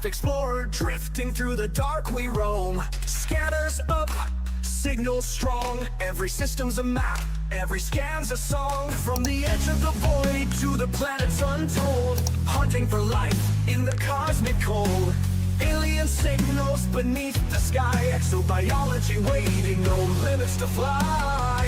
craft explorer, drifting through the dark we roam. Scanners up, signals strong, every system's a map, every scan's a song. From the edge of the void to the planets untold, hunting for life in the cosmic cold. Alien signals beneath the sky, exobiology waiting, no limits to fly.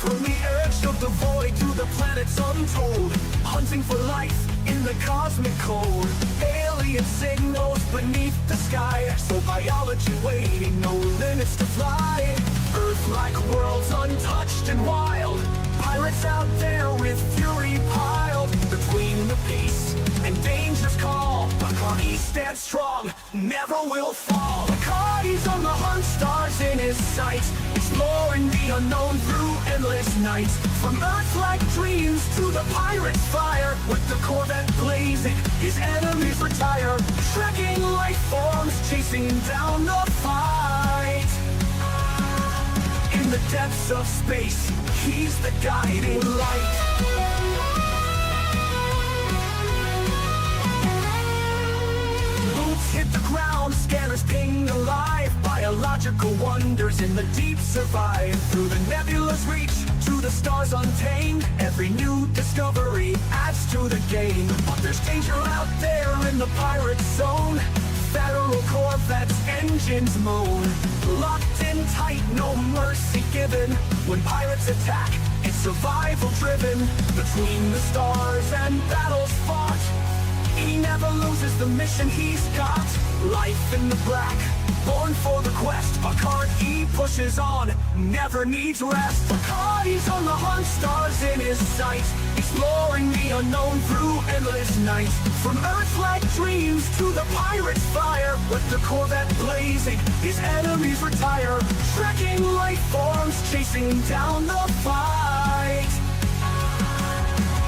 From the edge of the void to the planets untold, hunting for life in the cosmic cold. Alien signals beneath the sky, exobiology waiting, no limits to fly. Earth-like worlds untouched and wild, pirates out there with fury piled. Between the peace and danger's call, Bacardi stands strong, never will fall. Bacardi's on the hunt, stars in his sights, exploring the unknown through endless nights. From Earth-like dreams to the pirate's fire, with the Corvette blazing, his enemies retire. Trekking life forms, chasing down the fight. In the depths of space, he's the guiding light. Hit the ground, scanners ping alive. Biological wonders in the deep survive. Through the nebula's reach, to the stars untamed, every new discovery adds to the game. But there's danger out there in the pirate zone. Federal Corvettes, engines moan. Locked in tight, no mercy given. When pirates attack, it's survival driven. Between the stars and battles fought, he never loses the mission he's got. Life in the black, born for the quest. Bacardi pushes on, never needs rest. Bacardi's on the hunt, stars in his sight, exploring the unknown through endless nights. From Earth-like dreams to the pirate's fire, with the Corvette blazing, his enemies retire. Trekking life forms, chasing down the fight.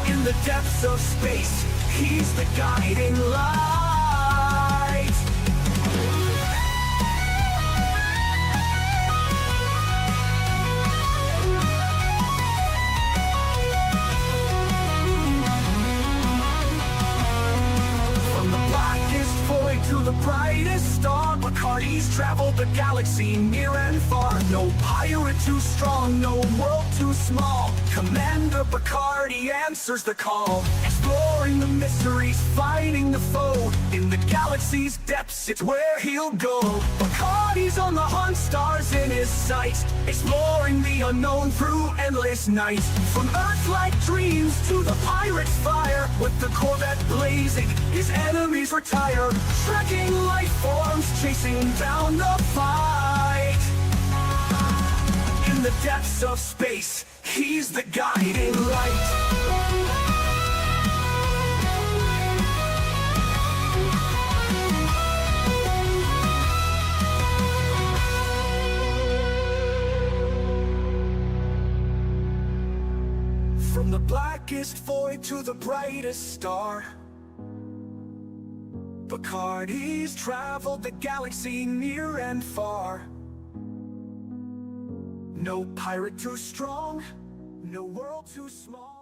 In the depths of space, he's the guiding light. From the blackest void to the brightest star, Bacardi's traveled the galaxy near and far. No pirate too strong, no world too small. Commander Bacardi answers the call, exploring the mysteries, fighting the foe. In the galaxy's depths, it's where he'll go. Bacardi's on the hunt, stars in his sights, exploring the unknown through endless nights. From Earth-like dreams to the pirate's fire, with the Corvette blazing, his enemies retire. Trekking life forms, chasing down the fight. In the depths of space, he's the guiding light. From the blackest void to the brightest star, Bacardi's traveled the galaxy near and far. No pirate too strong, no world too small.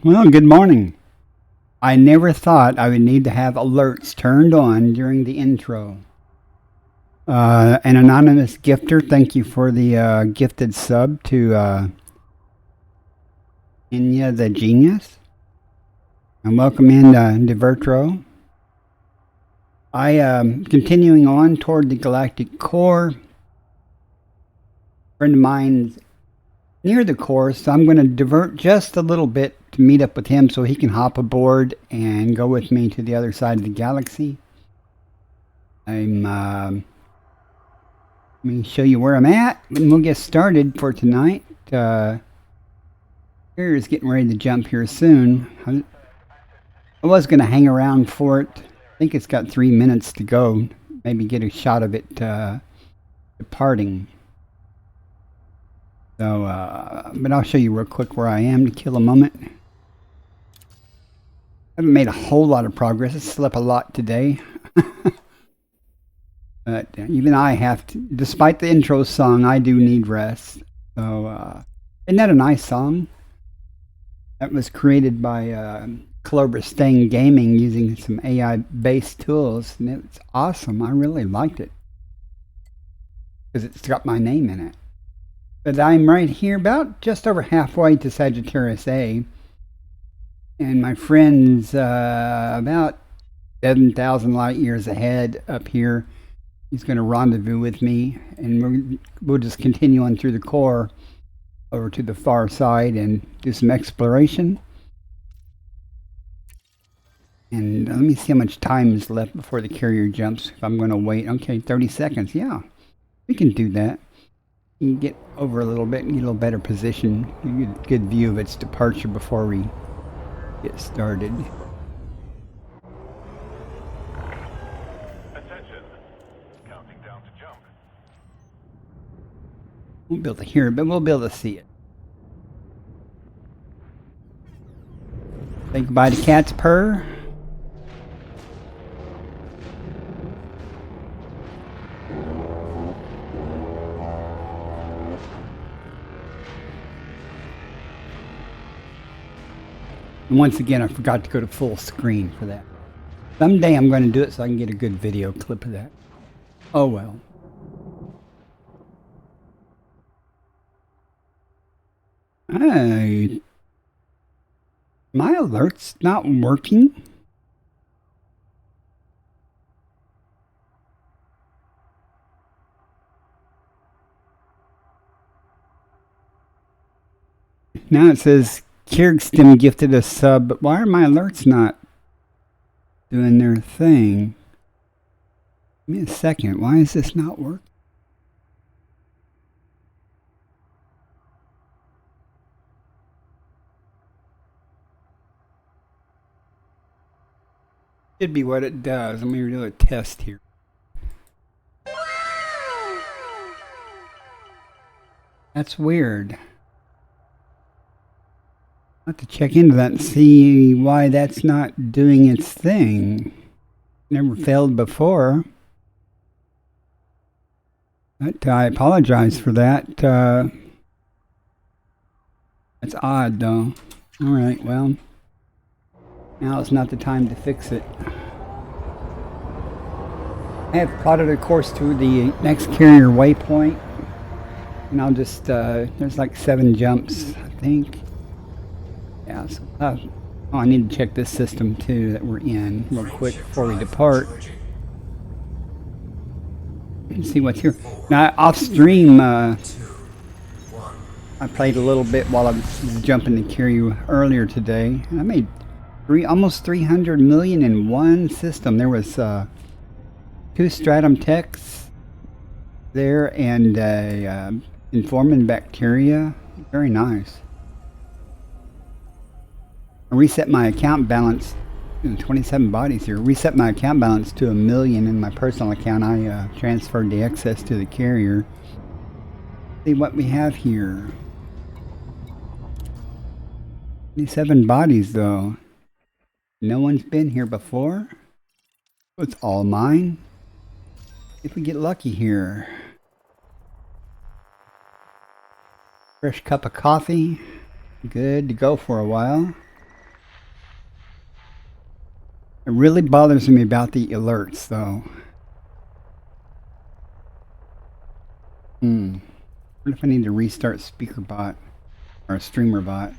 Well, good morning. I never thought I would need to have alerts turned on during the intro. An anonymous gifter, thank you for the gifted sub to Inya the Genius. And welcome in Divertro. I am continuing on toward the Galactic core. A friend of mine's near the core, so I'm going to divert just a little bit to meet up with him so he can hop aboard and go with me to the other side of the galaxy. Let me show you where I'm at, and we'll get started for tonight. Here is getting ready to jump here soon. I was going to hang around for it. I think it's got 3 minutes to go. Maybe get a shot of it departing. So, but I'll show you real quick where I am to kill a moment. I haven't made a whole lot of progress. I slept a lot today. But even I have to, despite the intro song, I do need rest. So, isn't that a nice song? That was created by Clover Stang Gaming using some AI-based tools, and it's awesome. I really liked it because it's got my name in it. But I'm right here, about just over halfway to Sagittarius A, and my friend's about 7,000 light years ahead up here. He's going to rendezvous with me, and we'll just continue on through the core over to the far side and do some exploration. And let me see how much time is left before the carrier jumps. If I'm going to wait, okay, 30 seconds. Yeah, we can do that. You can get over a little bit and get a little better position. You get a good view of its departure before we get started. Attention. Counting down to jump. Won't be able to hear it, but we'll be able to see it. Say goodbye to cat's purr. And once again, I forgot to go to full screen for that. Someday I'm going to do it so I can get a good video clip of that. Oh well. Hey, my alert's not working. Now it says Kyrgyzstan gifted a sub, but why are my alerts not doing their thing? Give me a second. Why is this not working? Should be what it does. Let me do a test here. That's weird. I'll have to check into that and see why that's not doing its thing. Never failed before. But I apologize for that. That's odd, though. Alright, well. Now is not the time to fix it. I have plotted a course to the next carrier waypoint. And I'll just, there's like 7 jumps, I think. Yeah, so, oh, I need to check this system too that we're in real quick before we depart. Let's see what's here. Now, off stream, I played a little bit while I was jumping the carrier earlier today. And I made almost 300 million in one system. There was 2 stratum techs there and informing bacteria. Very nice. I reset my account balance, 27 bodies here, reset my account balance to 1 million in my personal account. I transferred the excess to the carrier. See what we have here. 27 bodies though. No one's been here before. It's all mine. If we get lucky here. Fresh cup of coffee. Good to go for a while. It really bothers me about the alerts though. What if I need to restart speaker bot or streamer bot?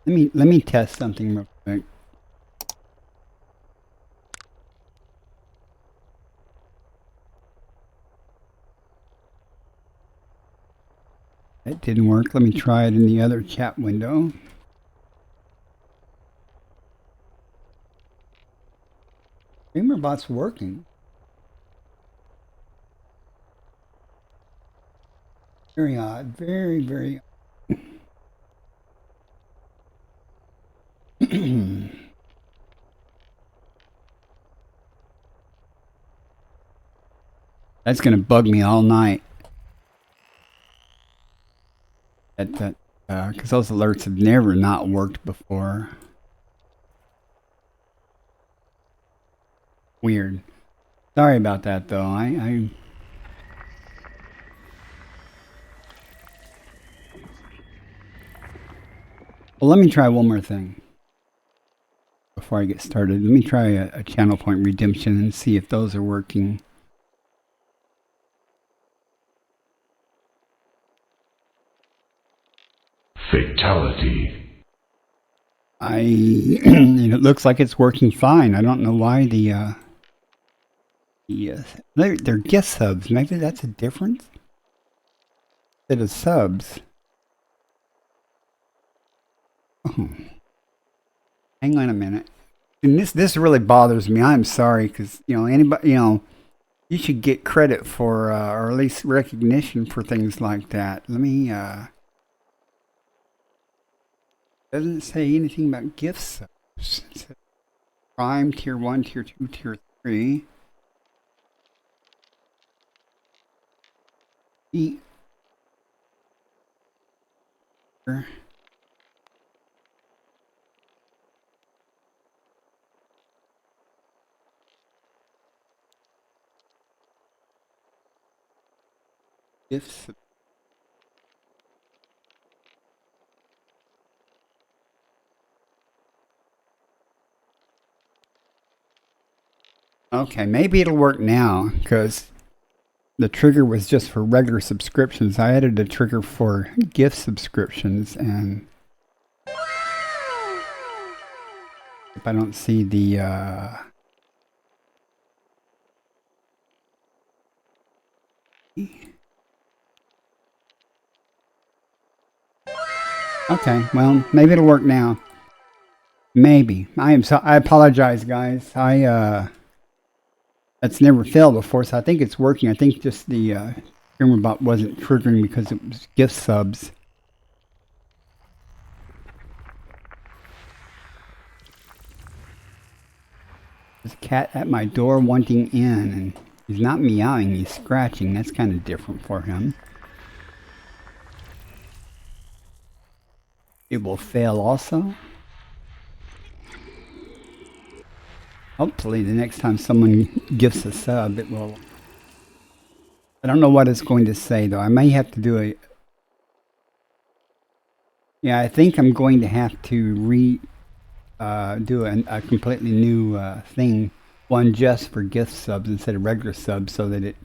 Let me test something real quick. That didn't work. Let me try it in the other chat window. Streamer bot's working. Very odd. Very, very odd. That's gonna bug me all night. Because those alerts have never not worked before. Weird. Sorry about that, though. Well, let me try one more thing before I get started. Let me try a channel point redemption and see if those are working. Fatality. It looks like it's working fine. I don't know why they're gift subs. Maybe that's a difference. Instead of subs. Oh. Hang on a minute. And this really bothers me. I'm sorry, because anybody you should get credit for or at least recognition for things like that. Let me doesn't say anything about gift subs. It says Prime, Tier 1, Tier 2, Tier 3. Gifts. Okay, maybe it'll work now, because the trigger was just for regular subscriptions. I added a trigger for gift subscriptions, and if I don't see the okay, well, maybe it'll work now. Maybe. I apologize, guys. That's never failed before, so I think it's working. I think just the streamer bot wasn't triggering because it was gift subs. There's a cat at my door wanting in, and he's not meowing, he's scratching. That's kind of different for him. It will fail also. Hopefully the next time someone gifts a sub, it will. I don't know what it's going to say, though. I may have to do yeah, I think I'm going to have to do a completely new thing, one just for gift subs instead of regular subs, so that it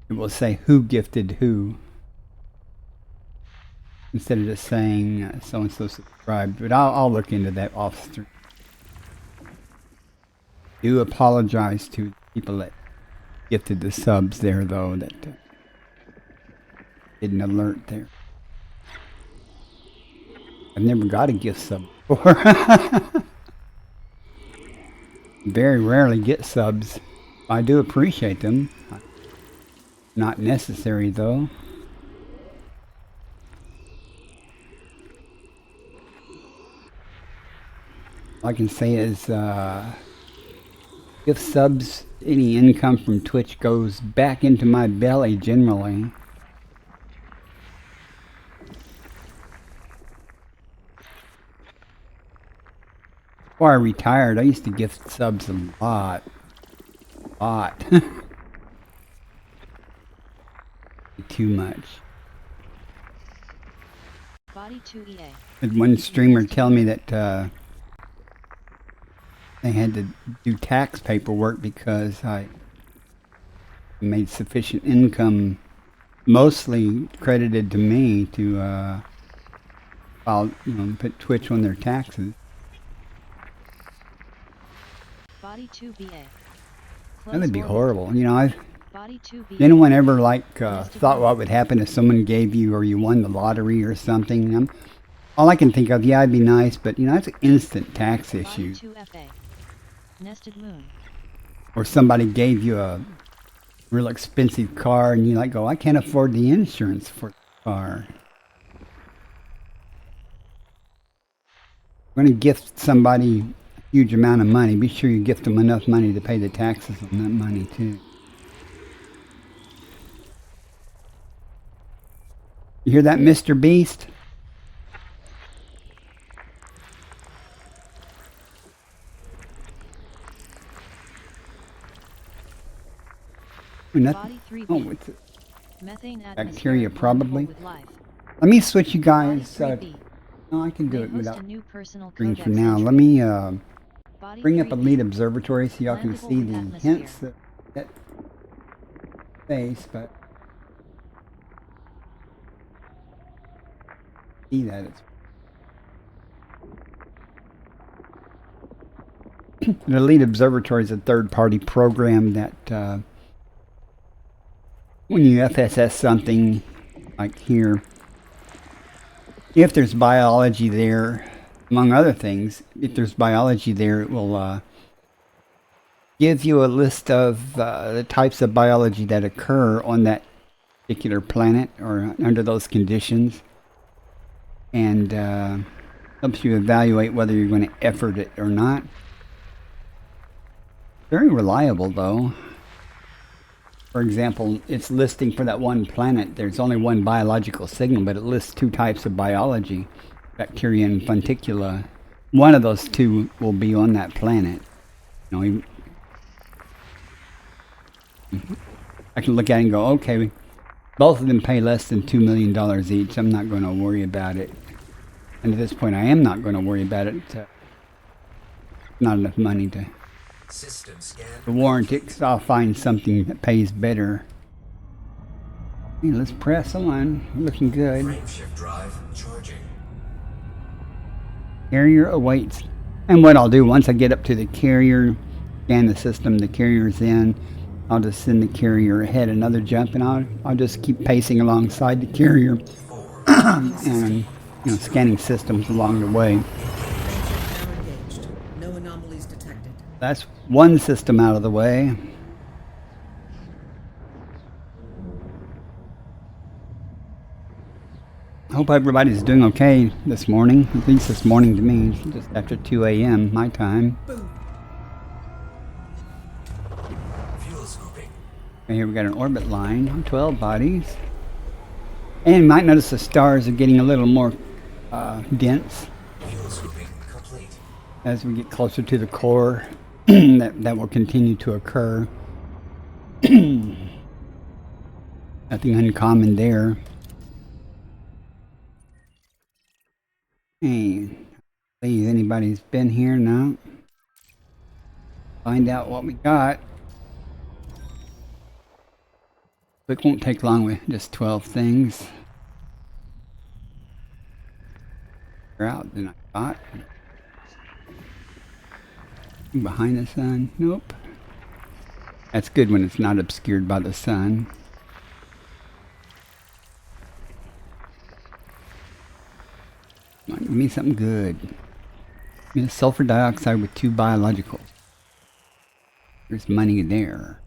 will say who gifted who, instead of just saying so and so subscribed. But I'll look into that off stream. Do apologize to people that gifted the subs there, though, that didn't alert there. I've never got a gift sub before. Very rarely get subs. I do appreciate them. Not necessary, though. All I can say is gift subs, any income from Twitch goes back into my belly generally. Before I retired, I used to gift subs a lot. Too much. Body 2EA. Had one streamer tell me that they had to do tax paperwork because I made sufficient income, mostly credited to me, to file, put Twitch on their taxes. Body 2BA. That'd be orbit. horrible. Body 2BA. Anyone ever thought what would happen if someone gave you or you won the lottery or something? All I can think of, yeah, it'd be nice, but that's an instant tax issue. Body 2FA. Nested moon. Or somebody gave you a real expensive car and you go, I can't afford the insurance for the car. You're going to gift somebody a huge amount of money. Be sure you gift them enough money to pay the taxes on that money too. You hear that, Mr. Beast? Body 3B. Oh, it's Methane bacteria atmosphere probably. with life. Let me switch you Body guys. 3B. No, I can do May it host without a new personal screen for codex now. entry. Let me Body bring up 3B. Elite Observatory so y'all can Blendable see with the atmosphere. hints that face, but see that it's the Elite Observatory is a third-party program that when you FSS something like here, if there's biology there, among other things, if there's biology there, it will give you a list of the types of biology that occur on that particular planet or under those conditions, and helps you evaluate whether you're going to effort it or not. Very reliable, though. For example, it's listing for that one planet. There's only one biological signal, but it lists 2 types of biology, bacteria and funticula. One of those 2 will be on that planet. I can look at it and go, okay, both of them pay less than $2 million each. I'm not going to worry about it. And at this point, I am not going to worry about it. Not enough money to warrant it, because I'll find something that pays better. Hey, let's press on. We're looking good. Frameshift drive charging. Carrier awaits. And what I'll do, once I get up to the carrier, scan the system, the carrier's in, I'll just send the carrier ahead another jump, and I'll just keep pacing alongside the carrier and scanning systems along the way. No anomalies detected. That's one system out of the way. I hope everybody's doing okay this morning. At least this morning to me, just after 2 a.m. my time. Fuel scooping. And here we got an orbit line, 12 bodies. And you might notice the stars are getting a little more dense Fuel scooping complete. as we get closer to the core. that will continue to occur. Nothing uncommon there. Hey, please, anybody's been here now? Find out what we got. It won't take long with just 12 things. They're out than I thought. Behind the sun? Nope. That's good when it's not obscured by the sun. Come on, give me something good. Give me sulfur dioxide with 2 biologicals. There's money there.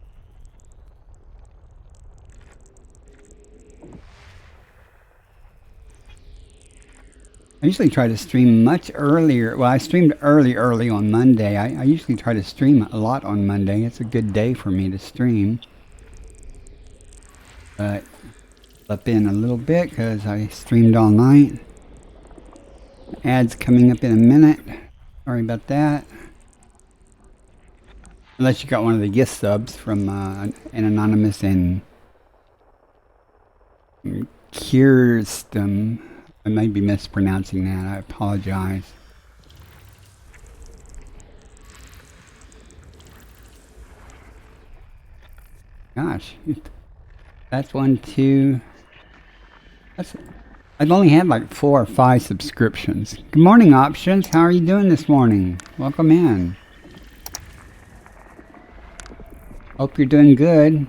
I usually try to stream much earlier. Well, I streamed early on Monday. I usually try to stream a lot on Monday. It's a good day for me to stream. But up in a little bit because I streamed all night. Ads coming up in a minute. Sorry about that. Unless you got one of the gift subs from an anonymous and Kirstem. I may be mispronouncing that. I apologize. Gosh. That's 1, 2. I've only had like 4 or 5 subscriptions. Good morning, Options. How are you doing this morning? Welcome in. Hope you're doing good.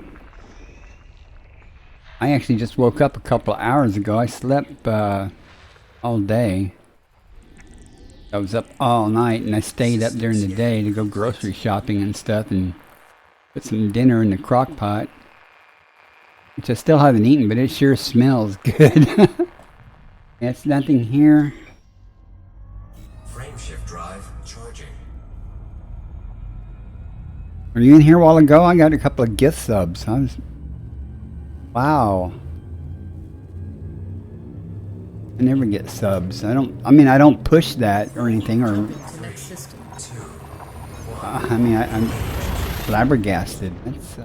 I actually just woke up a couple of hours ago. I slept all day. I was up all night and I stayed up during the day to go grocery shopping and stuff and put some dinner in the crock pot, which I still haven't eaten, but it sure smells good. It's nothing here. Frame shift drive charging. Were you in here a while ago? I got a couple of gift subs. Wow. I never get subs. I don't push that or anything, or I'm flabbergasted. That's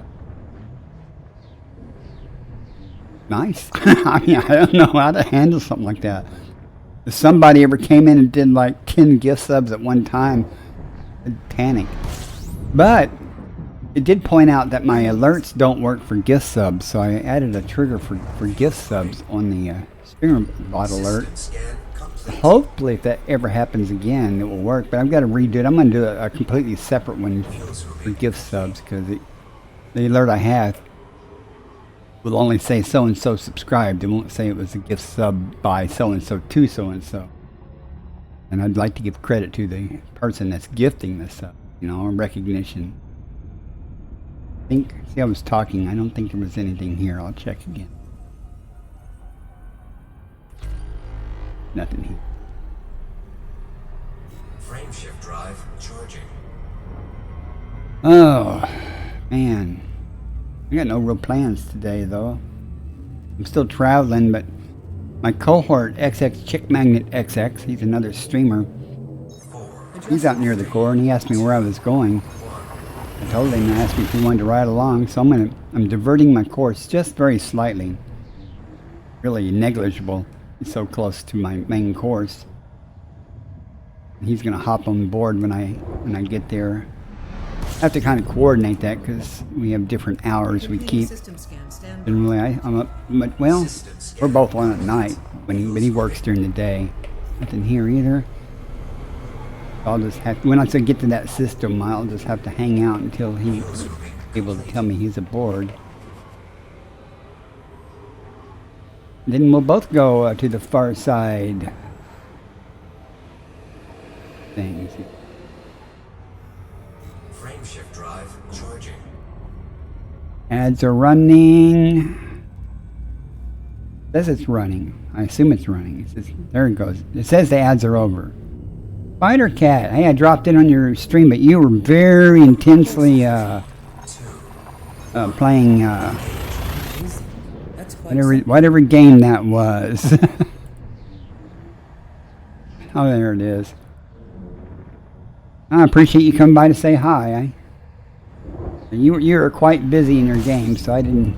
nice. I don't know how to handle something like that. If somebody ever came in and did like 10 gift subs at one time, I'd panic. But it did point out that my alerts don't work for gift subs, so I added a trigger for gift subs on the streamer bot alert. Hopefully if that ever happens again, it will work, but I've got to redo it. I'm going to do a completely separate one for gift subs, because the alert I have will only say so-and-so subscribed. It won't say it was a gift sub by so-and-so to so-and-so. And I'd like to give credit to the person that's gifting this sub, recognition. See, I was talking. I don't think there was anything here. I'll check again. Nothing here. Frame shift drive charging. Oh, man. I got no real plans today, though. I'm still traveling, but my cohort, XX Chick Magnet XX, he's another streamer. He's out near the core, and he asked me where I was going. I told him, and asked me if he wanted to ride along, so I'm diverting my course just very slightly. Really negligible. It's so close to my main course. He's gonna hop on board when I get there. I have to kind of coordinate that because we have different hours we keep. And really, I'm up, but well, we're both on at night, but he works during the day. Nothing here either. I'll just have, when I get to that system, I'll just have to hang out until he's able to tell me he's aboard. Then we'll both go to the far side things. Frame shift drive charging. Ads are running. It says it's running. I assume it's running. It says, there it goes. It says the ads are over. Spider Cat, hey, I dropped in on your stream, but you were very intensely playing whatever game that was. Oh, there it is. I appreciate you coming by to say hi. You were quite busy in your game, so I didn't,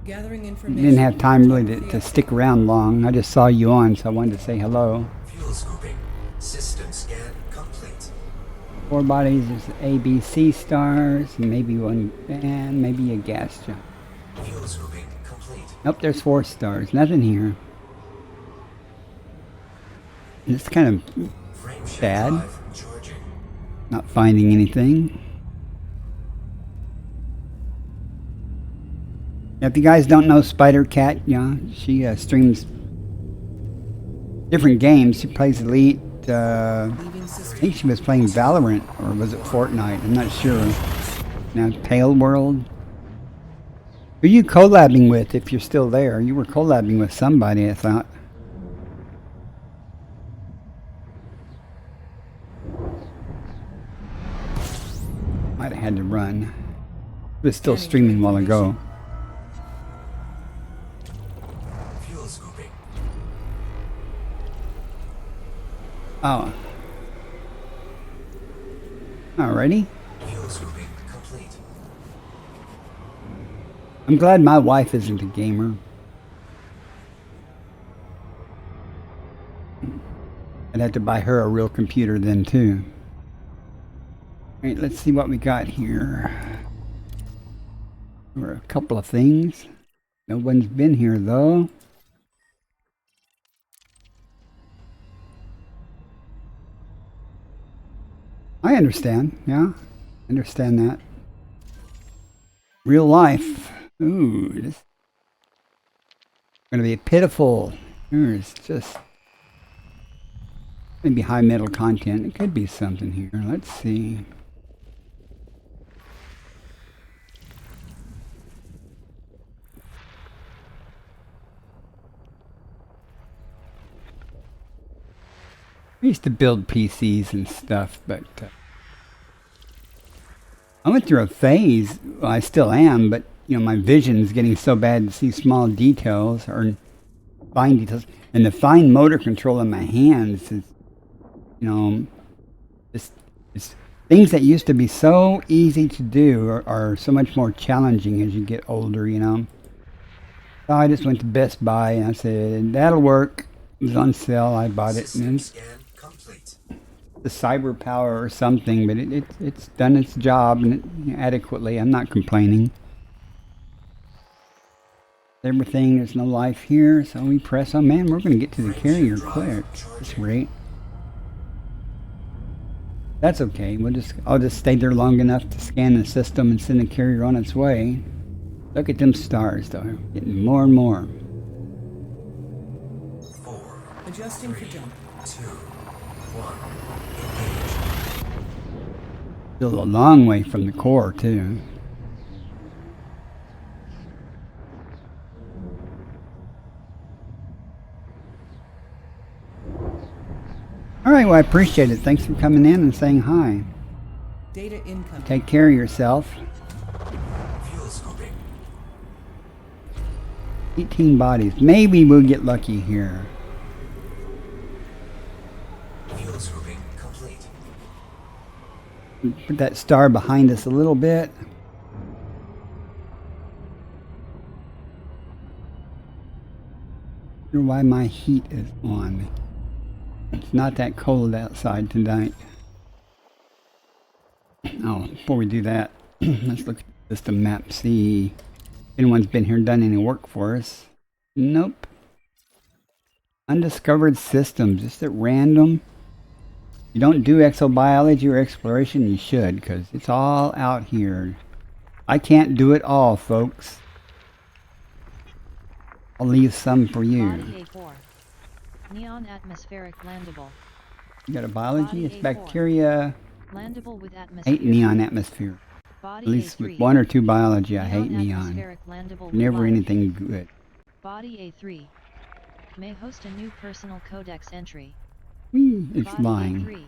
didn't have time really to stick around long. I just saw you on, so I wanted to say hello. Fuel scooping. System scan complete. 4 bodies, there's ABC stars, maybe one fan, maybe a gas jump. Fuel scooping complete. Nope, there's 4 stars. Nothing here. And it's kind of Frame shift bad. drive charging. Not finding anything. If you guys don't know Spider Cat, she streams different games. She plays Elite. I think she was playing Valorant, or was it Fortnite? I'm not sure. Now Pale World. Who are you collabing with? If you're still there, you were collabing with somebody, I thought. Might have had to run. It was still streaming a while ago. Fuel scooping. Oh. Alrighty. Fuel scooping complete. I'm glad my wife isn't a gamer. I'd have to buy her a real computer then too. Alright, let's see what we got here. There were a couple of things. No one's been here though. I understand, yeah. I understand that. Real life. Ooh, this is gonna be pitiful. There's just maybe high metal content. It could be something here. Let's see. I used to build PCs and stuff, but I went through a phase. Well, I still am, but you know, my vision's getting so bad to see small details or fine details, and the fine motor control in my hands is, you know, it's things that used to be so easy to do are so much more challenging as you get older. You know. So I just went to Best Buy and I said that'll work. It was on sale. I bought it. And the cyber power or something, but it's done its job adequately. I'm not complaining. Everything, there's no life here, so we press on. Man, we're going to get to the carrier quick. At this rate. That's okay. I'll just stay there long enough to scan the system and send the carrier on its way. Look at them stars, though. Getting more and more. 4, Adjusting for jump. 2, 1. Still a long way from the core, too. Alright, well, I appreciate it. Thanks for coming in and saying hi. Data incoming. Take care of yourself. Fuel scoping. 18 bodies. Maybe we'll get lucky here. Fuel scoping complete. Put that star behind us a little bit. I wonder why my heat is on. It's not that cold outside tonight. Oh, before we do that, let's look at the system map, see if anyone's been here and done any work for us. Nope. Undiscovered systems, just at random. You don't do exobiology or exploration, you should, because it's all out here. I can't do it all, folks. I'll leave some for you. Body A4. Neon atmospheric landable. You got a biology? Body It's A4. bacteria. Landable with atmosphere. Hate neon atmosphere. Body At least A3. with 1 or 2 biology, I hate neon. Atmospheric landable with Never life. anything good. Body A3. May host a new personal codex entry. Whee, it's Body lying. A3.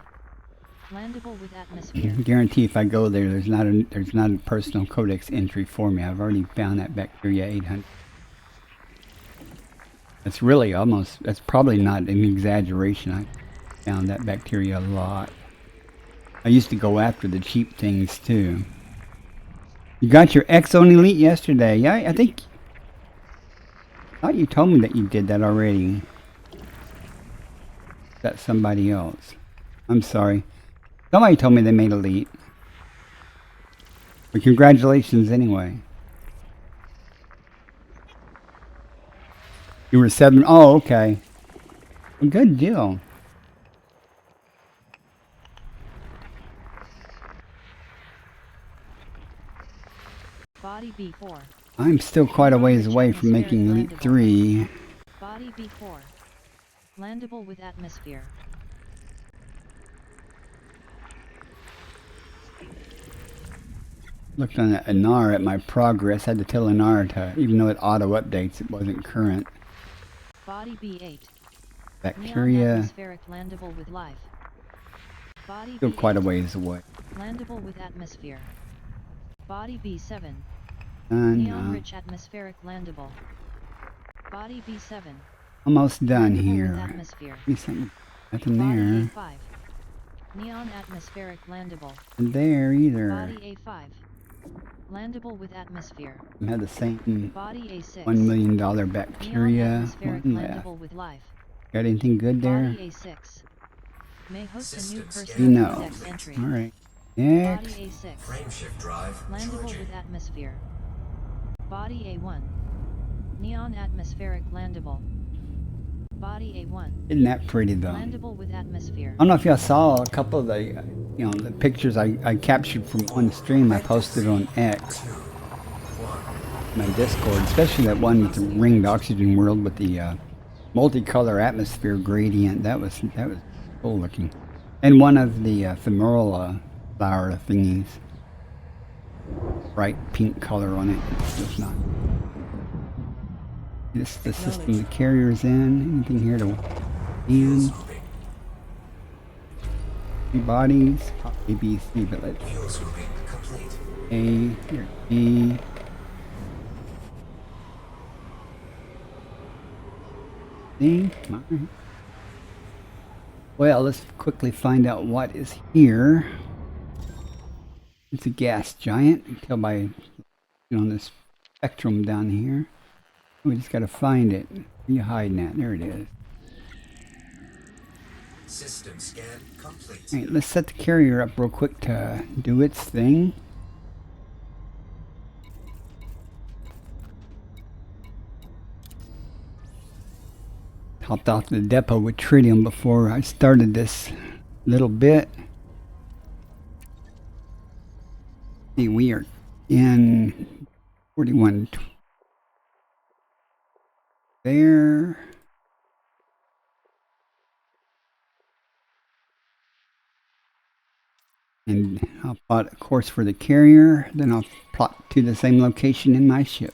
Landable with atmosphere. I guarantee if I go there, there's not a personal codex entry for me. I've already found that bacteria 800. That's really almost, that's probably not an exaggeration. I found that bacteria a lot. I used to go after the cheap things too. You got your Exxon Elite yesterday. Yeah, I thought you told me that you did that already. That's somebody else. I'm sorry. Somebody told me they made Elite. But congratulations anyway. You were 7. Oh, okay. Well, good deal. Body B4. I'm still quite a ways away from making Elite 3. Body B4. Landable with atmosphere. Looked on Anar at my progress. Had to tell Anar to, even though it auto updates, it wasn't current. Body B8. Neon Bacteria, atmospheric landable with life. Body still B8. quite a ways away. Landable with atmosphere. Body B7. No. Neon-rich atmospheric landable. Body B7. Almost done Landable with here. atmosphere. Be something. Nothing Body there. A5. Neon atmospheric landable. Nothing there either. Body A5. Landable with atmosphere. Had the same Body A6. $1 million Neon bacteria. atmospheric One left. landable with life. Got anything good there? Body A6. May host a new Systems personal No. codex entry. Alright. Body Next. A6. Frame shift drive Landable charging. with atmosphere. Body A1. Neon atmospheric landable. Body A1. Isn't that pretty though? Landable with atmosphere. I don't know if y'all saw a couple of the, the pictures I captured from one stream I posted on X, my Discord, especially that one with the ringed oxygen world with the multicolor atmosphere gradient. That was cool looking, and one of the ephemeral flower thingies, bright pink color on it. It's not. This the system the carrier's in. Anything here to in? Three bodies, A, B, C, but let's Fuels grouping complete. A, here, B. C, alright. Well, let's quickly find out what is here. It's a gas giant. You can tell by on this spectrum down here. We just gotta find it. Where are you hiding at? There it is. System scan complete. Alright, let's set the carrier up real quick to do its thing. Hopped off the depot with tritium before I started this little bit. See, we are in 41 there. And I'll plot a course for the carrier, then I'll plot to the same location in my ship.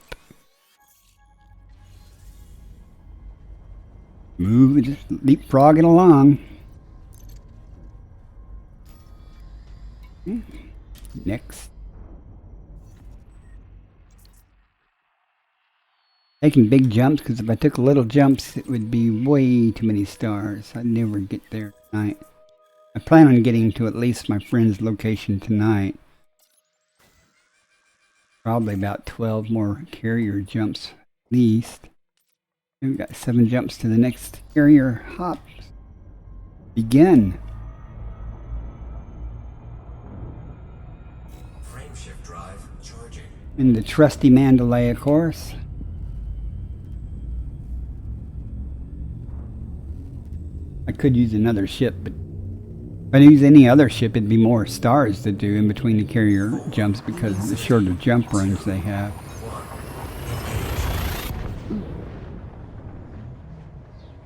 Move, just leapfrogging along. Okay. Next. Taking big jumps, because if I took little jumps, it would be way too many stars. I'd never get there tonight. I plan on getting to at least my friend's location tonight. Probably about 12 more carrier jumps at least. We've got 7 jumps to the next carrier hop. Begin. Frameshift drive charging. In the trusty Mandalay, of course. I could use another ship, but if I use any other ship, it'd be more stars to do in between the carrier jumps because of the shorter jump runs they have.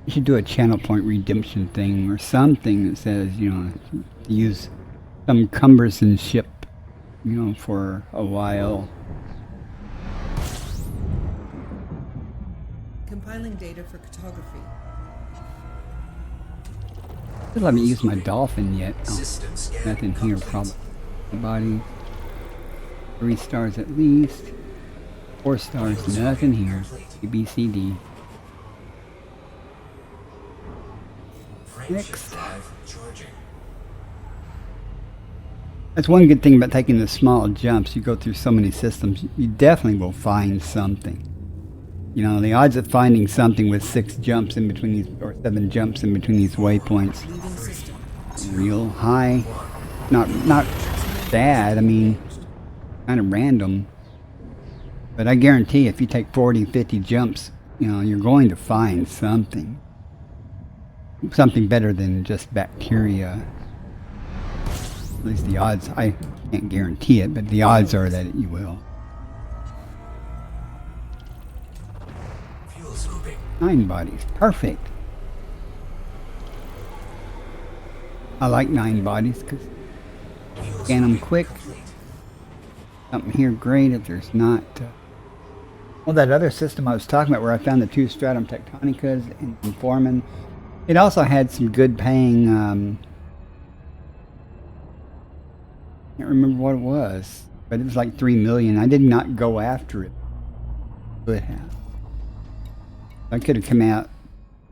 You should do a channel point redemption thing or something that says, use some cumbersome ship, for a while. Compiling data for cartography. Still haven't used my dolphin yet. Oh, System scan nothing here, complete. probably. The body. 3 stars at least. 4 stars, nothing here. A, B, C, D. Frameshift Next. drive charging. That's one good thing about taking the small jumps. You go through so many systems, you definitely will find something. The odds of finding something with 6 jumps in between these, or 7 jumps in between these waypoints, Leaving system. real high. Not bad. I mean, kind of random. But I guarantee if you take 40, 50 jumps, you're going to find something. Something better than just bacteria. At least the odds, I can't guarantee it, but the odds are that you will. Fuels grouping. 9 bodies, perfect. I like 9 bodies because Fuels scan them grouping quick. complete. Something here great if there's not. Well, that other system I was talking about where I found the 2 stratum tectonicas in Foreman, it also had some good paying, can't remember what it was, but it was like 3 million. I did not go after it. Could have. I could have come out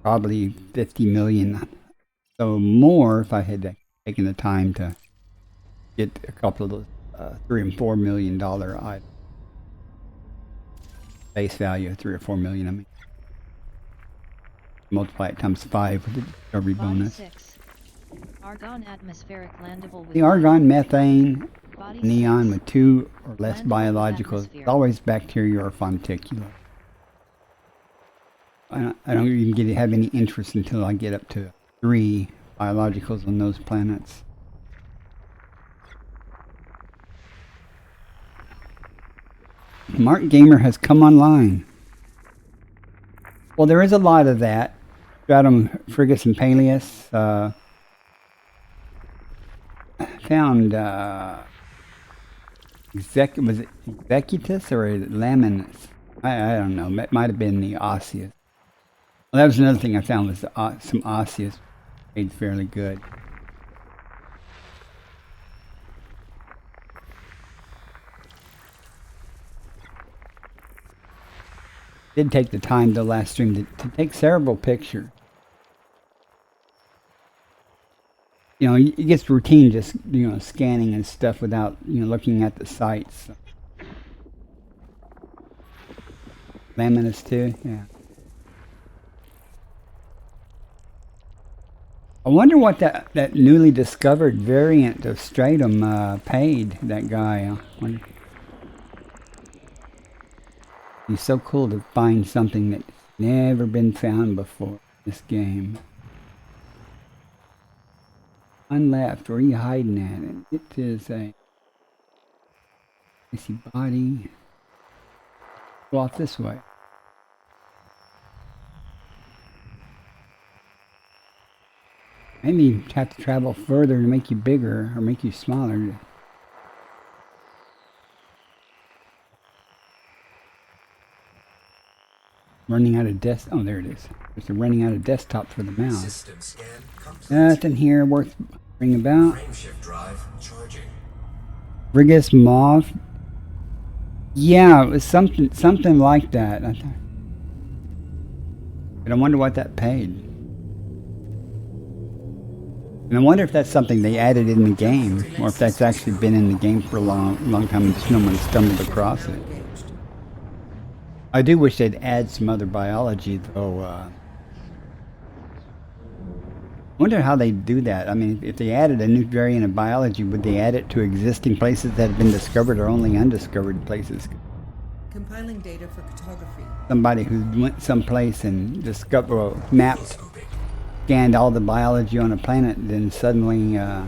probably 50 million. So more if I had taken the time to get a couple of those $3 and $4 million items. Base value of 3 or 4 million. I mean, multiply it times 5 with the discovery Body bonus. 6. Argon atmospheric landable with The argon, methane, body neon size. with 2 or less Landable with biologicals. atmosphere. It's always bacteria or fonticular. I don't even have any interest until I get up to 3 biologicals on those planets. Mark Gamer has come online. Well, there is a lot of that. Stratum Frigus and Peleus. Found was it Executus or Laminus? I don't know. It might have been the Osseous. Well, that was another thing I found was some Osseous made fairly good. Did take the time the last stream to take several pictures. You know, it gets routine just, you know, scanning and stuff without, you know, looking at the sites. Laminus too, yeah. I wonder what that newly discovered variant of stratum paid that guy. He's so cool to find something that's never been found before in this game. On left, where are you hiding at? It is a icy body. Go off this way. Maybe you have to travel further to make you bigger or make you smaller. Running out of oh, there it is. There's a running out of desktop for the mouse. System scan complete. Nothing here worth worrying about. Frameshift drive charging. Frigus Moth. Yeah, it was something like that. But I wonder what that paid. And I wonder if that's something they added in the game, or if that's actually been in the game for a long time and just no one stumbled across it. I do wish they'd add some other biology, though. I wonder how they do that. I mean, if they added a new variant of biology, would they add it to existing places that have been discovered or only undiscovered places? Compiling data for cartography. Somebody who went someplace and discovered, mapped, scanned all the biology on a planet, then suddenly a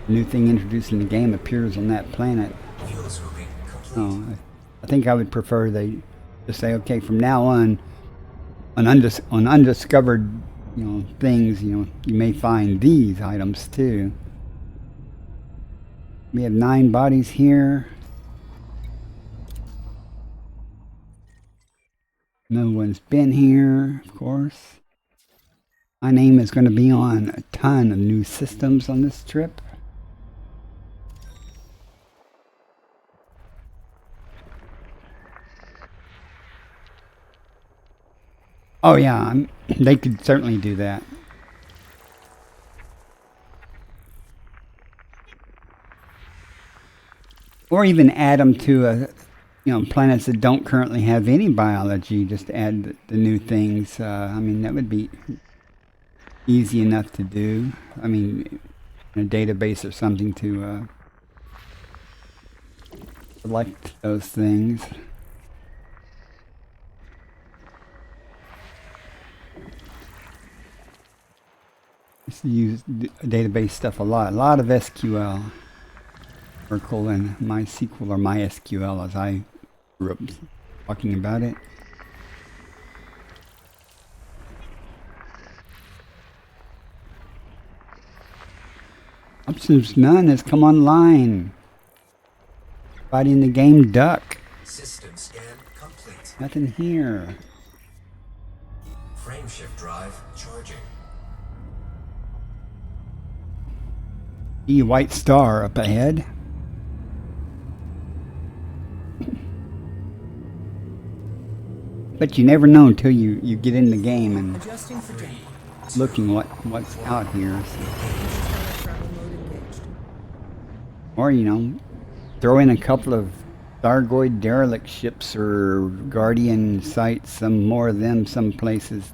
new thing introduced in the game appears on that planet. Fuel scooping complete. Oh, I think I would prefer they just say, okay, from now on undiscovered, you know, things, you know, you may find these items too. We have 9 bodies here. No one's been here, of course. My name is going to be on a ton of new systems on this trip. Oh yeah, they could certainly do that. Or even add them to planets that don't currently have any biology. Just add the new things. I mean, that would be easy enough to do. I mean, in a database or something to select those things. I use database stuff a lot of SQL, Oracle and MySQL or MySQL as I grew up talking about it. Options none has come online. Body in the game duck. System scan complete. Nothing here. Frameshift drive charging. See a white star up ahead. But you never know until you get in the game and Adjusting for jump. looking what's out here. Interstellar travel mode engaged. Or, throw in a couple of Thargoid derelict ships or Guardian sites, some more of them, some places.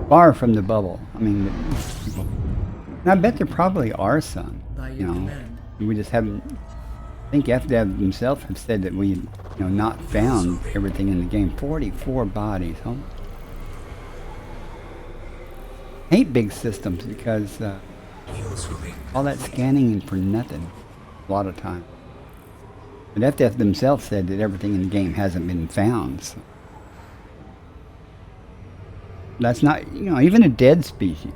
far from the bubble. I mean, and I bet there probably are some. By You your know, command. we just haven't. I think FDev himself have said that we, not found everything in the game. 44 bodies. Huh? Hate big systems because Fuel scooping all that complete. scanning and for nothing. A lot of time. But FDev themselves said that everything in the game hasn't been found. So. That's not, even a dead species.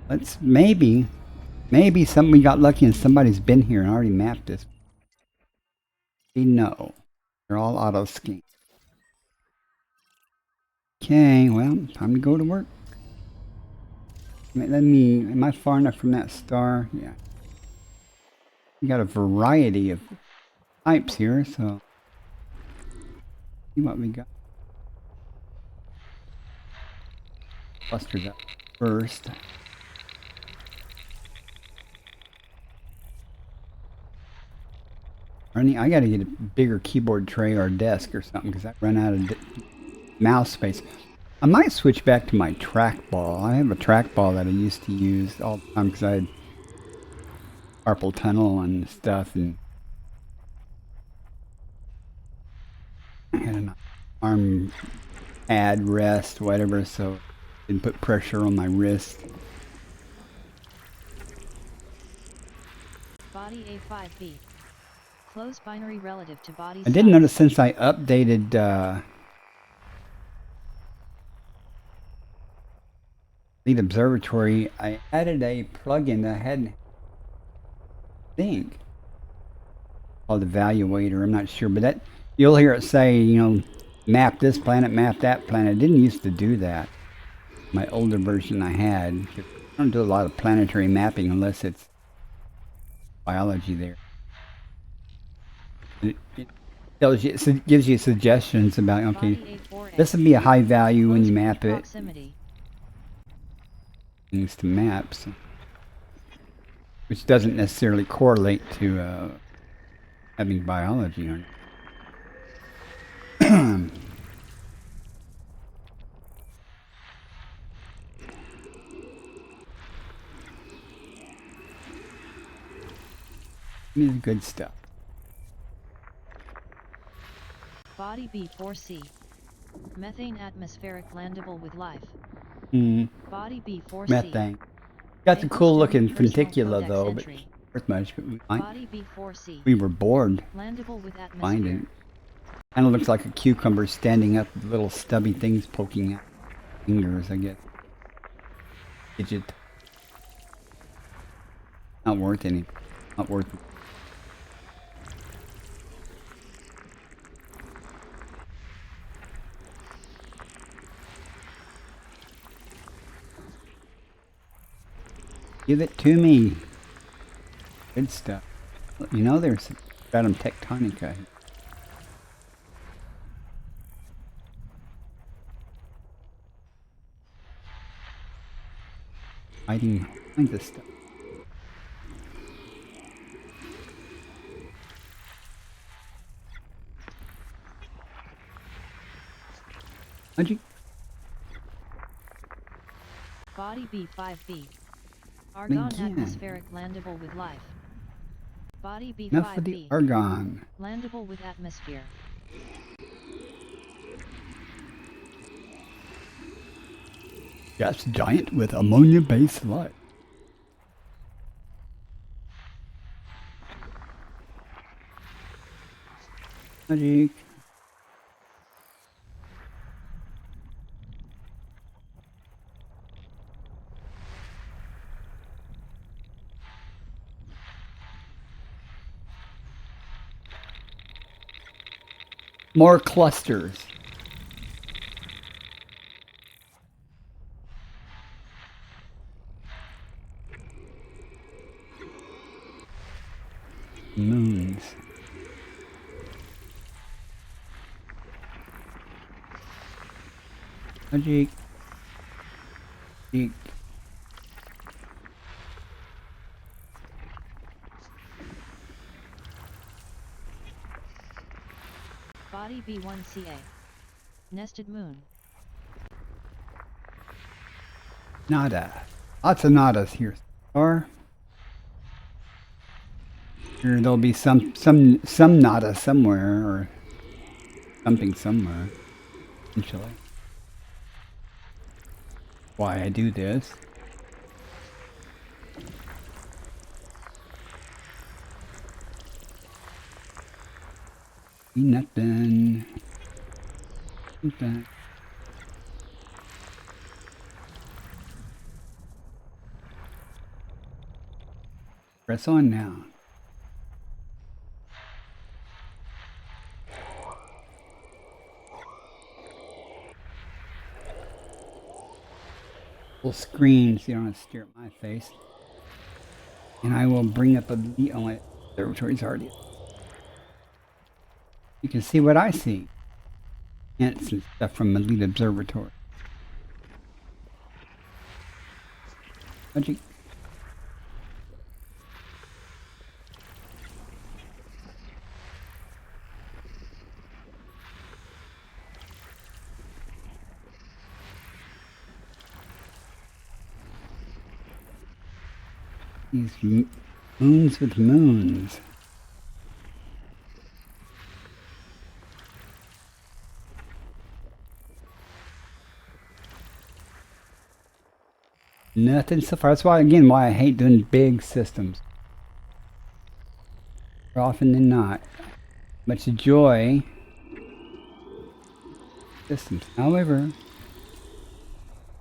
Let's maybe we got lucky and somebody's been here and already mapped this. We know. They're all auto scan. Okay, well, time to go to work. Am I far enough from that star? Yeah. We got a variety of types here, so see what we got. Clusters up first. I gotta get a bigger keyboard tray or desk or something because I run out of mouse space. I might switch back to my trackball. I have a trackball that I used to use all the time because I had carpal tunnel and stuff, and I had an arm pad rest, whatever, so it didn't put pressure on my wrist. Body A5B. Close binary relative to body I did size. notice since I updated Lead Observatory, I added a plugin that I hadn't think called Evaluator. I'm not sure, but that you'll hear it say, map this planet, map that planet. I didn't used to do that. My older version I had. I don't do a lot of planetary mapping unless it's biology there. It tells you, it gives you suggestions about, okay, Body A4A. this would be a high value when Close you range map it. proximity. Things to maps, which doesn't necessarily correlate to having biology on it. This is good stuff. Body B4C. Methane atmospheric landable with life. Body B4C. Methane. Got the May cool host a looking new personal funicular codex though, but entry. not worth much. But Body B4C. we were bored Landable with finding atmosphere. it. Kind of looks like a cucumber standing up with little stubby things poking out. Fingers, I guess. Digit. Not worth any. Not worth it. Give it to me. Good stuff. There's stratum tectonica. Hiding all kinds of stuff. Magic. Body B5B. Argon Again. atmospheric landable with life. Body Enough of the B5B. argon. Landable with atmosphere. Gas giant with ammonia-based life. Magic. More clusters. Moons. Magic. Magic. Body B1CA. Nested moon. Nada. Lots of nadas here. Or here there'll be some nada somewhere or something somewhere. Eventually. Why I do this. Nothing. Nothing. Press on now. Full screen so you don't have to stare at my face. And I will bring up the only observatories already. You can see what I see. Ants and stuff from Elite Observatory. Magic. These moons with moons. Nothing so far. That's why, again, why I hate doing big systems. More often than not. Much joy. Systems. However,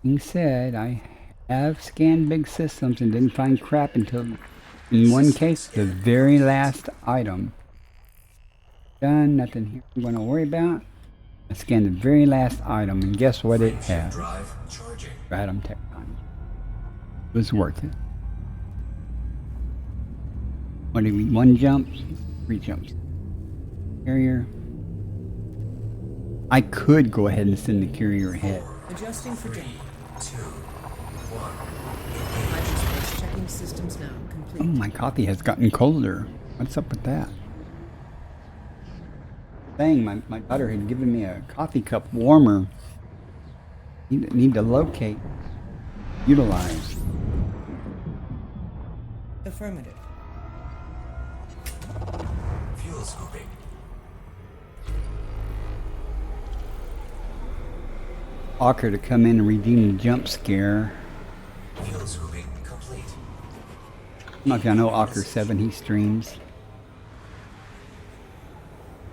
being said, I have scanned big systems and didn't find crap until, in one case, the very last item. Done. Nothing here I'm going to worry about. I scanned the very last item, and guess what it had? Drive charging. Stratum technology. It was worth it. What do we? 1 jump? 3 jumps. Carrier. I could go ahead and send the carrier ahead. Adjusting for 3, jump. 2, 1. Hyperspace checking systems now complete. Oh, my coffee has gotten colder. What's up with that? Dang, my daughter had given me a coffee cup warmer. Need to locate. Utilize. Affirmative. Fuel scooping. Walker to come in and redeem the jump scare. Fuel scooping complete. I don't know if y'all know Ocker 7, he streams.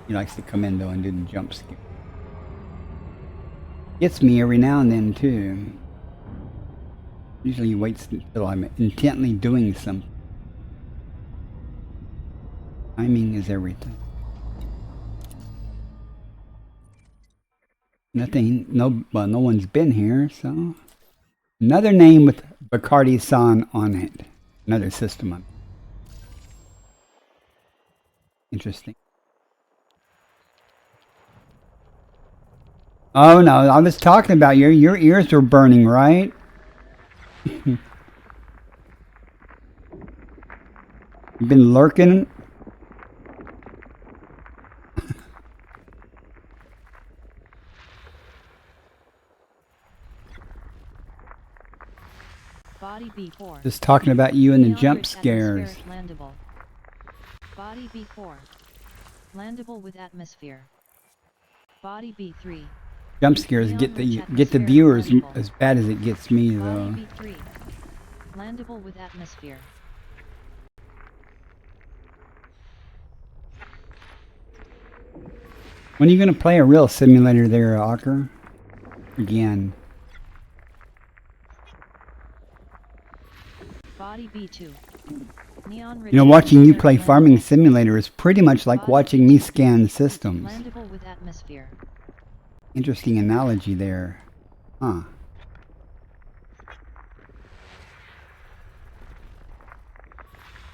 He likes to come in though and do the jump scare. Gets me every now and then too. Usually he waits until I'm intently doing something. Timing is everything. Nothing, no one's been here, so. Another name with Bacardi-san on it. Another system on it. Interesting. Oh no, I was talking about your ears were burning, right? You've been lurking. Body B4. Just talking about you and the Neon jump rich scares. atmospheric Landable. Body B4. Landable with atmosphere. Body B3. Jump scares get the viewers as bad as it gets me though. Body B3. Landable with atmosphere. When are you gonna play a real simulator there, Ocker? Again. Body B2. Neon rich You know, watching you play atmospheric Farming landable. Simulator is pretty much like Body watching me B2. scan systems. Landable with atmosphere. Interesting analogy there. Huh.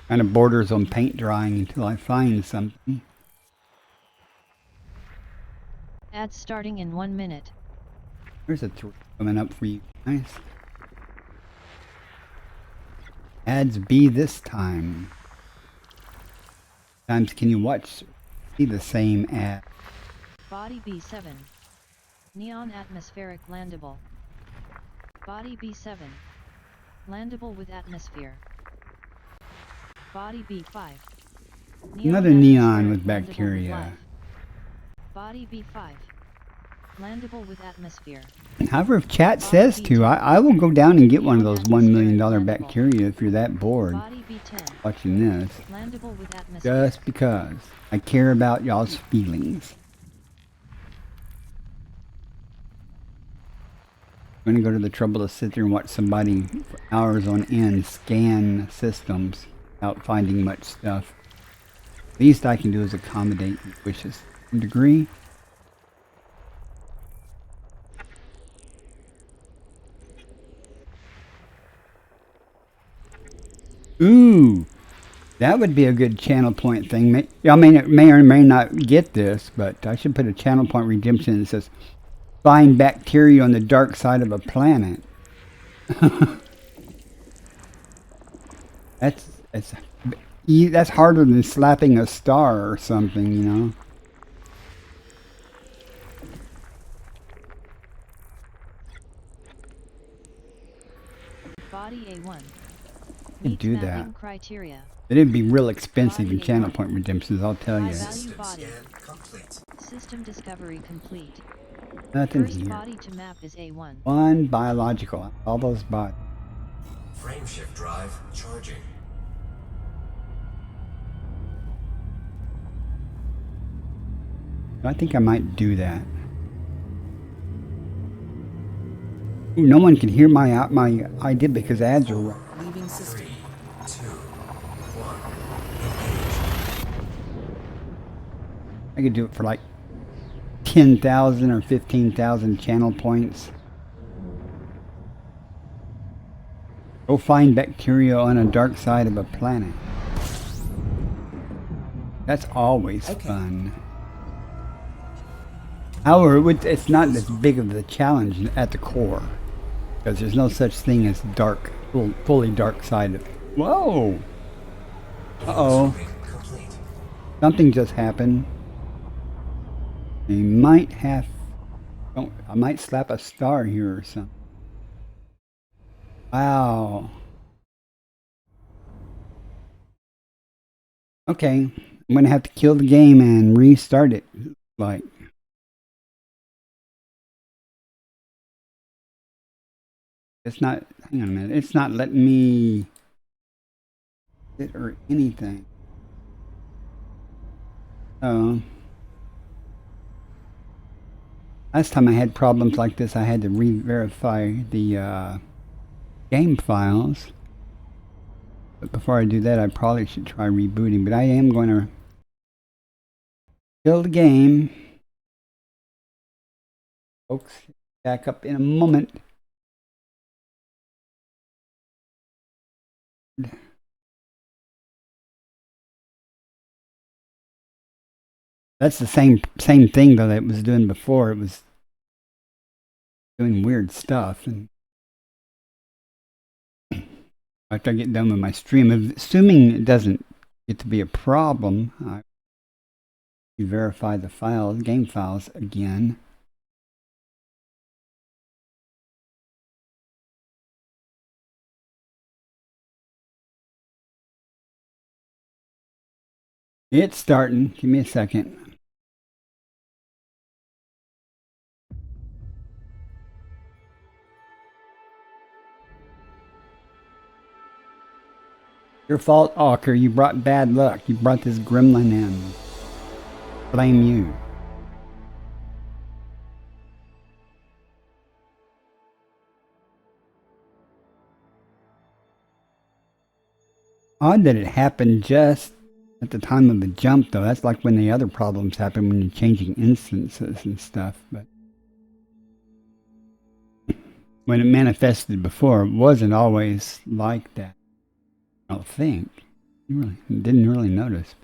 Kind of borders on paint drying until I find something. Ads starting in 1 minute. There's a 3 coming up for you. Nice. Ads be this time. Times can you see the same ad? Body B7. Neon atmospheric landable. Body B7. Landable with atmosphere. Body B5. Another neon atmospheric with landable bacteria. life. Body B5. Landable with atmosphere. However, if chat says to, I will go down and get one of those $1 million bacteria if you're that bored Body B10. watching this. Landable with atmosphere. Just because I care about y'all's feelings. I'm going to go to the trouble to sit there and watch somebody for hours on end scan systems without finding much stuff. Least I can do is accommodate your wishes to a degree. Ooh, that would be a good channel point thing. I mean, it may or may not get this, but I should put a channel point redemption that says, find bacteria on the dark side of a planet. That's harder than slapping a star or something, you know. Body A1. You do that. Mapping criteria. It'd be real expensive Body in channel A1. point redemptions, I'll tell you. High value System body. scan complete. System discovery complete. Nothing First here. body to map is A1. One biological. All those bodies. Frameshift drive charging. I think I might do that. Ooh, no one can hear my idea because ads are. Leaving system. 3, 2, 1. I could do it for like 10,000 or 15,000 channel points. Go find bacteria on a dark side of a planet. That's always fun. However, it's not as big of a challenge at the core, because there's no such thing as dark, fully dark side of. Whoa! Uh-oh. Complete. Something just happened. I might have. Oh, I might slap a star here or something. Wow. Okay, I'm gonna have to kill the game and restart it. Like. It's not, hang on a minute, it's not letting me hit or anything. Oh. Last time I had problems like this, I had to re-verify the game files. But before I do that, I probably should try rebooting. But I am going to kill the game. Folks, back up in a moment. That's the same thing though that it was doing before. It was doing weird stuff, and after I get done with my stream, assuming it doesn't get to be a problem, I verify the files, game files again. It's starting. Give me a second. Your fault, Awker. You brought bad luck. You brought this gremlin in. Blame you. Odd that it happened just at the time of the jump, though. That's like when the other problems happen when you're changing instances and stuff. But when it manifested before, it wasn't always like that. I don't think. Didn't really notice.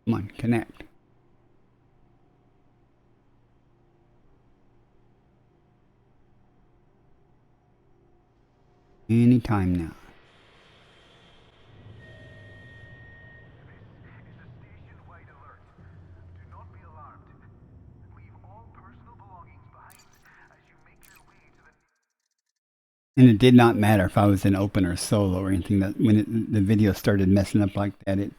Come on, connect. Anytime now. And it did not matter if I was in open or solo or anything. That when the video started messing up like that, it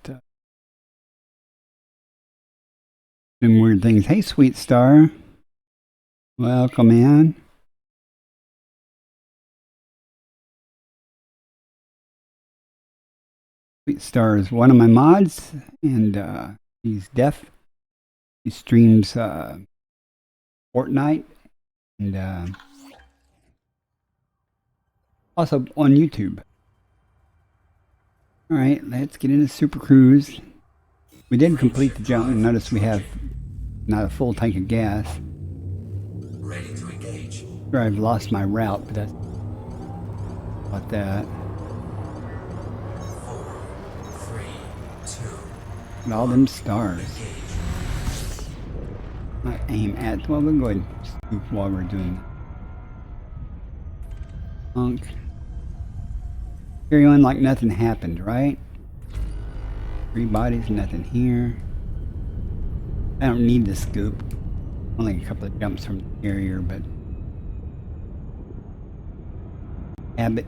doing weird things. Hey, Sweet Star, welcome in. Sweet Star is one of my mods, and he's deaf. He streams Fortnite and also on YouTube. All right, let's get into Super Cruise. We did complete the jump, and notice we have not a full tank of gas. Ready to engage. Sure, I've lost my route, but that's about that. 4, 3, 2. And all them stars. Engage. I aim at. Well, we'll go ahead and scoop while we're doing that. Punk. Carry on like nothing happened, right? 3 bodies, nothing here. I don't need the scoop. Only a couple of jumps from the carrier, but habit.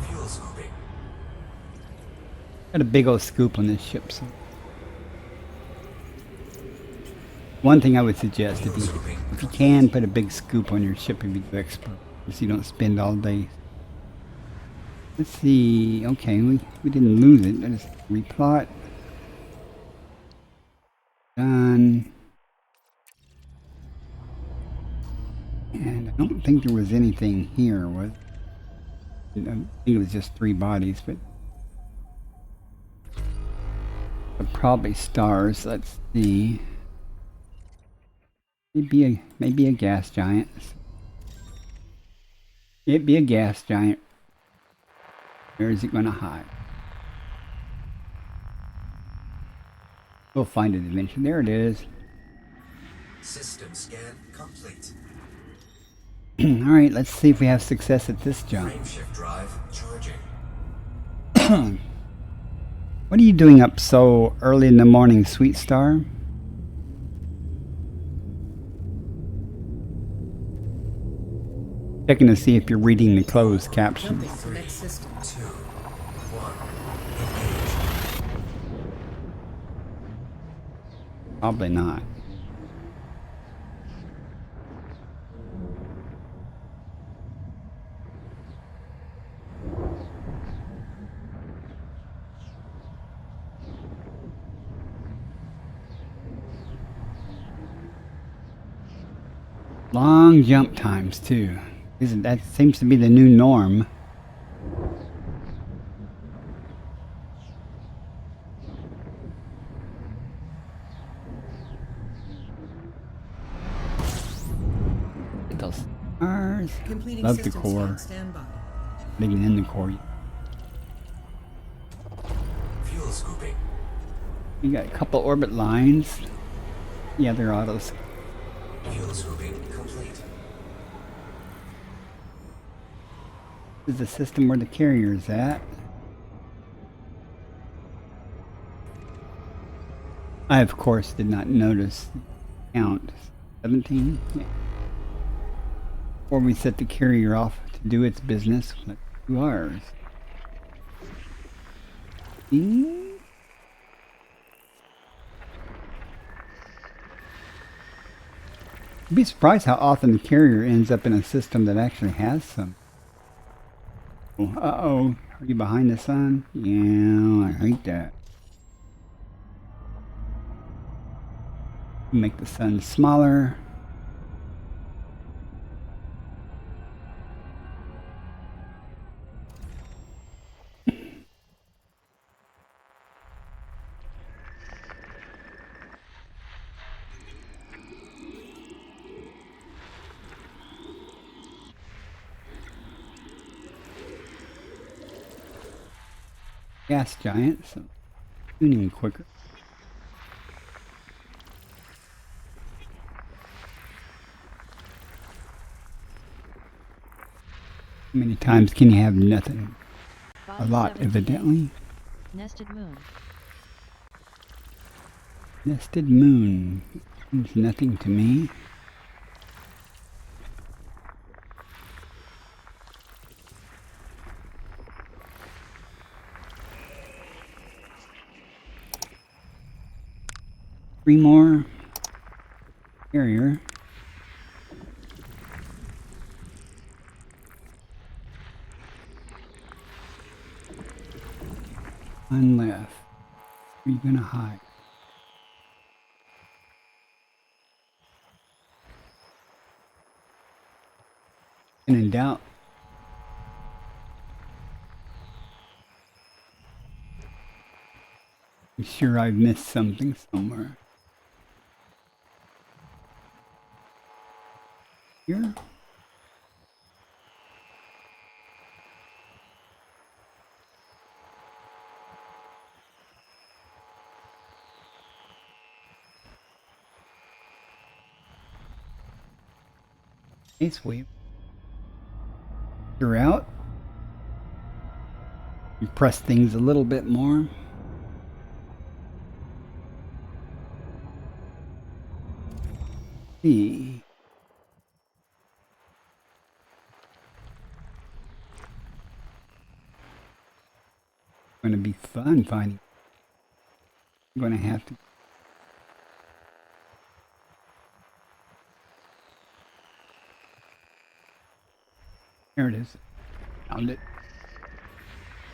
Fuel scooping. Got a big old scoop on this ship, so one thing I would suggest, if you can, put a big scoop on your ship if you do expert, so you don't spend all day. Let's see. Okay, we didn't lose it. Let us replot. Done. And I don't think there was anything here, was I think it was just 3 bodies, but probably stars. Let's see. Maybe a gas giant. It'd be a gas giant. Where is it going to hide? We'll find it eventually. There it is. System scan complete. Alright, let's see if we have success at this jump. Frameshift drive charging. What are you doing up so early in the morning, Sweet Star? Checking to see if you're reading the closed captions. Jumping to next system. 2, 1. Engage. Probably not. Long jump times too. That seems to be the new norm. Get those stars. Completing Love the system core. scan. Stand by. Digging in the core. Fuel scooping. You got a couple orbit lines. Yeah, they're autos. Fuel scooping complete. This is the system where the carrier is at. I, of course, did not notice the count. 17? Yeah. Before we set the carrier off to do its business, let's do ours. You'd be surprised how often the carrier ends up in a system that actually has some. Uh-oh. Are you behind the sun? Yeah, I hate that. Make the sun smaller. Gas giant, so tuning quicker. How many times can you have nothing? A Body lot, 78. evidently. Nested moon. Nested moon. Means nothing to me. Three more. Carrier. One left. Where are you gonna hide? And in doubt. I'm sure I've missed something somewhere. Here? Hey, sweep. You're out. You press things a little bit more. See. Going to be fun finding. I'm going to have to. There it is. Found it.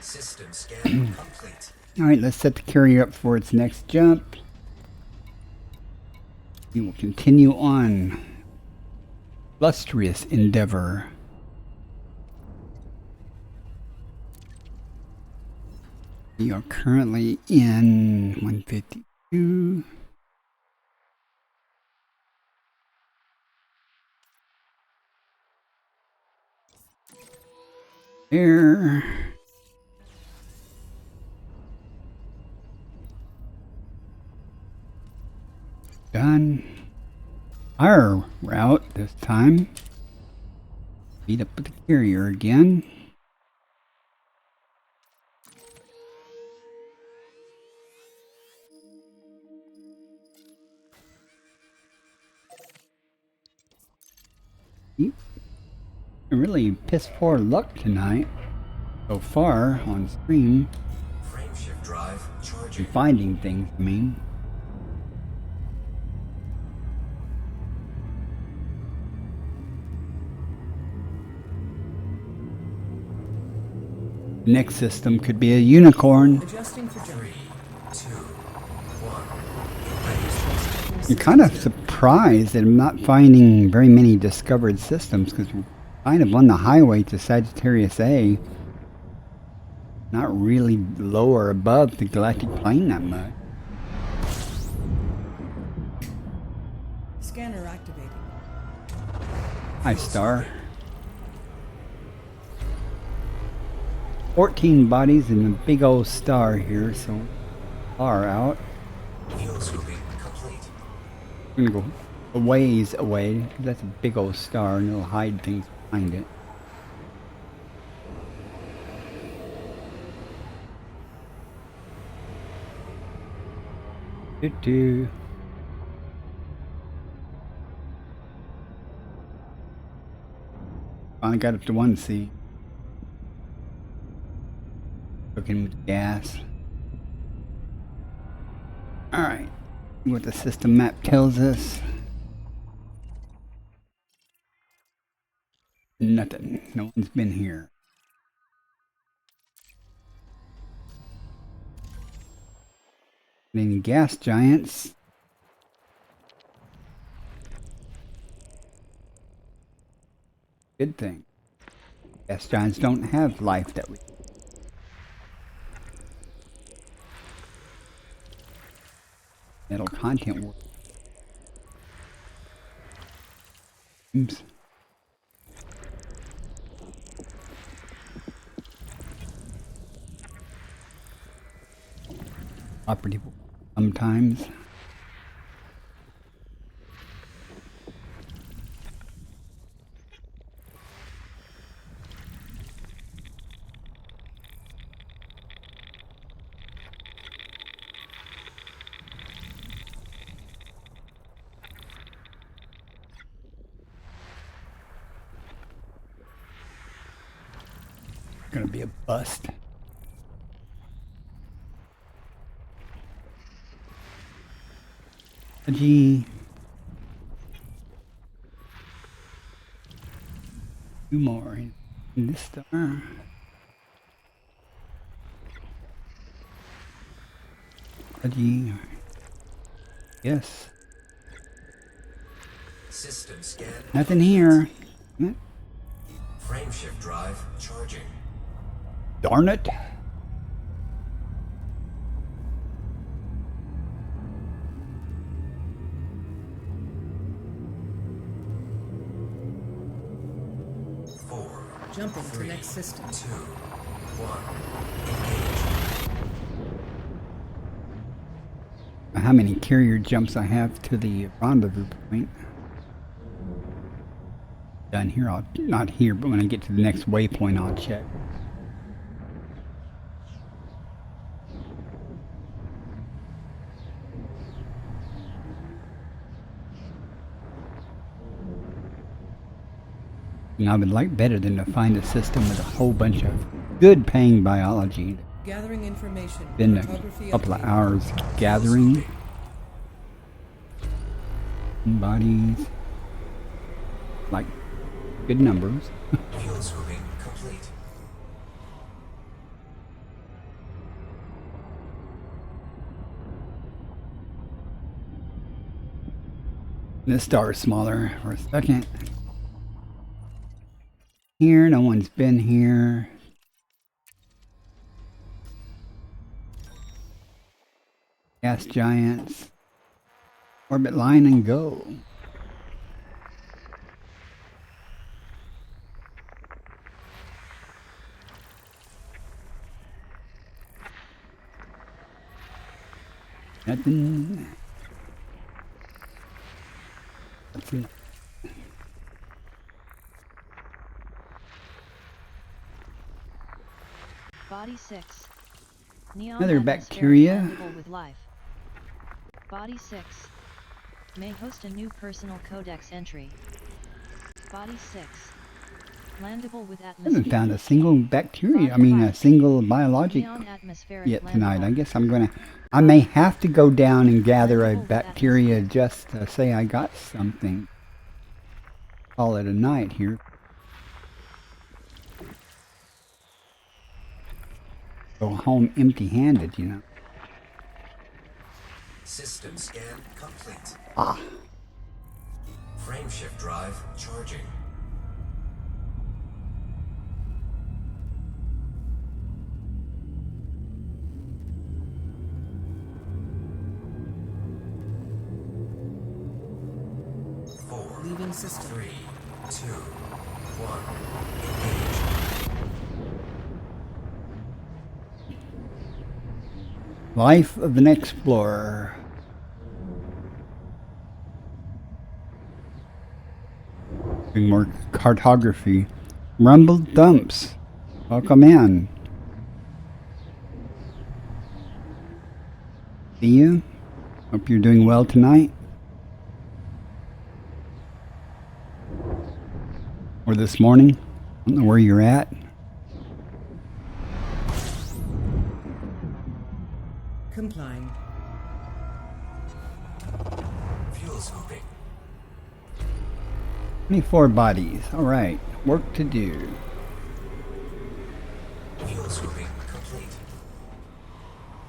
System scan complete. All right, let's set the carrier up for its next jump. We will continue on. Illustrious endeavor. We are currently in 152. There. Done. Our route this time. Meet up with the carrier again. Really piss poor luck tonight so far on stream. Frameshift drive charging. And finding things, I mean. The next system could be a unicorn. Adjusting for jump. 3, 2, 1. I'm kind of surprised that I'm not finding very many discovered systems because we're kind of on the highway to Sagittarius A. Not really low or above the galactic plane that much. Scanner activated. Hi, Star. 14 bodies and a big old star here, so far out. Fuel scooping complete. I'm gonna go a ways away. That's a big old star and it'll hide things behind it. Do-do. Finally got up to 1C. Cooking with gas. Alright. What the system map tells us. Nothing. No one's been here. Any gas giants? Good thing. Gas giants don't have life that we. Metal content work. Oops. Operative sometimes. gonna be a bust. Gee. 2 more in this star. Gee. Yes. System scan. Nothing here. Frame shift drive charging. Darn it. Jumping to next system. 2, 1. Engage. How many carrier jumps I have to the rendezvous point. Down here, I'll not here, but when I get to the next waypoint, I'll check. And I would like better than to find a system with a whole bunch of good paying biology. Gathering information. Been a Cartography couple of update. hours gathering bodies, like good numbers. Fuel scooping complete. This star is smaller for a second. Here, no one's been here. Gas giants. Orbit line and go. Nothing. Nothing. Body 6. Neon Another atmospheric bacteria. landable with life. Body 6. May host a new personal codex entry. Body 6. Landable with I haven't atmosphere. found a single bacteria, I mean a single biologic Neon atmospheric yet tonight. I landable. guess I may have to go down and gather a bacteria just to say I got something. Call it a night here. Go home empty-handed, you know. System scan complete. Ah, Frame shift drive charging. Four, Leaving system. 3, 2, 1. life of an explorer. Doing more cartography. Rumble dumps. Welcome in. See you. Hope you're doing well tonight. Or this morning. I don't know where you're at. Complying. Fuel scooping. 24 bodies. Alright. Work to do. Fuel scooping complete.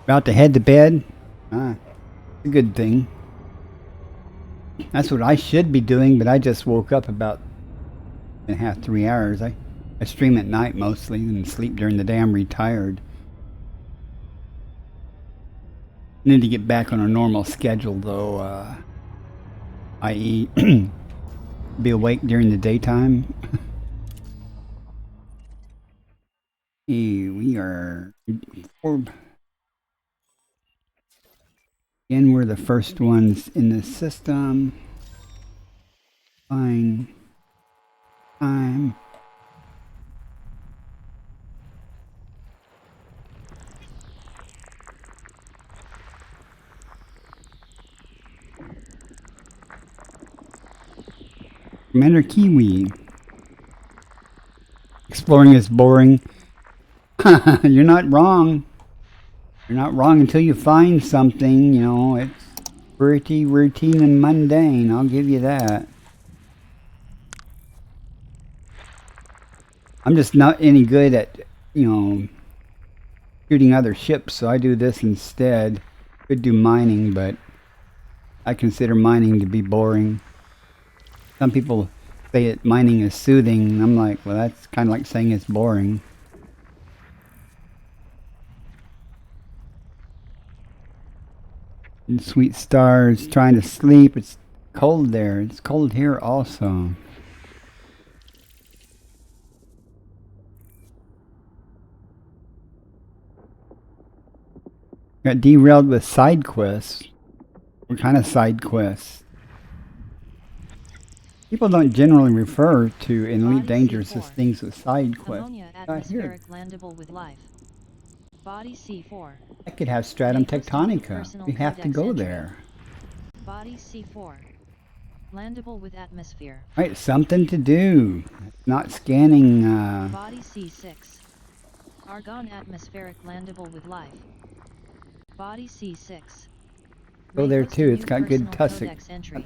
About to head to bed? Ah, a good thing. That's what I should be doing, but I just woke up about 2.5, 3 hours. I stream at night mostly and sleep during the day. I'm retired. Need to get back on a normal schedule though, i.e. be awake during the daytime. Hey, we are... Again, we're the first ones in the system. Fine. Time. Commander Kiwi. Exploring is boring. You're not wrong. You're not wrong until you find something, you know. It's pretty routine and mundane, I'll give you that. I'm just not any good at, you know, shooting other ships, so I do this instead. Could do mining, but I consider mining to be boring. Some people say that mining is soothing, and I'm like, well, that's kind of like saying it's boring. And Sweet Star's trying to sleep. It's cold there. It's cold here also. Got derailed with side quests. What kind of side quests? People don't generally refer to Elite Dangerous as things with side quests. Ammonia Not here. atmospheric landable with life. Body C4. I could have Stratum May host a new Tectonica. personal We have to codex go entry. there. Body C4. Landable with atmosphere. Right, something to do. Not scanning. Body C6. Argon atmospheric landable with life. Body C6. Go May there host a too. It's new got good personal tussock. codex entry.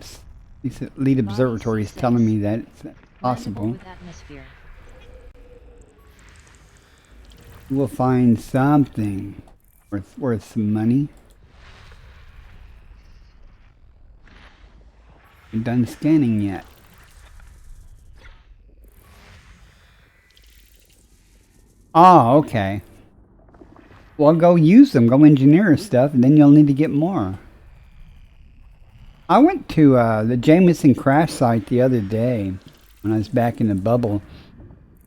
These elite observatories C6. telling me that it's Landable possible. with atmosphere. We'll find something worth some money. I'm done scanning yet. Oh, okay. Well, go use them. Go engineer stuff, and then you'll need to get more. I went to the Jameson crash site the other day when I was back in the bubble,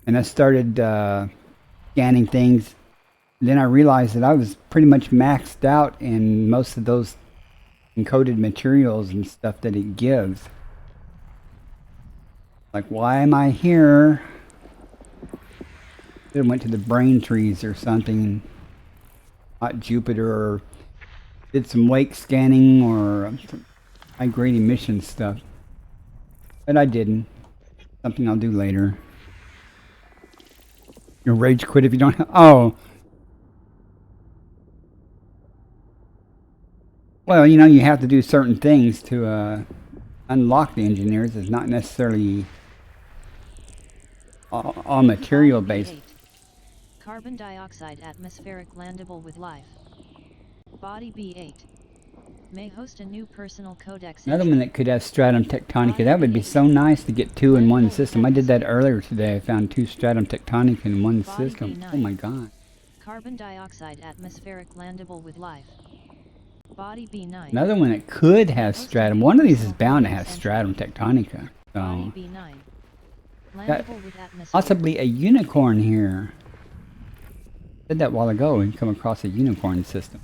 and I started scanning things. Then I realized that I was pretty much maxed out in most of those encoded materials and stuff that it gives. Like, why am I here? Should have went to the brain trees or something. Hot Jupiter, or did some wake scanning or high grade emission stuff. But I didn't. Something I'll do later. You'll rage quit if you don't have... Oh. Well, you know, you have to do certain things to unlock the engineers. It's not necessarily all material based. Carbon dioxide atmospheric landable with life. Body B8. May host a new personal codex. Another one that could have Stratum Tectonica. That would be so nice to get two in one system. I did that earlier today. I found 2 Stratum Tectonica in one system. Oh my god. Carbon dioxide atmospheric landable with life. Body B9. Another one that could have Stratum. One of these is bound to have Stratum Tectonica. Body So, B9. got Landable with atmosphere. possibly a unicorn here. Did that a while ago and come across a unicorn system.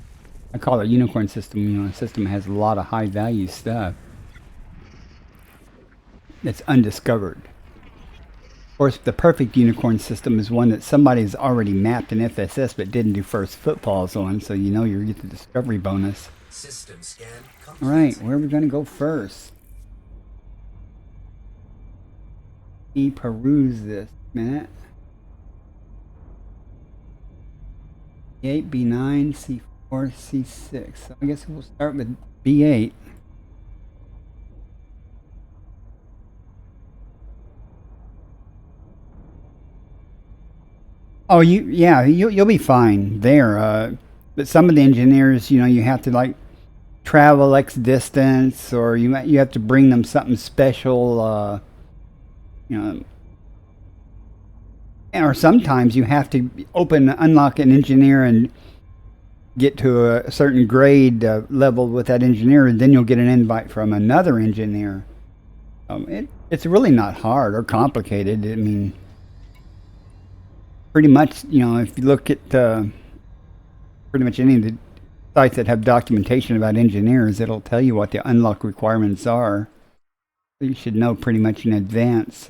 I call it a unicorn system, you know, a system that has a lot of high value stuff that's undiscovered. Of course, the perfect unicorn system is one that somebody's already mapped in FSS but didn't do first footfalls on, so you know you get the discovery bonus. System scan complete. Alright, where are we going to go first? Peruse this minute. B8, B9, C4, C6. So I guess we'll start with B8. Oh, you'll be fine there. But some of the engineers, you know, you have to like travel X distance, or you have to bring them something special. You know, or sometimes you have to unlock an engineer and get to a certain grade level with that engineer, and then you'll get an invite from another engineer. It's really not hard or complicated. I mean, pretty much, you know, if you look at pretty much any of the sites that have documentation about engineers, it'll tell you what the unlock requirements are. You should know pretty much in advance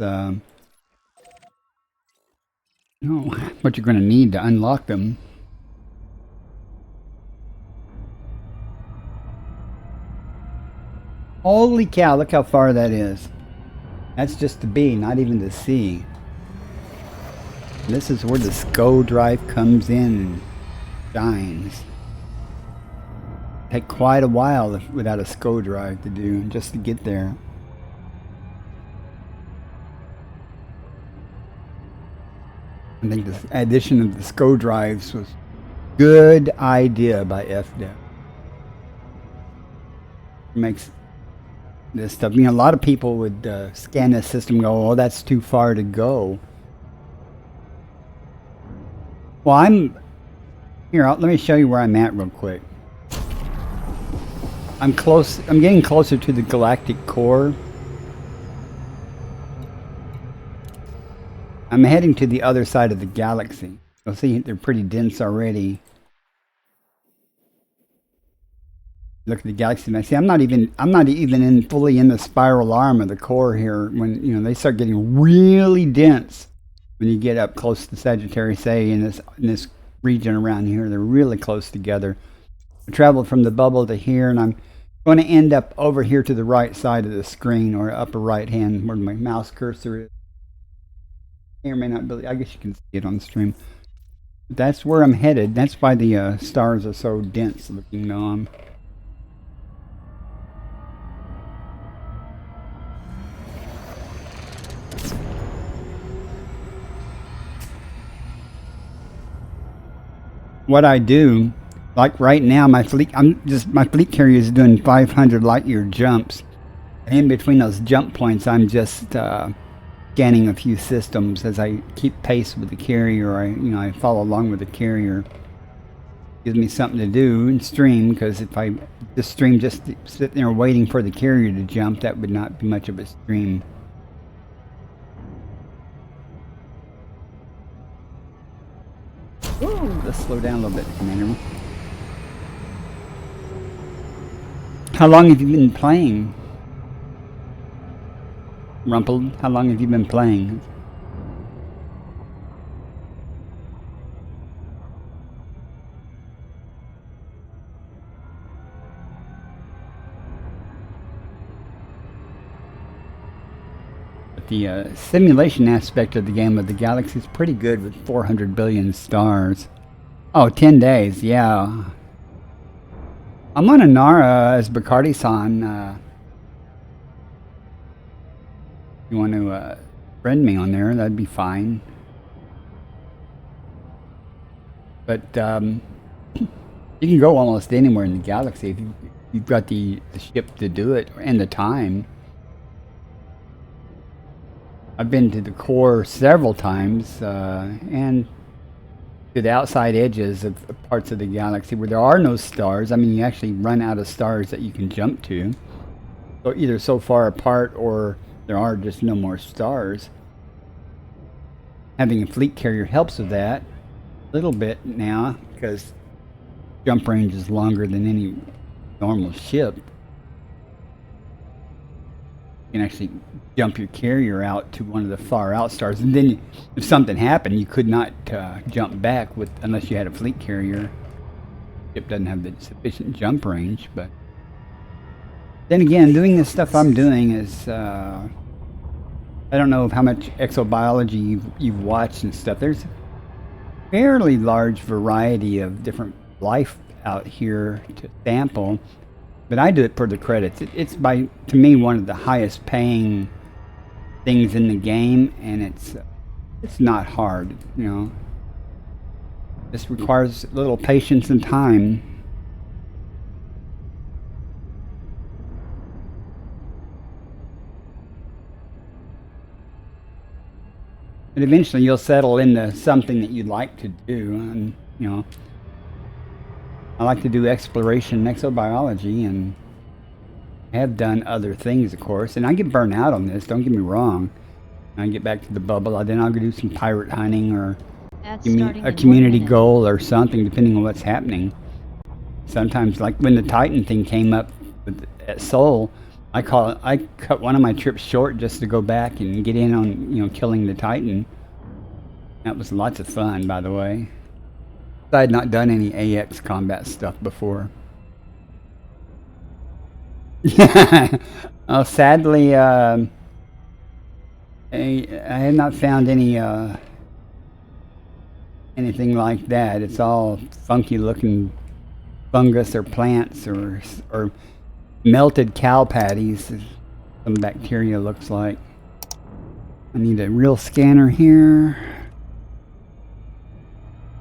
what you're going to need to unlock them. Holy cow, look how far that is. That's just the B, not even the C. This is where the SCO drive comes in and shines. Take quite a while without a SCO drive to do just to get there. I think the addition of the SCO drives was a good idea by FDev. Makes this stuff, you know, a lot of people would scan this system and go, oh, that's too far to go. Well, let me show you where I'm at real quick. I'm getting closer to the galactic core. I'm heading to the other side of the galaxy. You'll see they're pretty dense already. Look at the galaxy map. See, I'm not even fully in the spiral arm of the core here. When they start getting really dense, when you get up close to Sagittarius A in this region around here, they're really close together. I traveled from the bubble to here, and I'm going to end up over here to the right side of the screen, or upper right hand where my mouse cursor is. May or may not be. I guess you can see it on the stream. But that's where I'm headed. That's why the stars are so dense looking on. What I do, like right now, my fleet carrier is doing 500 light year jumps. And in between those jump points, I'm just scanning a few systems as I keep pace with the carrier. I follow along with the carrier. Gives me something to do and stream, because if I just stream just sit there waiting for the carrier to jump, that would not be much of a stream. Whoa, let's slow down a little bit, Commander. How long have you been playing? Rumpled, how long have you been playing? The simulation aspect of the game of the galaxy is pretty good with 400 billion stars. Oh, 10 days, yeah. I'm on Anara as Bacardi-san. You want to friend me on there, that'd be fine. But you can go almost anywhere in the galaxy if you've got the ship to do it and the time. I've been to the core several times, and to the outside edges of parts of the galaxy where there are no stars. I mean, you actually run out of stars that you can jump to. So either so far apart, or there are just no more stars. Having a fleet carrier helps with that a little bit now, because jump range is longer than any normal ship. You can actually jump your carrier out to one of the far out stars, and then if something happened, you could not jump back unless you had a fleet carrier. Ship doesn't have the sufficient jump range. But then again, doing this stuff I'm doing is I don't know how much exobiology you've watched and stuff. There's a fairly large variety of different life out here to sample. But I do it for the credits. It's to me, one of the highest paying things in the game, and it's not hard, This requires a little patience and time. And eventually you'll settle into something that you'd like to do, and I like to do exploration and exobiology, and have done other things, of course. And I get burnt out on this, don't get me wrong. When I get back to the bubble, then I'll go do some pirate hunting, or a community goal or something, depending on what's happening. Sometimes, like when the Titan thing came up at Seoul, I cut one of my trips short just to go back and get in on, killing the Titan. That was lots of fun, by the way. I had not done any AX combat stuff before. Well, sadly, I have not found any anything like that. It's all funky looking fungus or plants or melted cow patties. Some bacteria looks like. I need a real scanner here.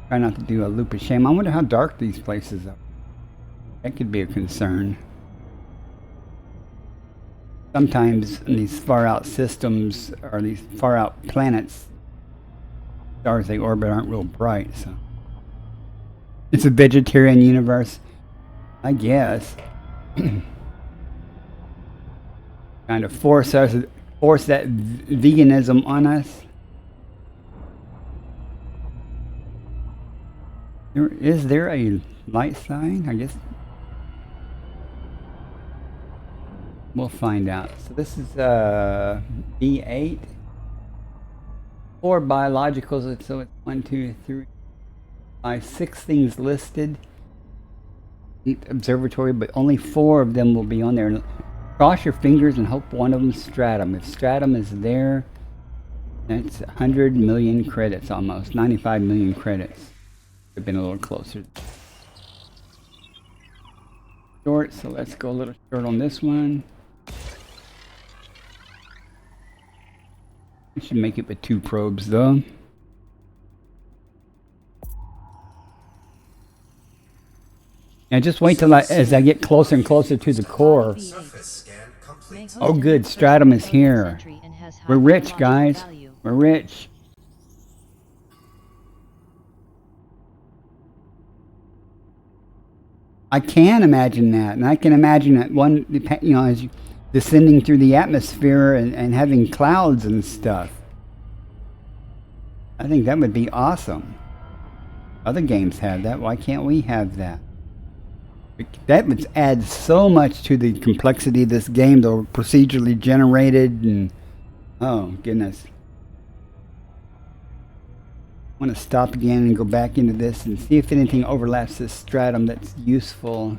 Try not to do a loop of shame. I wonder how dark these places are. That could be a concern. Sometimes in these far out systems or these far out planets, stars they orbit aren't real bright, so it's a vegetarian universe, I guess. Kind of force that veganism on us. Is there a light sign? I guess we'll find out. So this is B8. 4 biologicals, so it's 1, 2, 3, 5, 6 things listed. Observatory, but only 4 of them will be on there. Cross your fingers and hope one of them's stratum. If stratum is there, that's 100 million credits almost. 95 million credits. Could have been a little closer. Short, so let's go a little short on this one. We should make it with 2 probes though. Now just wait till as I get closer and closer to the core. Surface scan complete. Oh good, stratum is here. We're rich, guys. We're rich. I can imagine that, and I can imagine that one, you know, as you descending through the atmosphere and having clouds and stuff. I think that would be awesome. Other games have that. Why can't we have that? That would add so much to the complexity of this game, though, procedurally generated and oh goodness. I want to stop again and go back into this and see if anything overlaps this stratum that's useful.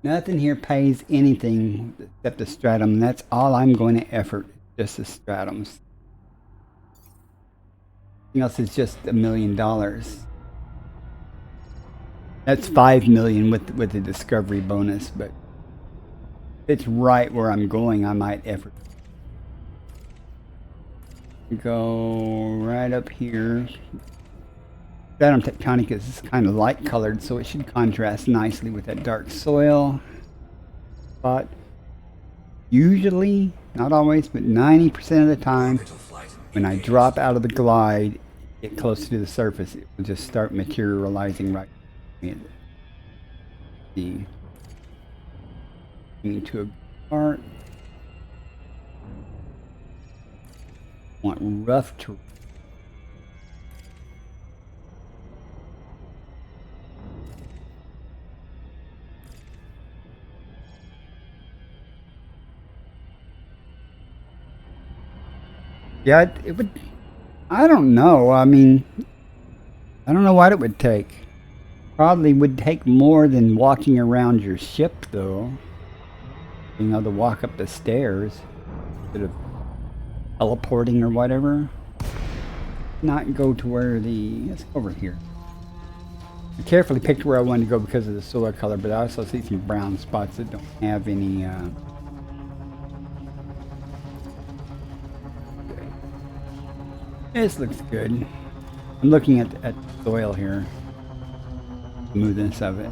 Nothing here pays anything except the stratum. That's all I'm going to effort, just the stratums. Everything else is just $1 million. That's 5 million with the discovery bonus, but if it's right where I'm going, I might effort. Go right up here. Stratum tectonic is kind of light colored, so it should contrast nicely with that dark soil spot. Usually, not always, but 90% of the time, when I drop out of the glide, get close to the surface, it will just start materializing right into a part. Want rough terrain. Yeah, it would. I don't know. I mean, I don't know what it would take. Probably would take more than walking around your ship, though. You know, to walk up the stairs instead of teleporting or whatever. Not go to where let's go over here. I carefully picked where I wanted to go because of the solar color, but I also see some brown spots that don't have any This looks good. I'm looking at the soil here. Smoothness of it.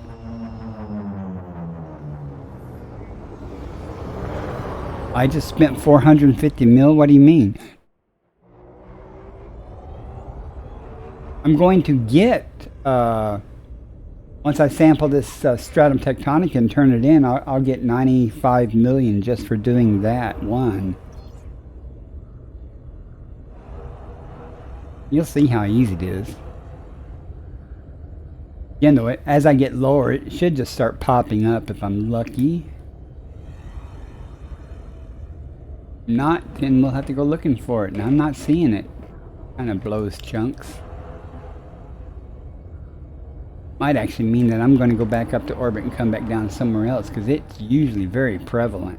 I just spent 450 mil? What do you mean? I'm going to get, once I sample this stratum tectonic and turn it in, I'll get 95 million just for doing that one. You'll see how easy it is. Again though, as I get lower, it should just start popping up if I'm lucky. Not, then we'll have to go looking for it, and I'm not seeing it. Kind of blows chunks. Might actually mean that I'm going to go back up to orbit and come back down somewhere else, because it's usually very prevalent.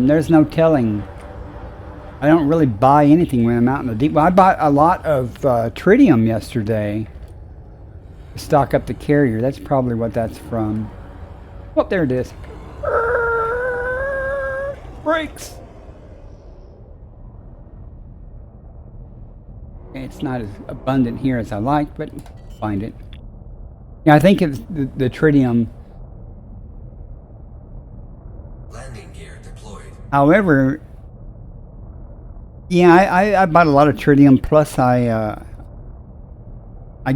There's no telling. I don't really buy anything when I'm out in the deep. Well, I bought a lot of tritium yesterday to stock up the carrier. That's probably what that's from. Oh, there it is. Brakes. It's not as abundant here as I like, but find it. Yeah, I think it's the tritium. Landing gear deployed. However, yeah, I bought a lot of tritium. Plus, I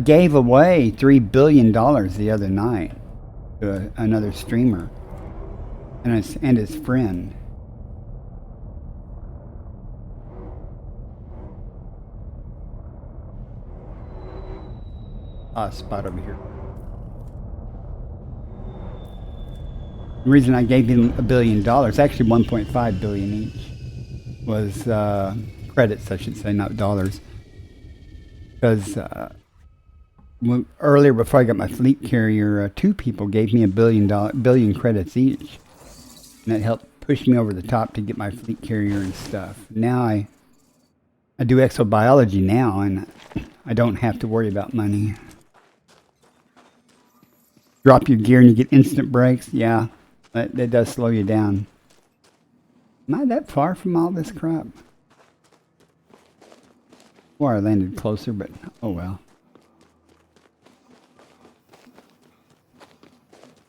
gave away $3 billion the other night to another streamer and his friend. Spot over here. The reason I gave him $1 billion, actually 1.5 billion each, was credits, I should say, not dollars. Because earlier, before I got my fleet carrier, 2 people gave me $1 billion credits each, and that helped push me over the top to get my fleet carrier and stuff. Now I do exobiology now, and I don't have to worry about money. Drop your gear and you get instant brakes. Yeah, that does slow you down. Am I that far from all this crap? Or I landed closer, but oh well.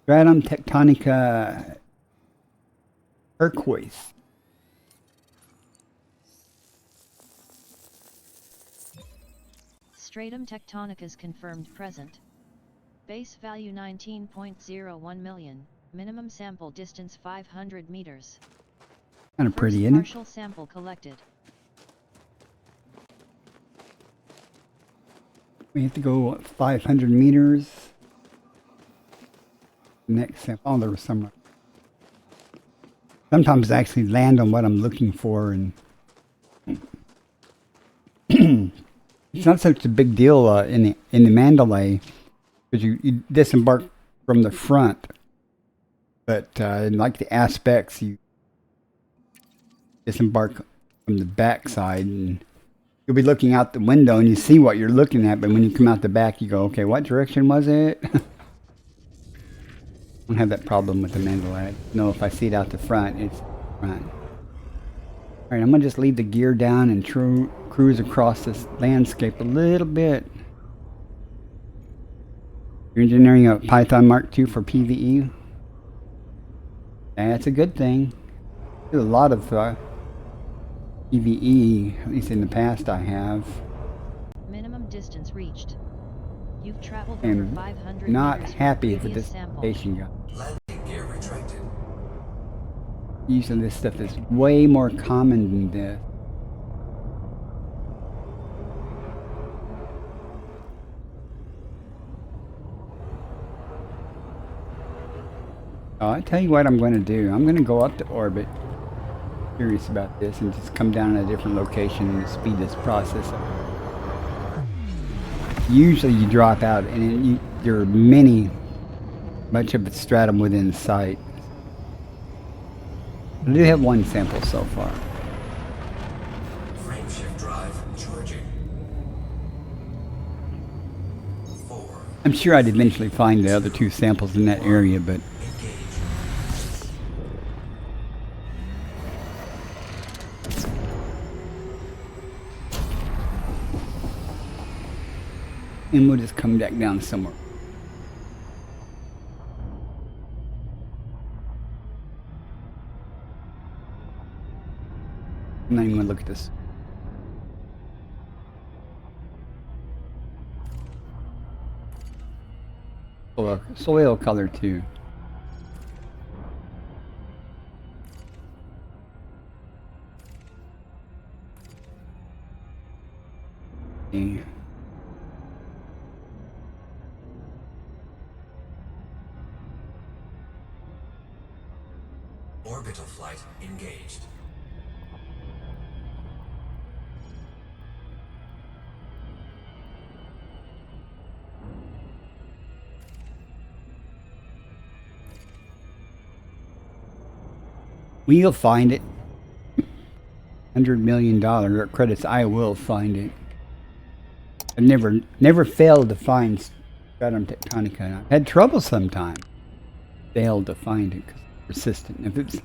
Stratum tectonica turquoise. Stratum tectonicas confirmed present. Base value 19.01 million. Minimum sample distance 500 meters. Kind of pretty, isn't it? Partial sample collected. We have to go what, 500 meters. Next sample. Oh, there was some. Sometimes I actually land on what I'm looking for, and it's not such a big deal in the Mandalay, because you disembark from the front, but like the aspects, you disembark from the back side, and you'll be looking out the window and you see what you're looking at, but when you come out the back, you go, okay, what direction was it? I don't have that problem with the Mandalay. No, if I see it out the front, it's front. All right, I'm gonna just leave the gear down and cruise across this landscape a little bit. You're engineering a Python Mark II for PvE. That's a good thing. I do a lot of PvE, at least in the past I have. Minimum distance reached. You've traveled over And 500 not meters from happy with previous this sample. station gun. Landing gear retracted. Usually this stuff is way more common than this. Oh, I tell you what I'm going to do. I'm going to go up to orbit. Curious about this, and just come down at a different location and speed this process up. Usually you drop out and there are much of the stratum within sight. I do have one sample so far. Frame shift drive charging. 4. I'm sure I'd eventually find the other 2 samples in that area, but Engage. and we'll just come back down somewhere. I'm not even gonna look at this. Soil color too. Okay. Orbital flight engaged. We'll find it. $100 million credits. I will find it. I've never failed to find stratum tectonica. I've had trouble sometimes. Failed to find it because it's persistent. If it's $1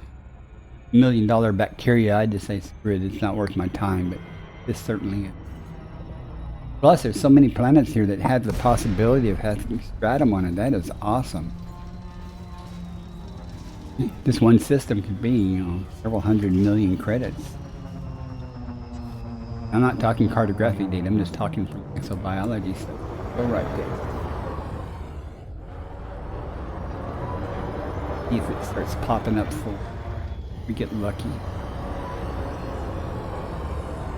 million bacteria, I'd just say screw it. It's not worth my time. But this certainly is. Plus, there's so many planets here that have the possibility of having stratum on it. That is awesome. This one system could be, you know, several hundred million credits. I'm not talking cartographic data. I'm just talking from exobiology stuff. Go right there. See if it starts popping up full. We get lucky.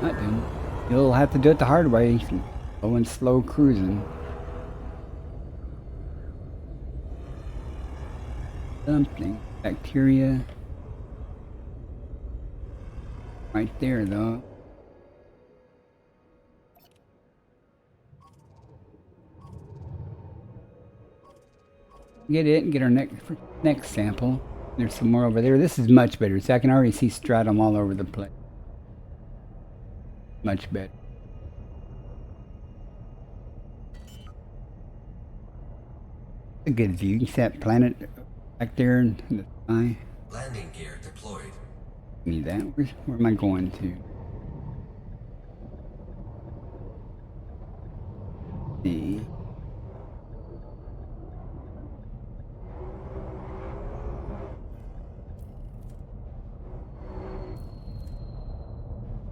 Not doing. You'll have to do it the hard way. Going slow cruising. Something. Bacteria. Right there though. Get it and get our next sample. There's some more over there. This is much better. See, I can already see stratum all over the place. Much better. A good view. You can see that planet back there in the sky. Landing gear deployed. Give me that. Where am I going to? See.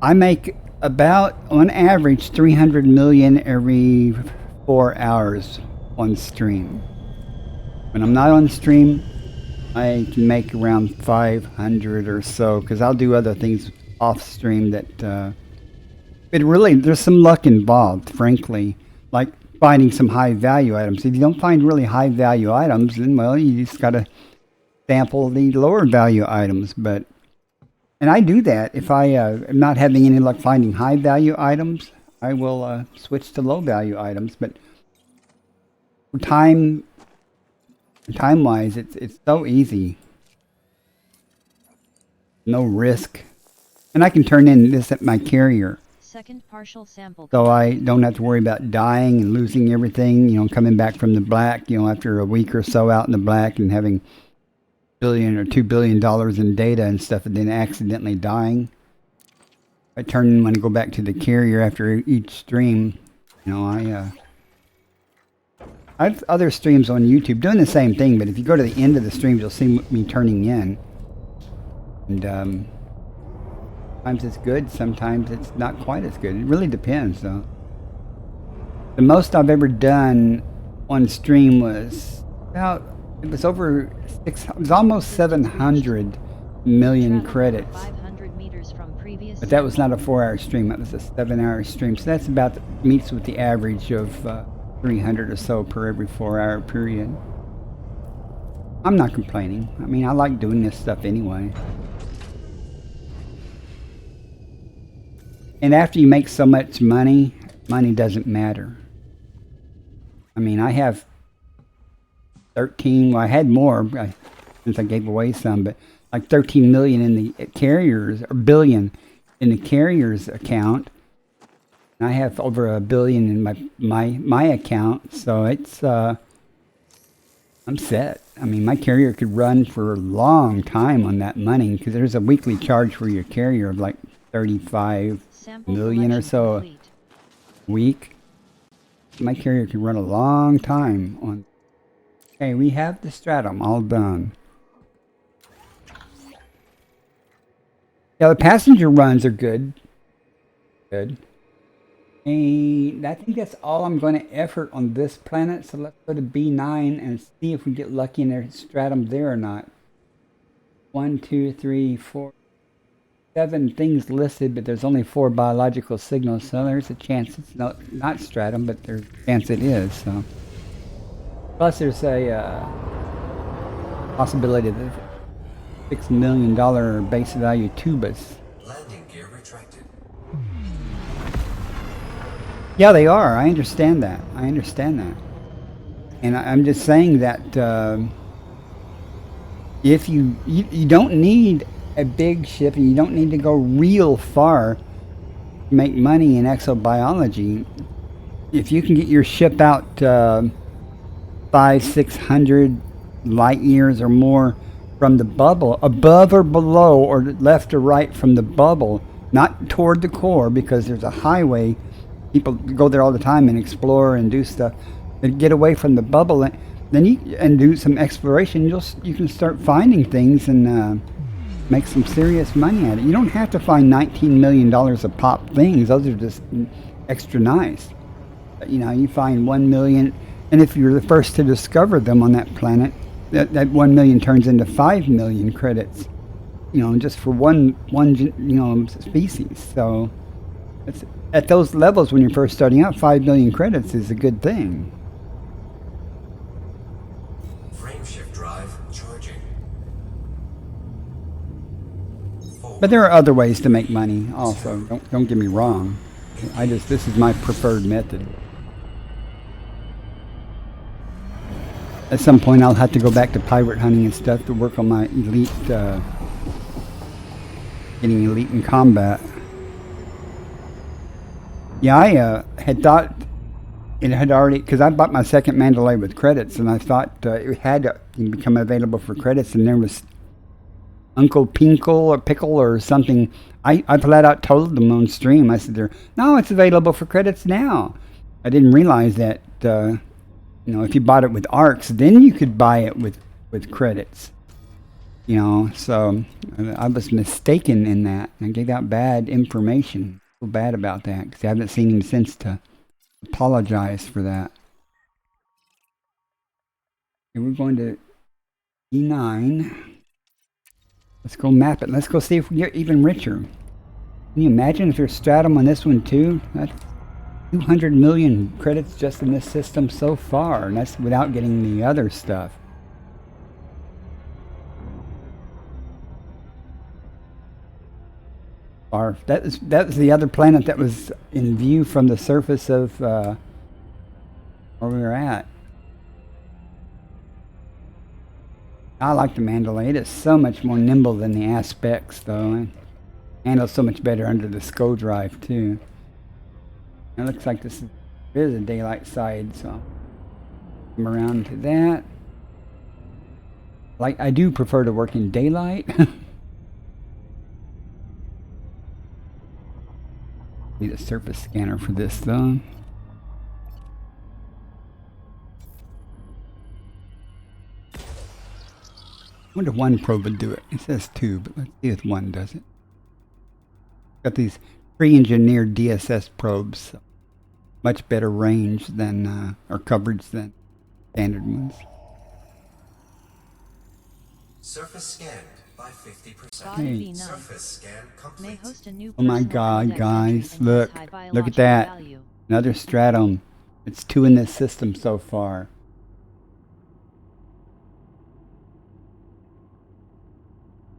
I make about, on average, 300 million every 4 hours on stream. When I'm not on stream, I can make around 500 or so, because I'll do other things off stream that, it really, there's some luck involved, frankly, like finding some high value items. If you don't find really high value items, then, well, you just got to sample the lower value items, but and I do that. If I am not having any luck finding high value items, I will switch to low value items. But time wise, it's so easy. No risk. And I can turn in this at my carrier. Second partial sample. So I don't have to worry about dying and losing everything, you know, coming back from the black, you know, after a week or so out in the black and having $1 or $2 billion in data and stuff, and then accidentally dying. I turn when I go back to the carrier after each stream. You know, I have other streams on YouTube doing the same thing, but if you go to the end of the streams, you'll see me turning in. And sometimes it's good, sometimes it's not quite as good. It really depends, though. The most I've ever done on stream was about. It was over it was almost 700 million credits. 500 meters from previous. But that was not a 4-hour stream. That was a 7-hour stream. So that's about meets with the average of 300 or so per every 4-hour period. I'm not complaining. I mean, I like doing this stuff anyway. And after you make so much money, money doesn't matter. I mean, I have 13, well, I had more since I gave away some, but like 13 million in the carriers, or billion in the carrier's account. And I have over $1 billion in my account, so it's I'm set. I mean, my carrier could run for a long time on that money, because there's a weekly charge for your carrier of like 35 Sample million or so complete. a week. My carrier could run a long time on. Okay, we have the stratum all done. Yeah, the passenger runs are good. Good. And I think that's all I'm going to effort on this planet. So let's go to B9 and see if we get lucky and there's stratum there or not. 1, 2, 3, 4, 7 things listed, but there's only 4 biological signals. So there's a chance it's not stratum, but there's a chance it is. So. Plus, there's a possibility that $6 million base value tubus. Landing gear retracted. Yeah, they are. I understand that. And I'm just saying that if you don't need a big ship, and you don't need to go real far to make money in exobiology. If you can get your ship out 500-600 light years or more from the bubble, above or below or left or right from the bubble, not toward the core, because there's a highway. People go there all the time and explore and do stuff. But get away from the bubble, then you do some exploration. You can start finding things and make some serious money at it. You don't have to find $19 million of pop things. Those are just extra nice. But, you find 1 million, and if you're the first to discover them on that planet, that 1 million turns into 5 million credits. Just for one species. So it's, at those levels, when you're first starting out, 5 million credits is a good thing. Frameshift drive charging. But there are other ways to make money also. Don't get me wrong. This is my preferred method. At some point I'll have to go back to pirate hunting and stuff to work on my elite, getting elite in combat. Yeah, I had thought it had already, because I bought my second Mandalay with credits, and I thought it had to become available for credits, and there was Uncle Pinkle or Pickle or something. I flat out told them on stream. I said, no, it's available for credits now. I didn't realize that, if you bought it with ARCs, then you could buy it with credits. So I was mistaken in that. I gave out bad information. I feel bad about that because I haven't seen him since to apologize for that. Okay, we're going to E9. Let's go map it. Let's go see if we get even richer. Can you imagine if there's stratum on this one too? That's 200 million credits just in this system so far, and that's without getting the other stuff. That was the other planet that was in view from the surface of where we were at. I like the Mandalay. It is so much more nimble than the Aspects, though. It handles so much better under the SCO drive, too. It looks like this is a daylight side, so come around to that. I do prefer to work in daylight. Need a surface scanner for this, though. I wonder if one probe would do it. It says 2, but let's see if one does it. Got these pre-engineered DSS probes. So much better range than, or coverage than standard ones. Surface scanned by 50%. Body V9 Surface scan complete. may host a new Oh my personal God, codex guys, entry and look. has high Look at biological that. value. Another stratum. It's 2 in this system so far.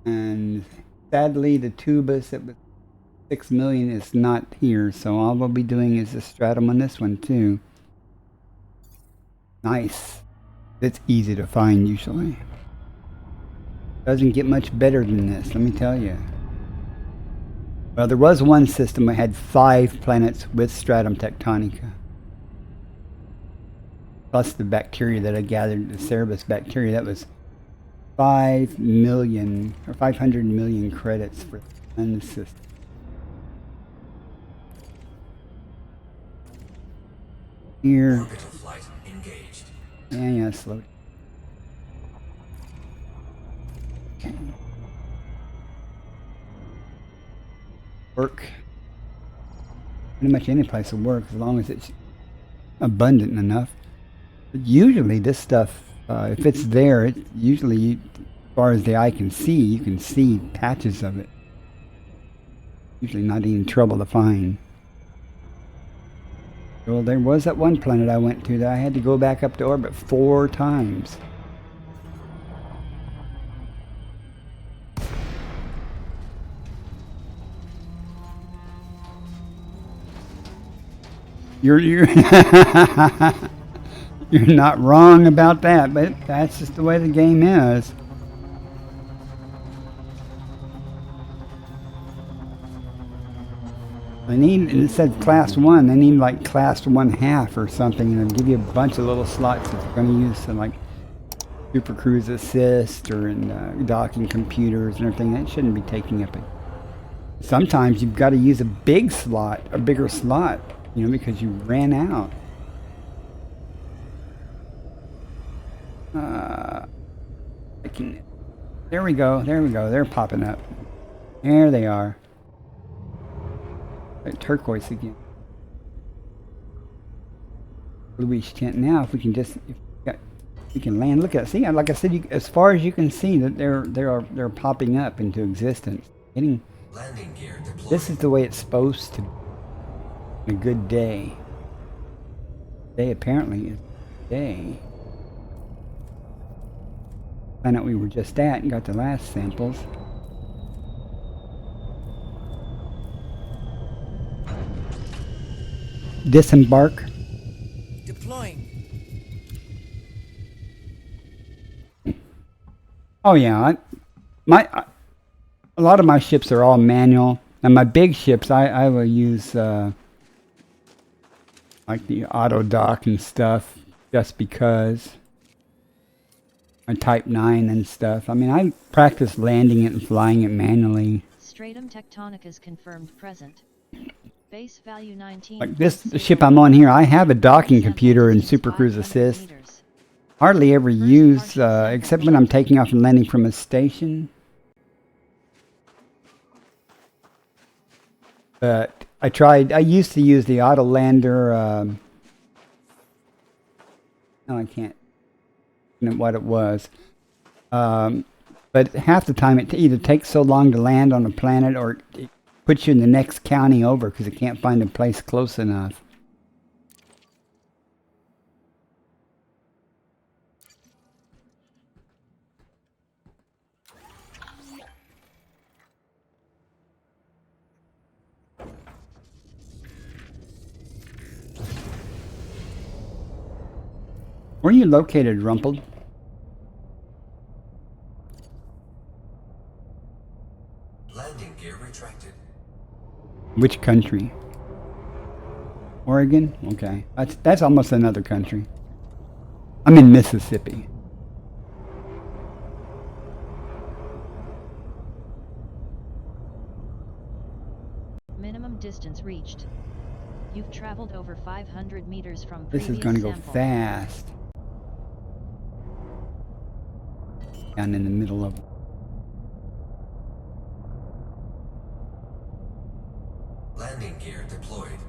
And sadly, the Tubus, it was 6 million, is not here. So all we'll be doing is a stratum on this one too. Nice. It's easy to find usually. Doesn't get much better than this, let me tell you. Well, there was one system that had 5 planets with stratum tectonica. Plus the bacteria that I gathered, the Cerebus bacteria, that was 5 million or 500 million credits for one system. Here. Orbital flight engaged. Yeah, slow. Okay. Work. Pretty much any place will work as long as it's abundant enough. But usually this stuff, if it's there, it usually, as far as the eye can see, you can see patches of it. Usually not even trouble to find. Well, there was that one planet I went to that I had to go back up to orbit 4 times. You're you're not wrong about that, but that's just the way the game is. They need, it said class 1, they need like class 1/2 or something, and they'll give you a bunch of little slots that you're going to use in like Super Cruise Assist or in docking computers and everything. That shouldn't be taking up it. Sometimes you've got to use a big slot, a bigger slot, you know, because you ran out. There we go, they're popping up. There they are. Like turquoise again. Louis tent now. If we can just, we can land. Look at, see, like I said, as far as you can see, that they're popping up into existence. Getting. Landing gear deployed. This is the way it's supposed to be. A good day. Day apparently is day. Planet we were just at and got the last samples. Disembark. Deploying. Oh yeah, a lot of my ships are all manual, and my big ships I will use like the auto dock and stuff, just because. My Type 9 and stuff. I mean, I practice landing it and flying it manually. Stratum Tectonicas confirmed present. Base value 19. Like this, the ship I'm on here, I have a docking computer and Super Cruise Assist. Hardly ever use, except when I'm taking off and landing from a station. But I used to use the auto lander, no I can't know what it was. But half the time it either takes so long to land on a planet or it puts you in the next county over because it can't find a place close enough. Where are you located, Rumpled? Landing gear retracted. Which country? Oregon? Okay. That's almost another country. I'm in Mississippi. Minimum distance reached. You've traveled over 500 meters from This previous is going to go sample. fast. Down in the middle of... Landing gear deployed.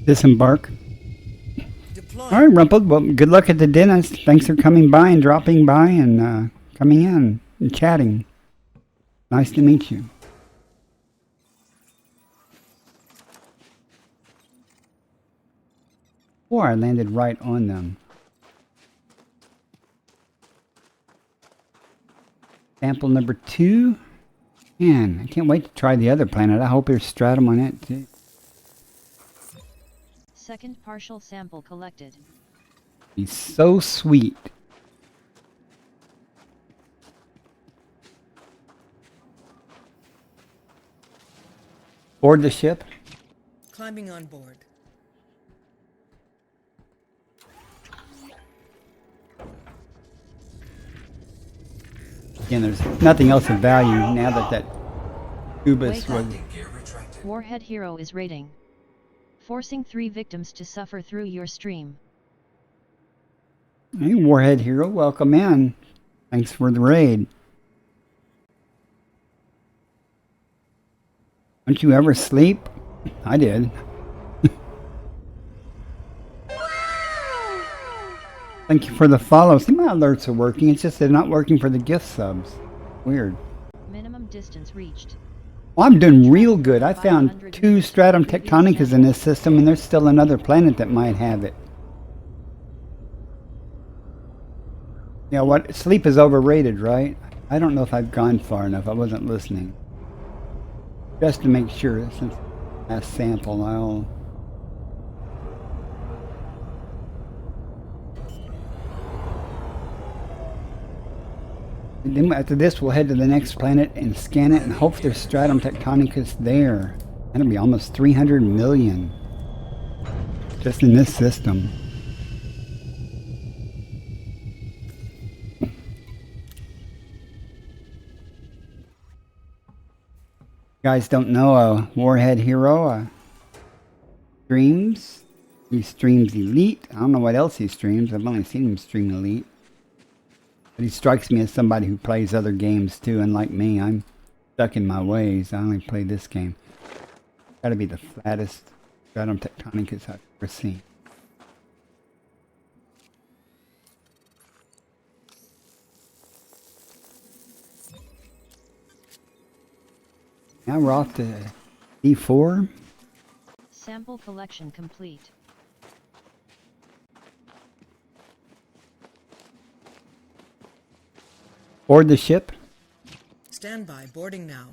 Disembark. Deploying. All right, Rumpled. Well, good luck at the dentist. Thanks for coming by and dropping by and coming in and chatting. Nice to meet you. Or I landed right on them. Sample number 2. Man, I can't wait to try the other planet. I hope there's stratum on it too. Second partial sample collected. He's so sweet. Board the ship. Climbing on board. Again, there's nothing else of value now that Ubis was... Landing gear retracted. Warhead Hero is raiding. Forcing 3 victims to suffer through your stream. Hey, Warhead Hero, welcome in. Thanks for the raid. Don't you ever sleep? I did. Thank you for the follow. See, my alerts are working. It's just they're not working for the gift subs. Weird. Minimum distance reached. Well, I'm doing real good. I found 2 stratum tectonicas in this system, and there's still another planet that might have it. You know what? Sleep is overrated, right? I don't know if I've gone far enough. I wasn't listening. Just to make sure, since last sample. Then after this, we'll head to the next planet and scan it and hope there's stratum tectonicus there. That'll be almost 300 million just in this system. You guys don't know Warhead Hero streams. He streams Elite. I don't know what else he streams. I've only seen him stream Elite. But he strikes me as somebody who plays other games too, unlike me. I'm stuck in my ways. I only play this game. Gotta be the flattest stratum tectonicus I've ever seen. Now we're off to D4. Sample collection complete. Board the ship. Stand by. Boarding now.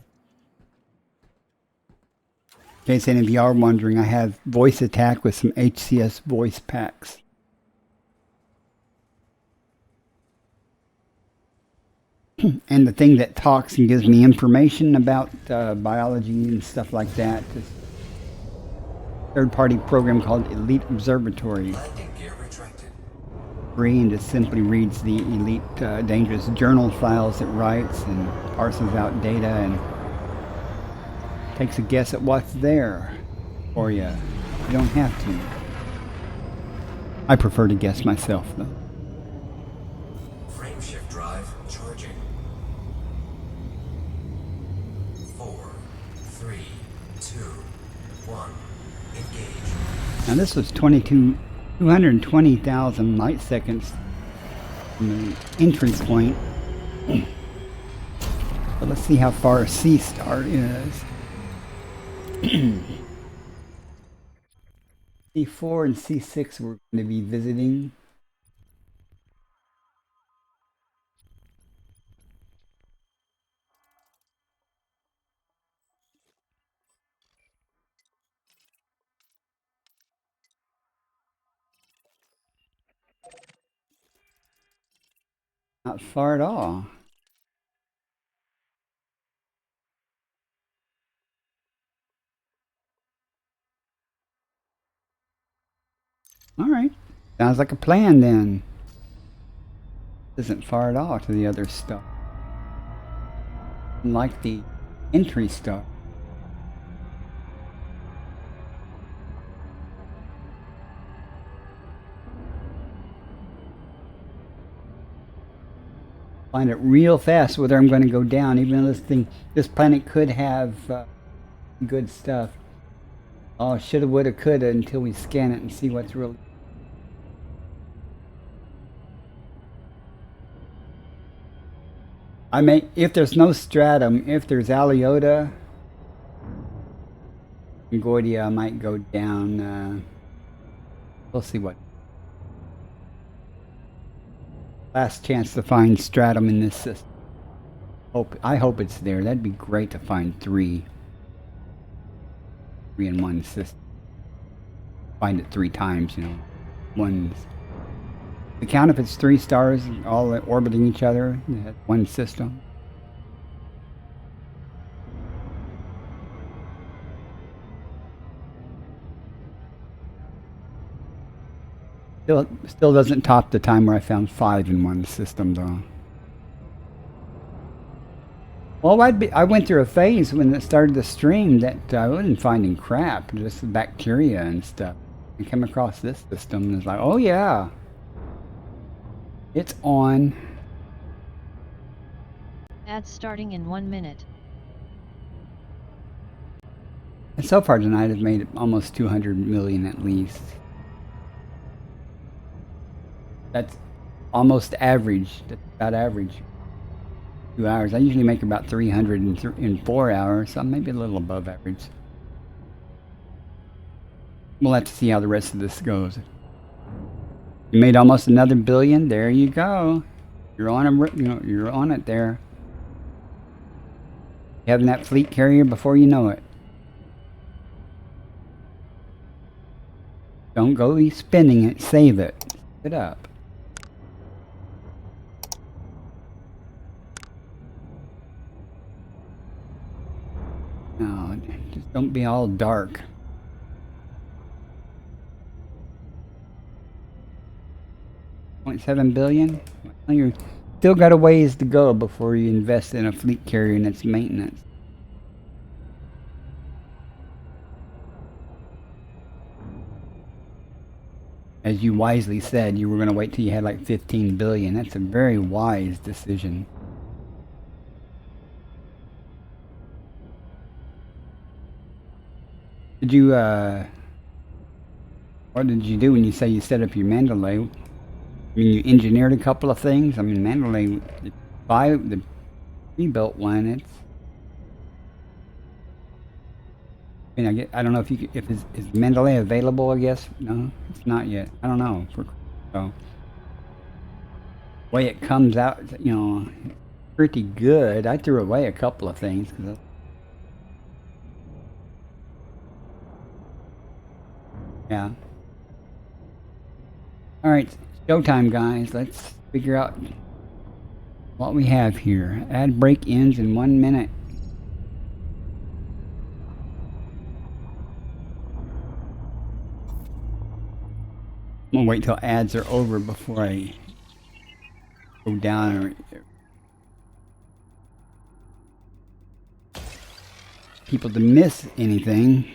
In case any of you are wondering, I have voice attack with some HCS voice packs. And the thing that talks and gives me information about biology and stuff like that. This third-party program called Elite Observatory. Landing gear retracted. Free and just simply reads the EliteDangerous journal files it writes and parses out data and takes a guess at what's there for you. You don't have to. I prefer to guess myself, though. Frameshift drive charging. 4, 3, 2, 1. Engage. Now this was 220,000 light seconds from the entrance point. So let's see how far a C star is. C4 and C6 we're going to be visiting. Not far at all. All right. Sounds like a plan then. Isn't far at all to the other stuff. Like the entry stuff. Find it real fast whether I'm going to go down, even though this planet could have good stuff. Oh, shoulda, woulda, coulda until we scan it and see what's really. I may, if there's no stratum, if there's Aliota and Gordia, I might go down. We'll see what. Last chance to find stratum in this system. I hope it's there. That'd be great to find 3 in one system. Find it 3 times, you know. One's the count if it's 3 stars all orbiting each other. One system. Still doesn't top the time where I found 5 in one system, though. Well, I went through a phase when it started to stream that I wasn't finding crap, just bacteria and stuff. I came across this system and it's like, oh yeah, it's on. Ads starting in 1 minute. And so far tonight I've made almost 200 million at least. That's almost average. That's about average. 2 hours. I usually make about 300 in 4 hours, so maybe a little above average. We'll have to see how the rest of this goes. You made almost another billion. There you go. You're on you're on it there. Having that fleet carrier before you know it. Don't go spending it. Save it. Save it up. No, just don't be all dark. 0.7 billion? Well, you still got a ways to go before you invest in a fleet carrier and its maintenance. As you wisely said, you were going to wait till you had like 15 billion. That's a very wise decision. Did you, what did you do when you say you set up your Mandalay? I mean, you engineered a couple of things. I mean, Mandalay, the rebuilt one, it's... I mean, I don't know if you could, is Mandalay available, I guess? No, it's not yet. I don't know. So, way it comes out, you know, pretty good. I threw away a couple of things. Yeah. Alright, showtime, guys. Let's figure out what we have here. Ad break ends in 1 minute. I'm gonna wait till ads are over before I go down or people to miss anything.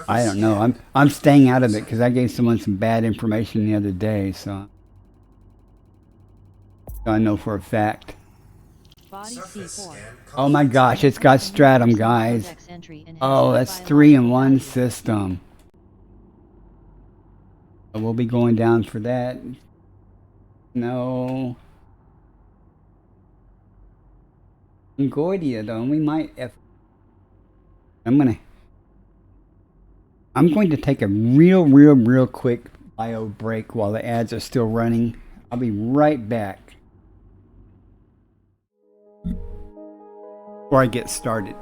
I don't know. I'm staying out of it because I gave someone some bad information the other day, so I know for a fact. Body C4. Oh my gosh, it's got Stratum, guys. Oh, that's 3-in-1 system. So we'll be going down for that. No. Concordia, though, we might I'm going to take a real quick bio break while the ads are still running. I'll be right back. Before I get started.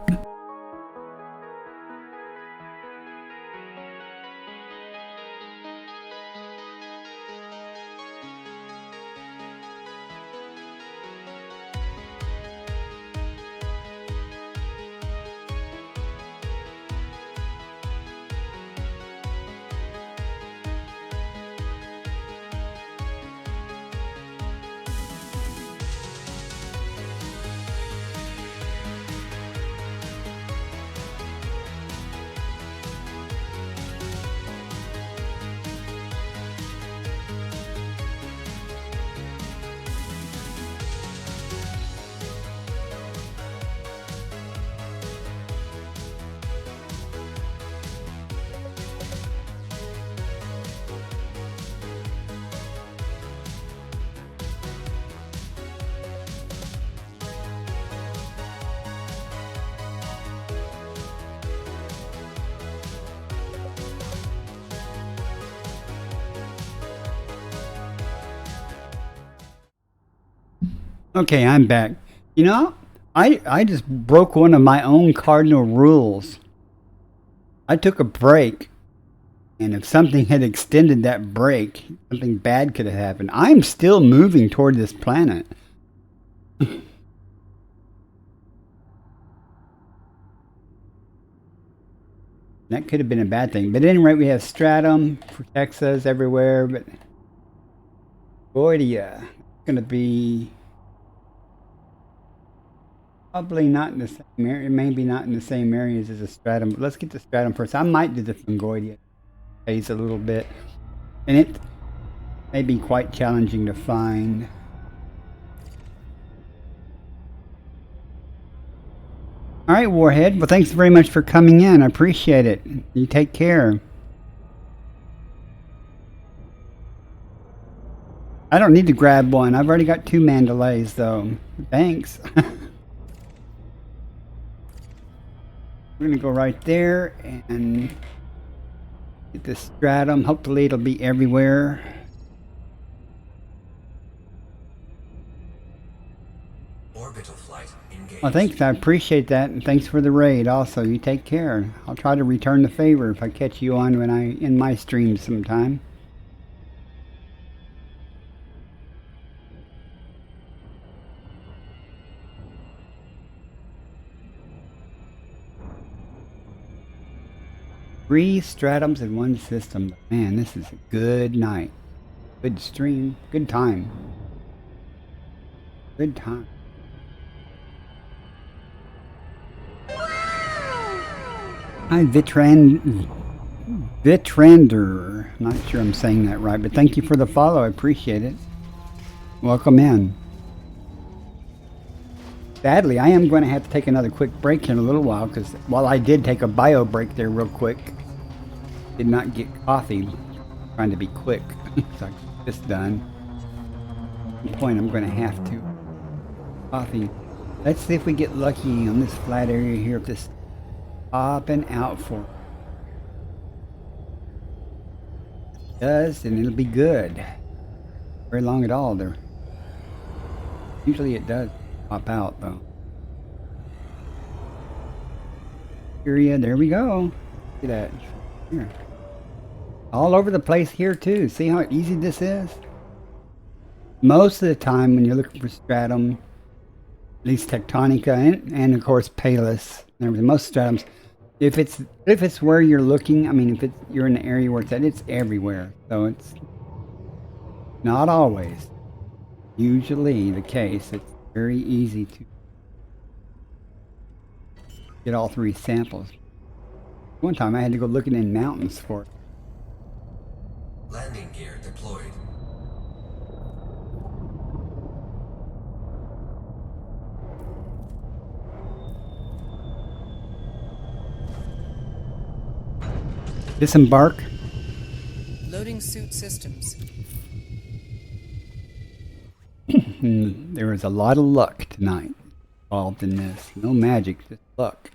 Okay, I'm back. You know, I just broke one of my own cardinal rules. I took a break, and if something had extended that break, something bad could have happened. I'm still moving toward this planet. That could have been a bad thing. But at any rate, we have Stratum, protects us everywhere, but Gordia, it's going to be... probably not in the same area, maybe not in the same areas as the Stratum, but let's get the Stratum first. I might do the Fungoidia phase a little bit, and it may be quite challenging to find. Alright, Warhead, well thanks very much for coming in, I appreciate it. You take care. I don't need to grab one, I've already got 2 Mandalays though. Thanks. We're going to go right there and get the Stratum. Hopefully it'll be everywhere. Orbital flight engaged. Well, thanks. I appreciate that, and thanks for the raid. Also, you take care. I'll try to return the favor if I catch you on when I in my streams sometime. Three stratums in one system. Man, this is a good night. Good stream. Good time. Good time. Hi, Vitrander. Not sure I'm saying that right, but thank you for the follow. I appreciate it. Welcome in. Sadly, I am going to have to take another quick break in a little while, because while I did take a bio break there real quick, did not get coffee. Trying to be quick. So I get this done. At some point I'm going to have to coffee. Let's see if we get lucky on this flat area here. If this popping out for does, and it'll be good. Very long at all there. Usually it does pop out though. Area, there we go. Look at that. Here. All over the place here too. See how easy this is? Most of the time when you're looking for stratum, at least Tectonica and of course Palus and everything, most stratums, if it's where you're looking, I mean, if you're in the area where it's at, it's everywhere. So it's not always usually the case. It's very easy to get all three samples. One time I had to go looking in mountains for it. Landing gear deployed. Disembark. Loading suit systems. There was a lot of luck tonight involved in this. No magic, just luck.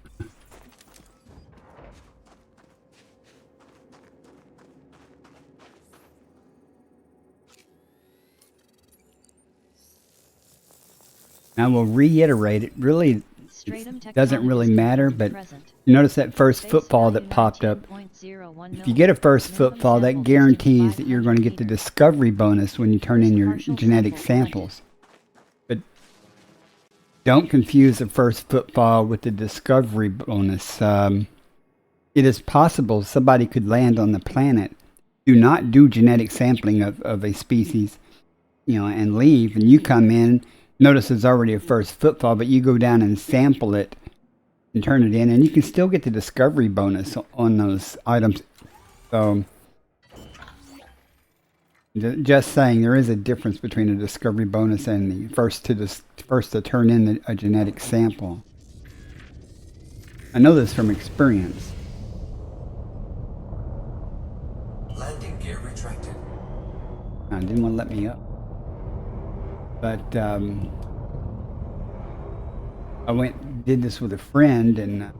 I will reiterate, it really doesn't really matter, but you notice that first footfall that popped up. If you get a first footfall, that guarantees that you're going to get the discovery bonus when you turn in your genetic samples. But don't confuse the first footfall with the discovery bonus. It is possible somebody could land on the planet, do not do genetic sampling of a species, and leave, and you come in. Notice there's already a first footfall, but you go down and sample it and turn it in, and you can still get the discovery bonus on those items. So, just saying, there is a difference between a discovery bonus and the first to turn in a genetic sample. I know this from experience. Landing gear retracted. I didn't want to let me up. But I did this with a friend, and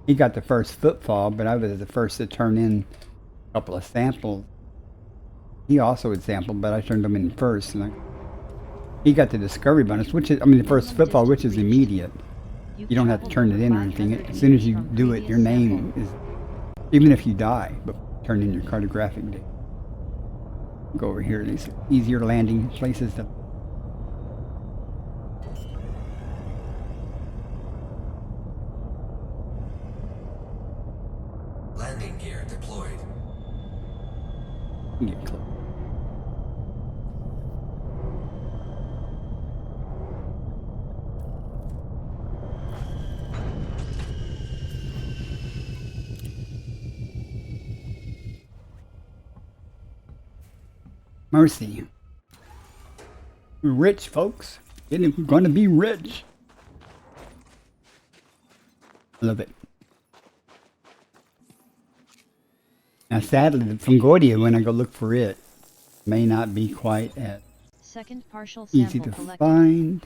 he got the first footfall, but I was the first to turn in a couple of samples. He also had sampled, but I turned them in first, and he got the discovery bonus, which is, the first footfall, which is immediate. You don't have to turn it in or anything. As soon as you do it, your name is, even if you die, but turn in your cartographic data. Go over here, these easier landing places to. Landing gear deployed. Get close. Mercy. We're rich, folks. We're going to be rich. Love it. Now, sadly, the Fungoidia, when I go look for it, may not be quite as easy to find.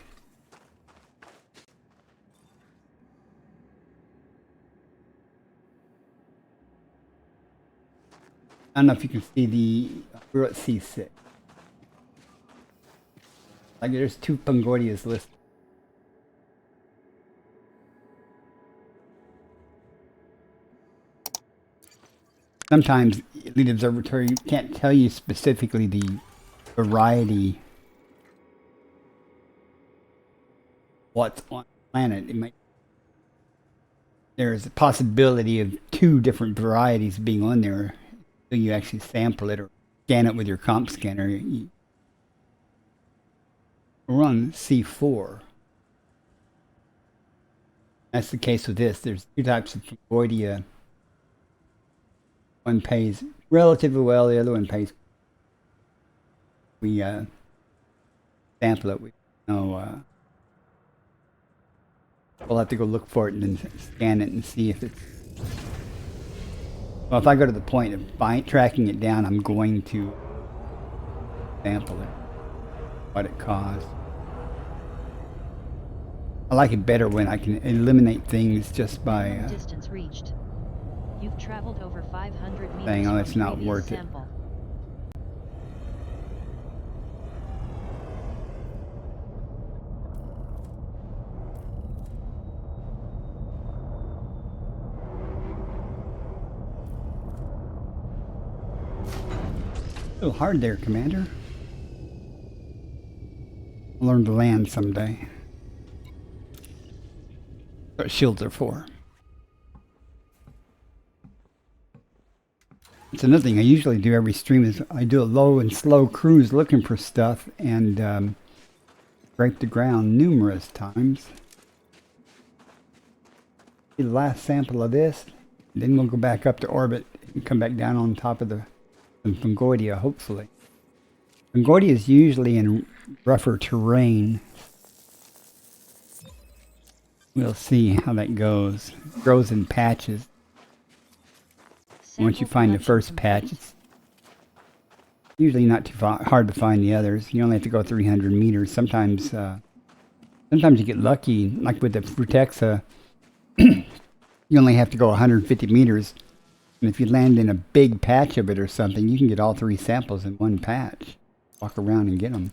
I don't know if you can see we're at C6. Like, there's two Fungoidias listed. sometimes Elite Observatory can't tell you specifically the variety what's on the planet. It might, there's a possibility of 2 different varieties being on there until you actually sample it or scan it with your comp scanner. We're on C4. That's the case with this. There's 2 types of Fungoidia. One pays relatively well, the other one pays. We sample it. We know. We'll have to go look for it and then scan it and see if it's. Well, if I go to the point of tracking it down, I'm going to sample it. What it costs. I like it better when I can eliminate things just by Distance reached. You've traveled over 500 meters. saying, oh, it's from not previous worth it. sample. A little hard there, Commander. I'll learn to land someday. That's what shields are for. It's another thing I usually do every stream is I do a low and slow cruise looking for stuff and break the ground numerous times. The last sample of this, then we'll go back up to orbit and come back down on top of the Fungoidia, hopefully. Fungoidia is usually in rougher terrain. We'll see how that goes. It grows in patches. Once you find the first patch, it's usually not too hard to find the others. You only have to go 300 meters. Sometimes you get lucky, like with the Frutexa, you only have to go 150 meters. And if you land in a big patch of it or something, you can get all 3 samples in one patch. Walk around and get them.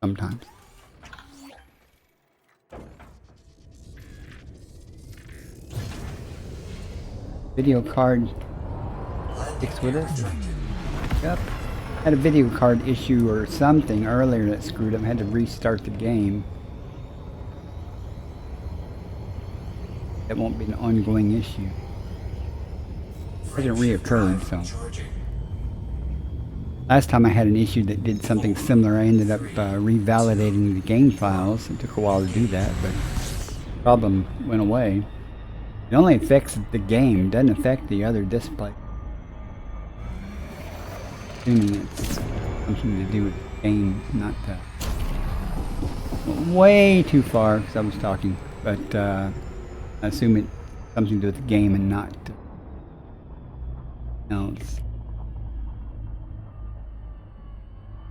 Sometimes. Video card sticks with us. Yep. Had a video card issue or something earlier that screwed up. I had to restart the game. That won't be an ongoing issue. It hasn't reoccurred, so. Last time I had an issue that did something similar, I ended up revalidating the game files. It took a while to do that, but the problem went away. It only affects the game, doesn't affect the other display. Assuming it's something to do with the game, not way too far because I was talking, but I assume it's something to do with the game and not else.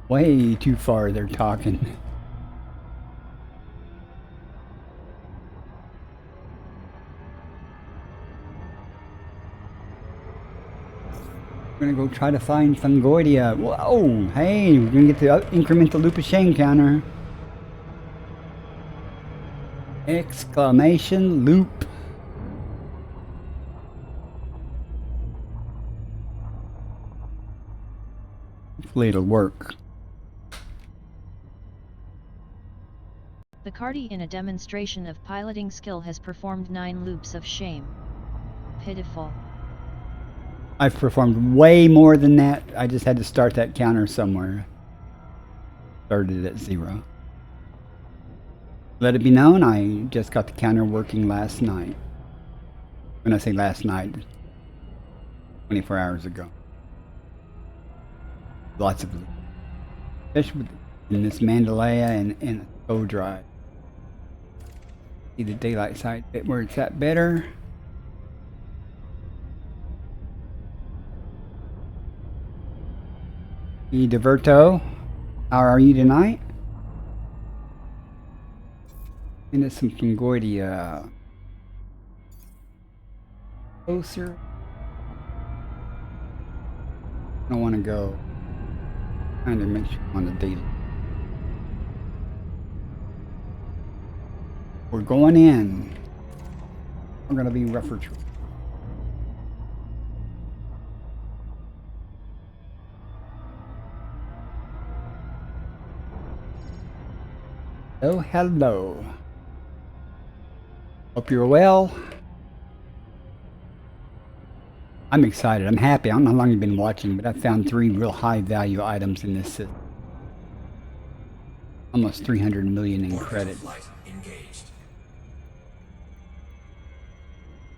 Way too far they're talking. We're gonna go try to find Fungoidia. Whoa! Hey, we're gonna get the incremental Lupushan counter. Exclamation loop. Hopefully it'll work. Bacardi, in a demonstration of piloting skill, has performed 9 loops of shame. Pitiful. I've performed way more than that. I just had to start that counter somewhere. Started it at 0. Let it be known, I just got the counter working last night. When I say last night, 24 hours ago. Lots of them. Especially in this Mandalaya and a tow drive. See the daylight side bit where it's at better. Diverto, how are you tonight? And it's some Fungoidia. Closer. I don't want to go. Trying to make sure I'm on the data. We're going in. We're going to be rougher. Oh, hello. Hope you're well. I'm excited. I'm happy. I don't know how long you've been watching, but I found 3 real high value items in this system. Almost 300 million in Orbital credit. flight engaged.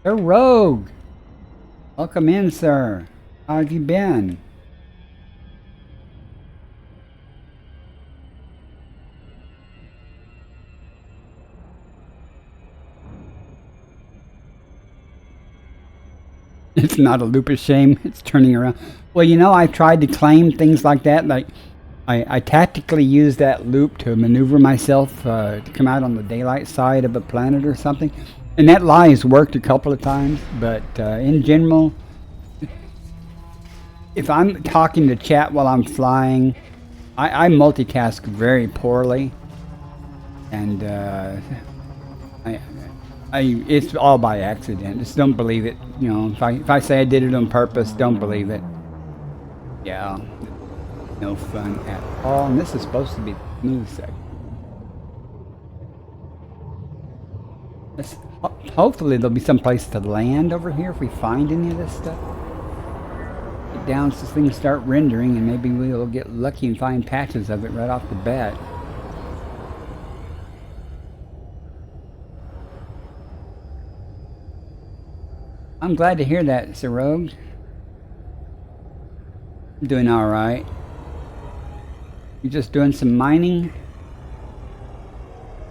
Sir Rogue! Welcome in, sir. How have you been? It's not a loop of shame. It's turning around. Well, you know, I've tried to claim things like that. Like, I tactically use that loop to maneuver myself to come out on the daylight side of a planet or something. And that lie has worked a couple of times. But in general, if I'm talking to chat while I'm flying, I multitask very poorly. And it's all by accident. Just don't believe it. You know, if I say I did it on purpose, don't believe it. Yeah, no fun at all. And this is supposed to be the smooth section. Hopefully there'll be some place to land over here if we find any of this stuff. Get down so things start rendering, and maybe we'll get lucky and find patches of it right off the bat. I'm glad to hear that, Sir Rogue. I'm doing alright. You just doing some mining?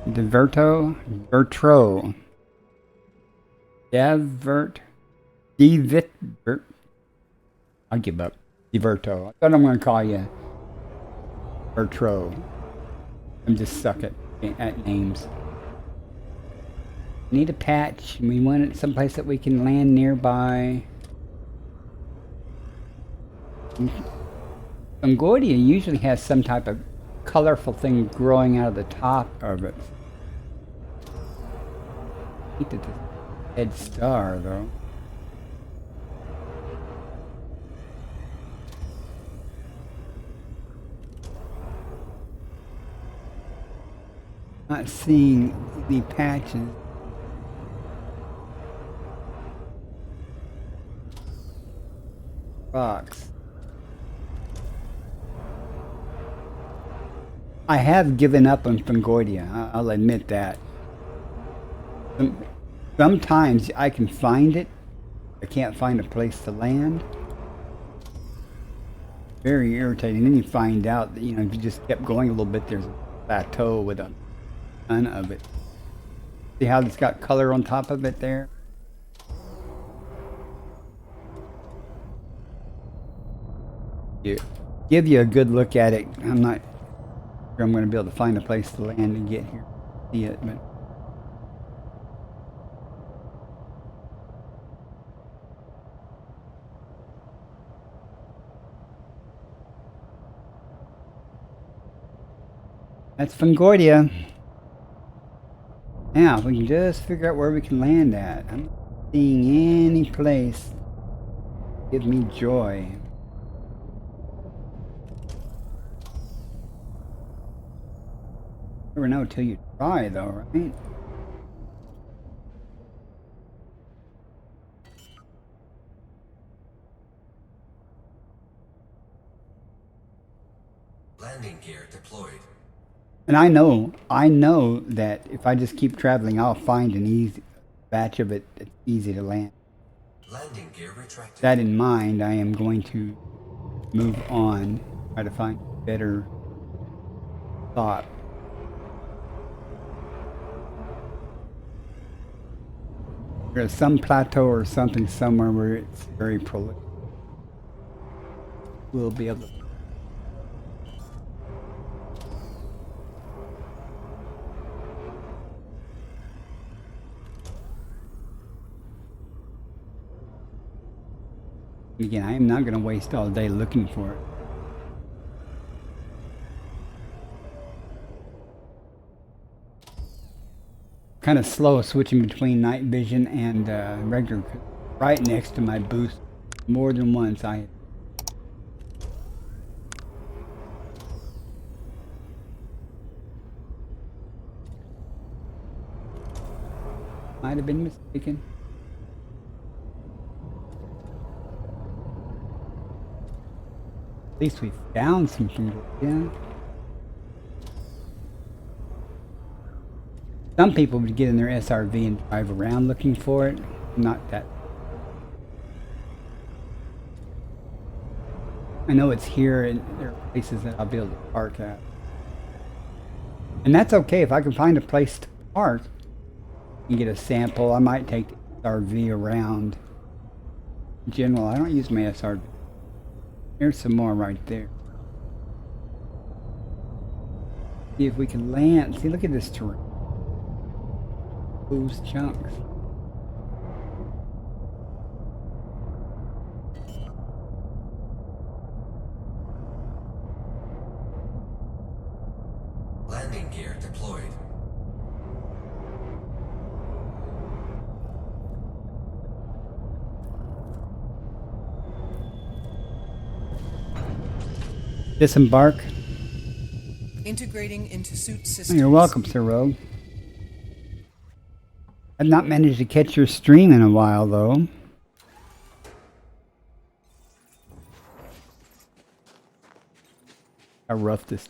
Diverto? Vertro. I'll give up. Diverto. I thought I'm going to call you Vertro. I'm just suck at names. Need a patch. We want it someplace that we can land nearby. Concordia usually has some type of colorful thing growing out of the top of it. I hate that this head star though. Not seeing the patches. Rocks. I have given up on Fungoidia, I'll admit that. Sometimes I can find it. I can't find a place to land. Very irritating. Then you find out that, you know, if you just kept going a little bit, there's a plateau with a ton of it. See how it's got color on top of it there? Give you a good look at it. I'm not sure I'm going to be able to find a place to land and get here. See it, but that's Fungoidia. Now, if we can just figure out where we can land at. I'm not seeing any place to give me joy. Never know till you try, though, right? Landing gear deployed. And I know that if I just keep traveling, I'll find an easy batch of it that's easy to land. Landing gear retracted. That in mind, I am going to move on, try to find a better thought. There's some plateau or something somewhere where it's very prolific. We'll be able to. Again, I am not going to waste all day looking for it. Kind of slow switching between night vision and regular, right next to my boost. More than once I Might have been mistaken. At least we found something. Yeah. Some people would get in their SRV and drive around looking for it. Not that. I know it's here, and there are places that I'll be able to park at. And that's okay if I can find a place to park and get a sample. I might take the SRV around. In general, I don't use my SRV. There's some more right there. See if we can land. See, look at this terrain. Those chunks. Landing gear deployed. Disembark. Integrating into suit Oh, systems. you're welcome, Sir Rogue. I've not managed to catch your stream in a while, though. How rough this.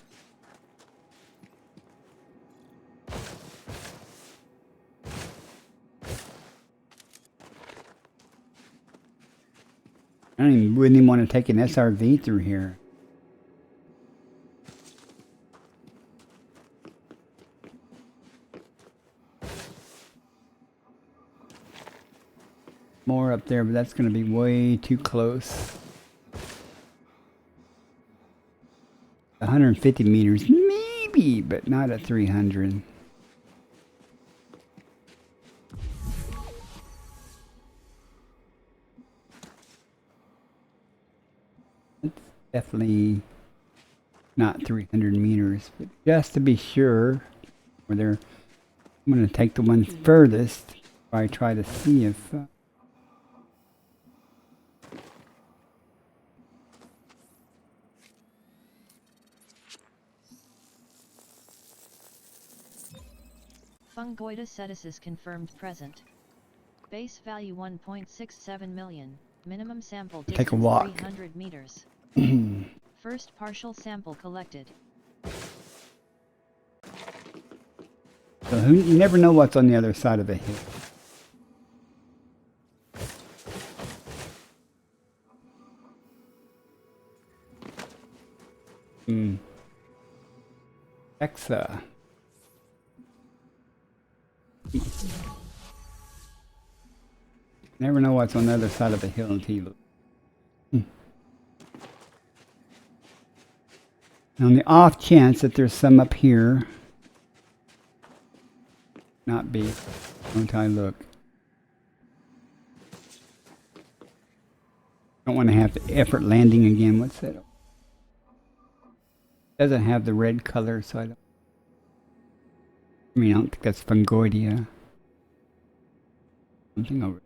Wouldn't even want to take an SRV through here. More up there, but that's going to be way too close. 150 meters, maybe, but not at 300. It's definitely not 300 meters, but just to be sure, I'm going to take the one furthest. I try to see if. Fungoida seticis confirmed present. Base value 1.67 million. Minimum sample distance Take a walk. 300 meters. First partial sample collected. So you never know what's on the other side of a hill. Exa. Never know what's on the other side of the hill until you look. On the off chance that there's some up here, not be, don't I look. Don't want to have to effort landing again. What's that? Doesn't have the red color, so I don't think that's Fungoidia. Something over.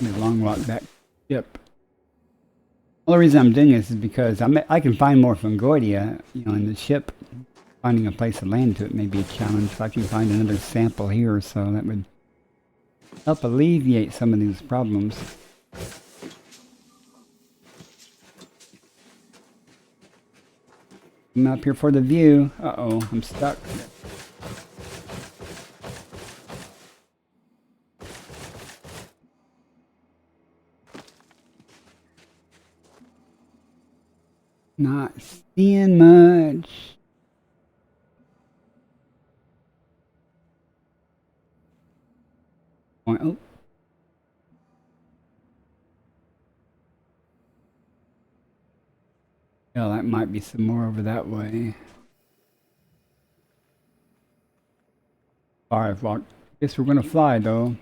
A long walk back. Yep. The only reason I'm doing this is because I can find more Fungoidia, in the ship. Finding a place to land to it may be a challenge. If I can find another sample here or so, that would help alleviate some of these problems. I'm up here for the view. Uh-oh, I'm stuck. Not seeing much. Oh. Yeah, that might be some more over that way. Alright, well, I guess we're gonna fly though.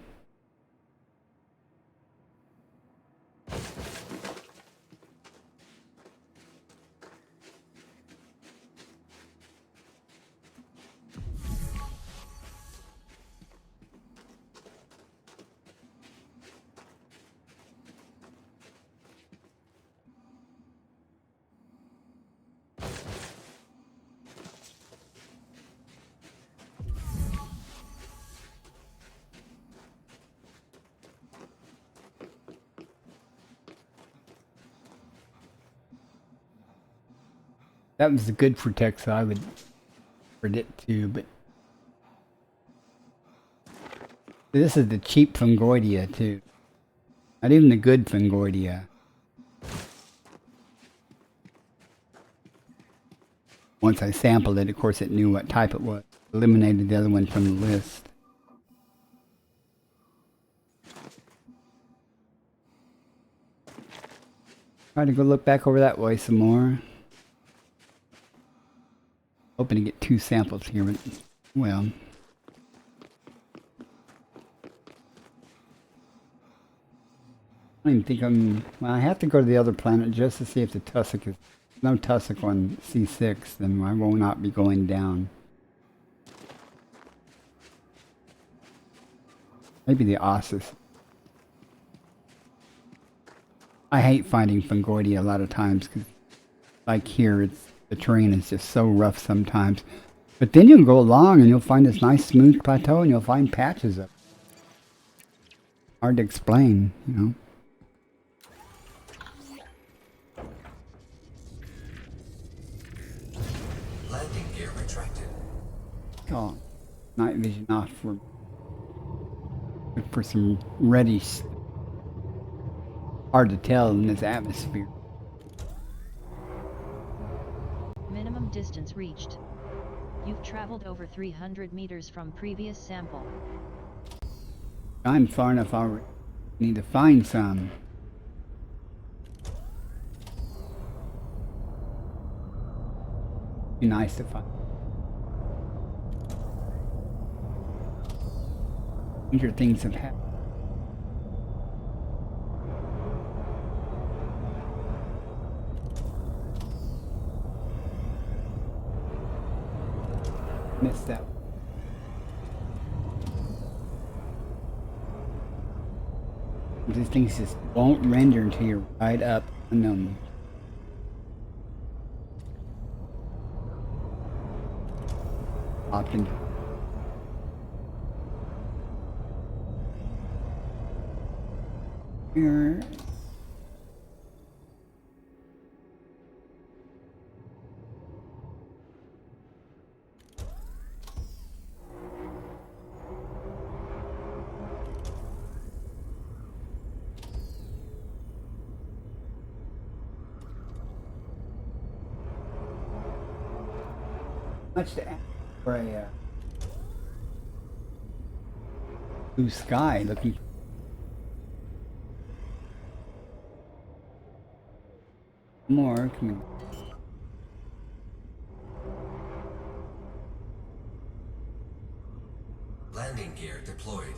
That was good for tech, so I would predict too, but this is the cheap Fungoidia too. Not even the good Fungoidia. Once I sampled it, of course it knew what type it was. Eliminated the other one from the list. Try to go look back over that way some more. Hoping to get 2 samples here, but well. I don't even think well, I have to go to the other planet just to see if the tussock is... No tussock on C6, then I will not be going down. Maybe the Ossus. I hate finding Fungoidia a lot of times, because like here, the terrain is just so rough sometimes. But then you'll go along and you'll find this nice smooth plateau and you'll find patches of it. Hard to explain, you know. Landing gear retracted. Oh, night vision off for some reddish. Hard to tell in this atmosphere. Minimum distance reached. You've traveled over 300 meters from previous sample. I'm far enough already. Need to find some. Be nice to find. Stranger things have happened. Missed that. These things just won't render until you're right up on them. Often. Here. Much to ask for a blue sky looking. More coming. Landing gear deployed.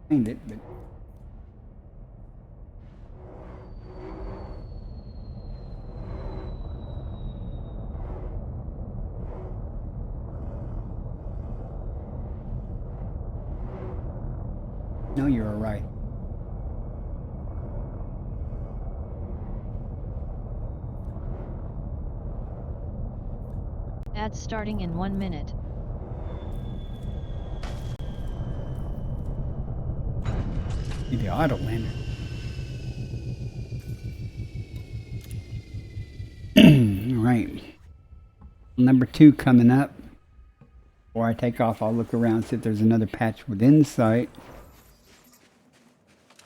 Find it, but no, you're right. Ads starting in 1 minute. The auto lander. All right. Number 2 coming up. Before I take off, I'll look around, see if there's another patch within sight.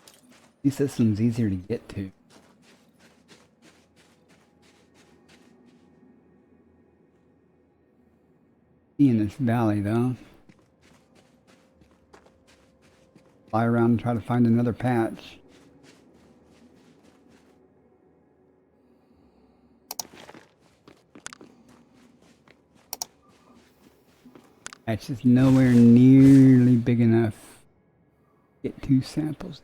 At least this one's easier to get to. In this valley, though. Fly around and try to find another patch. Patch is nowhere nearly big enough to get 2 samples.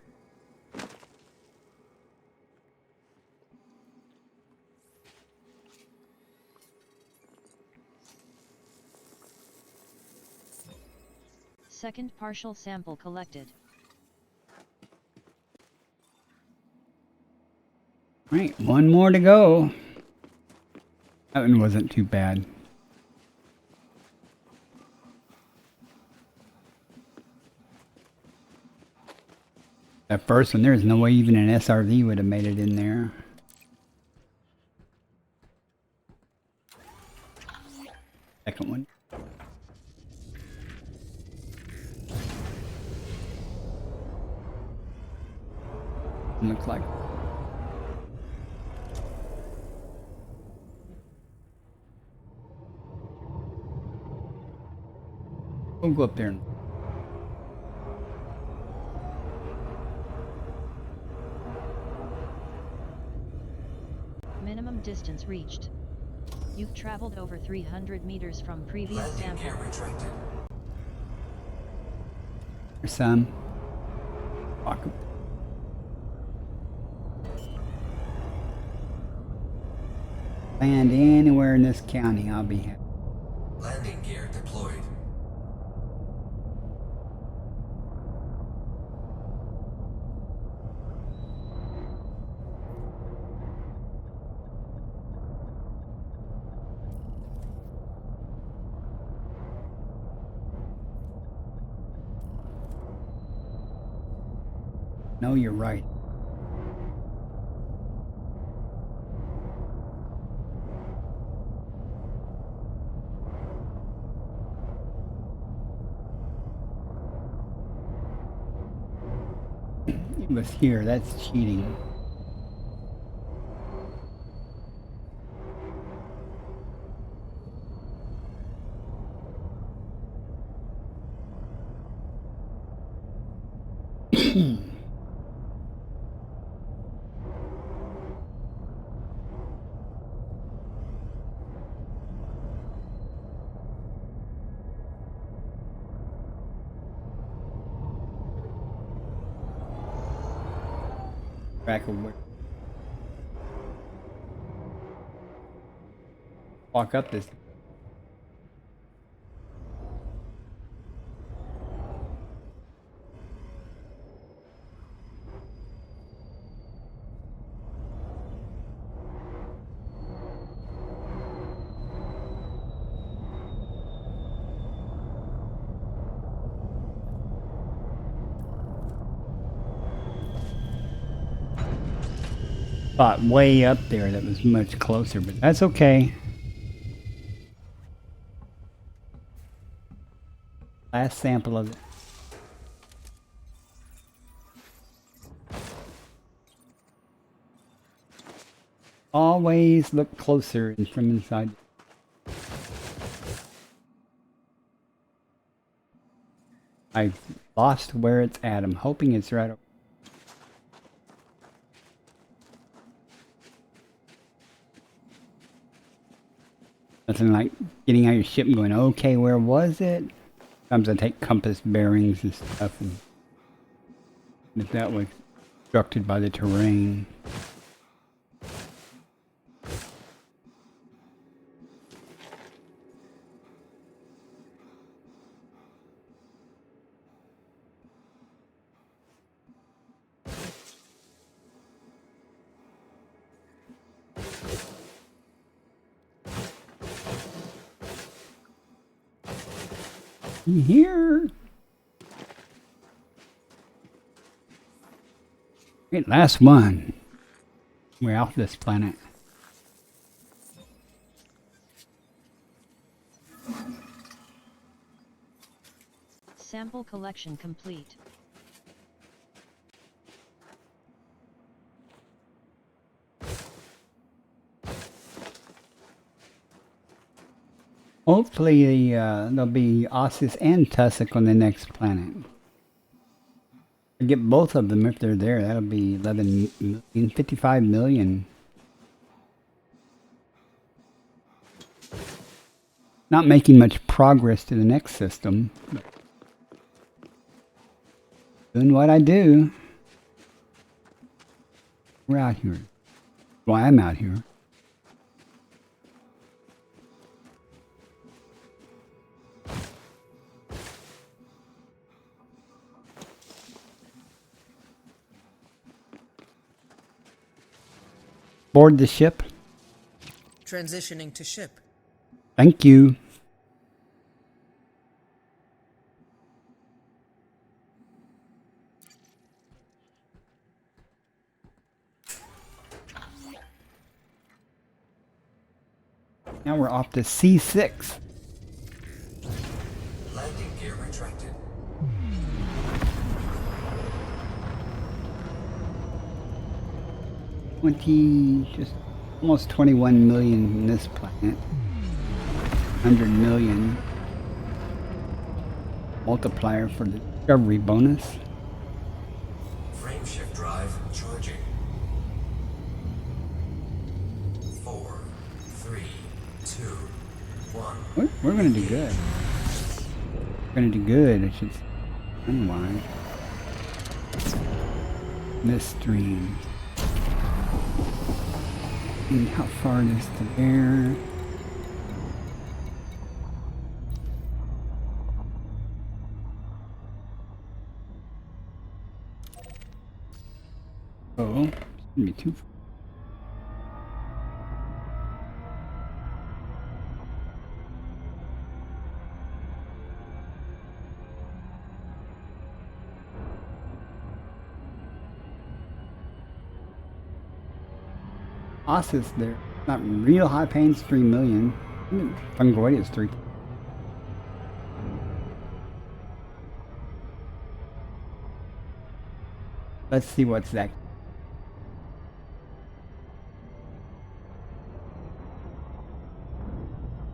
Second partial sample collected. Right, one more to go. That one wasn't too bad. That first one, there's no way even an SRV would have made it in there. Second one. Looks like. We'll go up there and Minimum distance reached. You've traveled over 300 meters from previous Landing sample. gear retracted. there's some. Walk up. Land anywhere in this county, I'll be happy. Landing gear deployed. No, you're right. It was here. That's cheating. Back away. Walk up this. Spot way up there that was much closer, but that's okay. Last sample of it. Always look closer from inside. I lost where it's at. I'm hoping it's right over. Nothing like getting out your ship and going, okay, where was it? Sometimes I take compass bearings and stuff, and if that was obstructed by the terrain. You here? Okay, last one. We're off this planet. Sample collection complete. Hopefully there'll be Ossus and Tussock on the next planet. I get both of them if they're there. That'll be 11 million, 55 million. Not making much progress to the next system. But doing what I do. We're out here. Well, I'm out here. board the ship? Transitioning to ship. Thank you. Now we're off to C6. Landing gear retracted. 20, just almost 21 million in this planet. 100 million multiplier for the discovery bonus. Frameshift drive charging. 4, 3, 2, 1. We're gonna do good. We're gonna do good, I should say. Anyway. Midstream. And how far it is to there. Oh, it's gonna be too far. Ossus there. Not real high paying, 3 million. Fungoid is 3. Let's see what's that.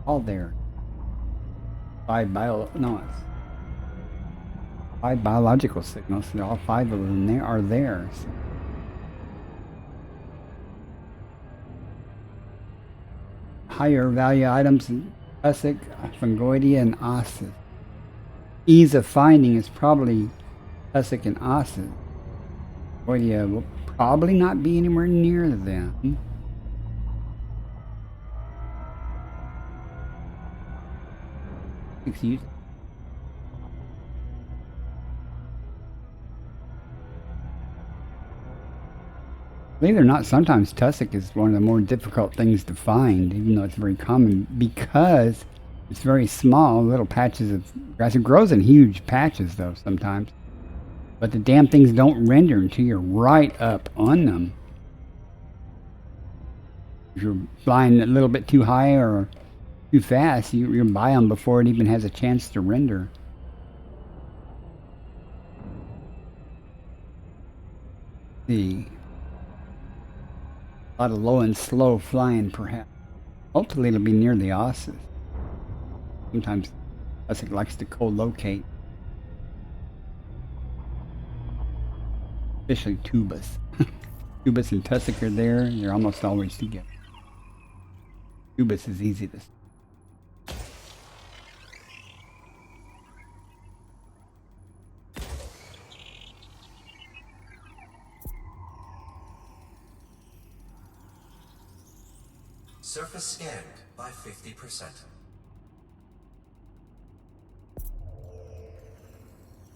All there. 5 biological signals. So all 5 of them there are there. So. Higher value items in Tussock, Fungoidia, and Ossus. Ease of finding is probably Tussock and Ossus. Fungoidia will probably not be anywhere near them. Excuse me. Believe it or not, sometimes tussock is one of the more difficult things to find, even though it's very common, because it's very small, little patches of grass. It grows in huge patches, though, sometimes. But the damn things don't render until you're right up on them. If you're flying a little bit too high or too fast, you're by them before it even has a chance to render. Let's see. A lot of low and slow flying, perhaps. Hopefully it'll be near the Ossus. Sometimes Tussock likes to co-locate. Especially Tubus. Tubus and Tussock are there. They're almost always together. Tubus is easy to see. Surface scanned by 50%.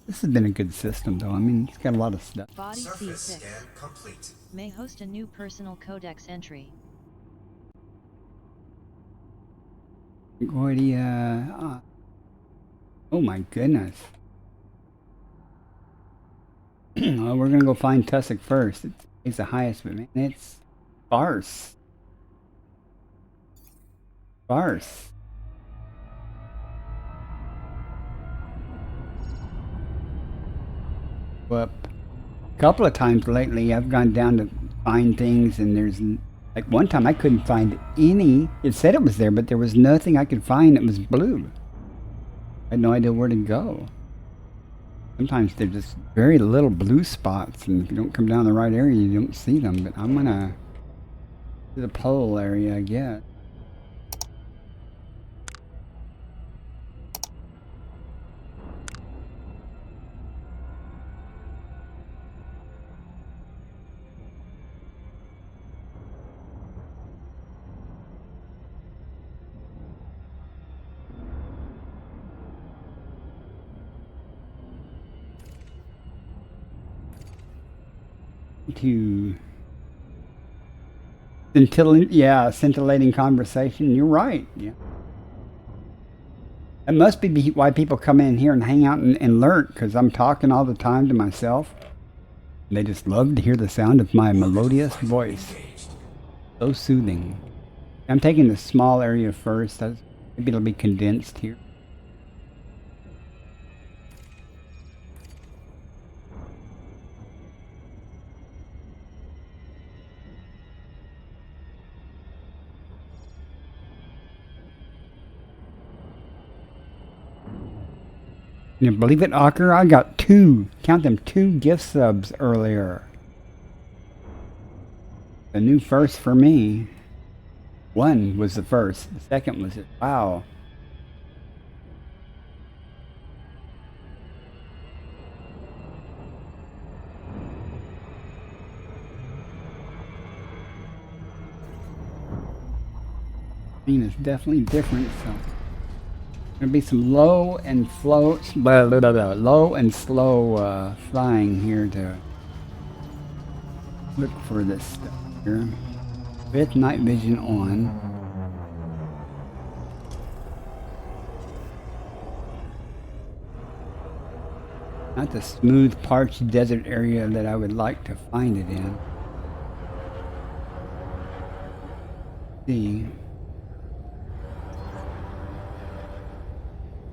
This has been a good system, though. I mean, it's got a lot of stuff. Body Surface C6 scan complete. may host a new personal codex entry. Gordia. Oh my goodness. Well, we're gonna go find Tussock first. It's the highest, but man, it's sparse. Sparse. Well, a couple of times lately I've gone down to find things, and there's like one time I couldn't find any. It said it was there, but there was nothing I could find that was blue. I had no idea where to go. Sometimes there's just very little blue spots, and if you don't come down the right area, you don't see them. But I'm gonna to the pole area, I guess. To Scintillating conversation. You're right. Yeah. It must be why people come in here and hang out and learn, because I'm talking all the time to myself. They just love to hear the sound of my melodious voice. So soothing. I'm taking the small area first. Maybe it'll be condensed here. Can you believe it, Ocker? I got count them, 2 gift subs earlier. A new first for me. 1 was the first. The second was it. Wow. I mean, it's definitely different, so. There'll be some low and slow flying here to look for this stuff here. With night vision on. Not the smooth, parched desert area that I would like to find it in. See.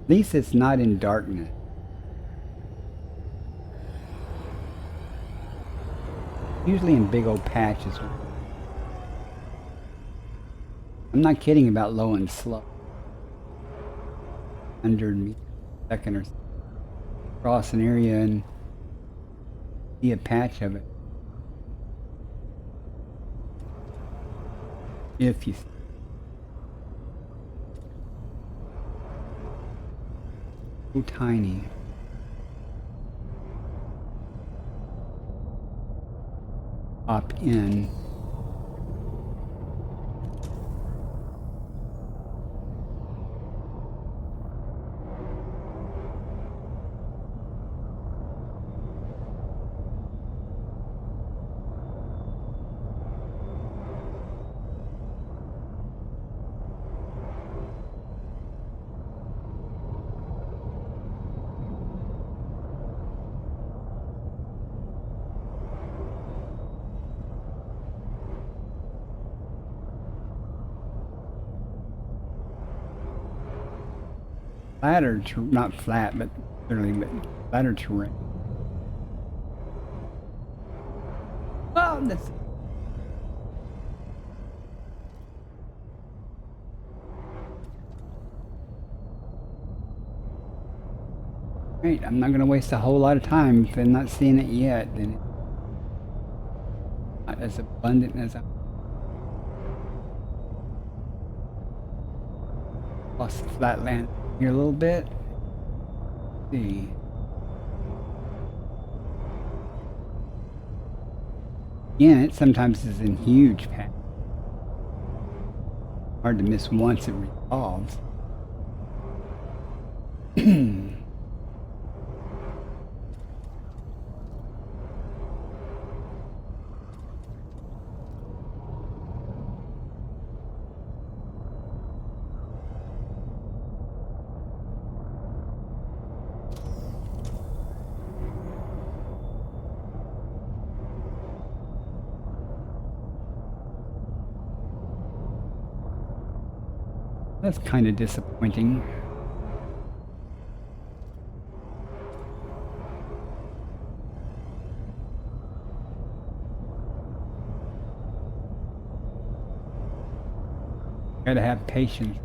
At least it's not in darkness. Usually in big old patches. I'm not kidding about low and slow. 100 meters a second or so. Cross an area and see a patch of it. If you see. So tiny. Hop in. Flatter, not flat, but literally, but flatter terrain. Oh, that's. Great, I'm not going to waste a whole lot of time if I'm not seeing it yet. Then it's not as abundant as I. Lost the flatland here a little bit. Let's see. Again, it sometimes is in huge patches. Hard to miss once it resolves. That's kind of disappointing. Gotta have patience.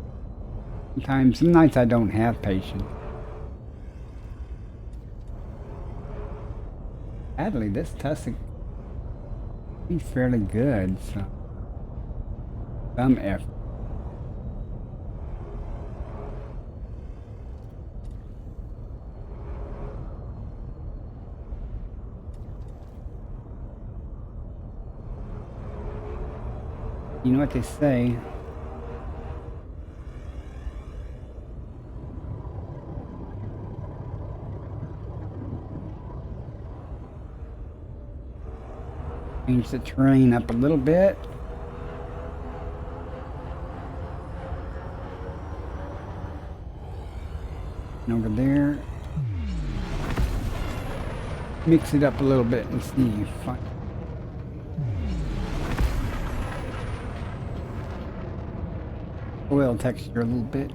Some nights I don't have patience. Sadly, this tussock is fairly good, so some effort. You know what they say? Change the terrain up a little bit. over there. Mix it up a little bit and see if I... Oil texture a little bit.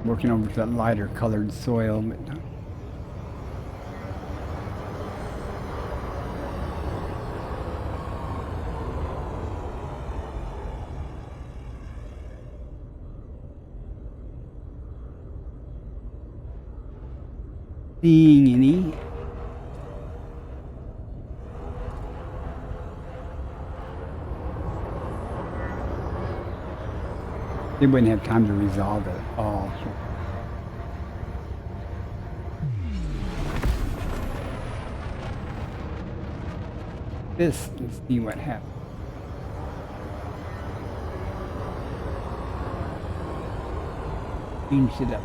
Working over to that lighter colored soil, but seeing any. They wouldn't have time to resolve it all. This and see what happens. Change it up.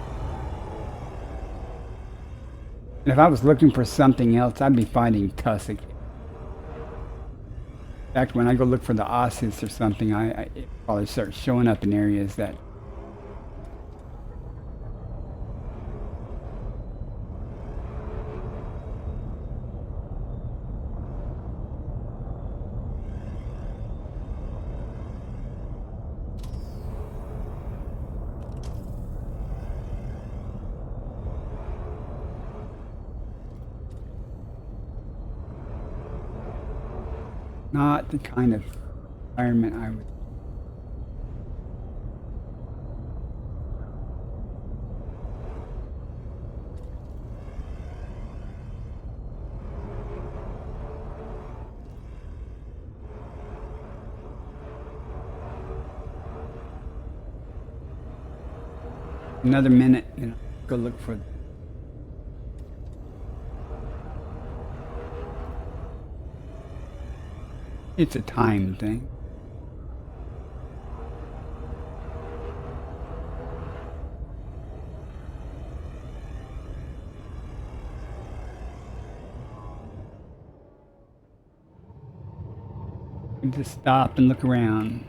And if I was looking for something else, I'd be finding tussock. In fact, when I go look for the osseous or something, it probably starts showing up in areas that not the kind of environment I would. Another minute, go look for. It's a time thing. And just stop and look around.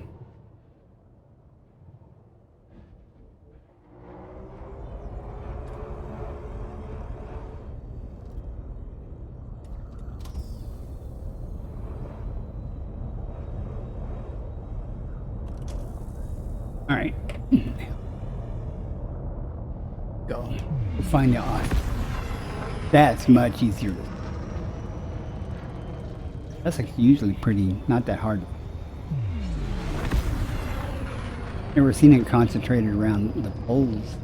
All right, go. We'll find the osseous. That's much easier. That's like usually pretty, not that hard. Never seen it concentrated around the poles.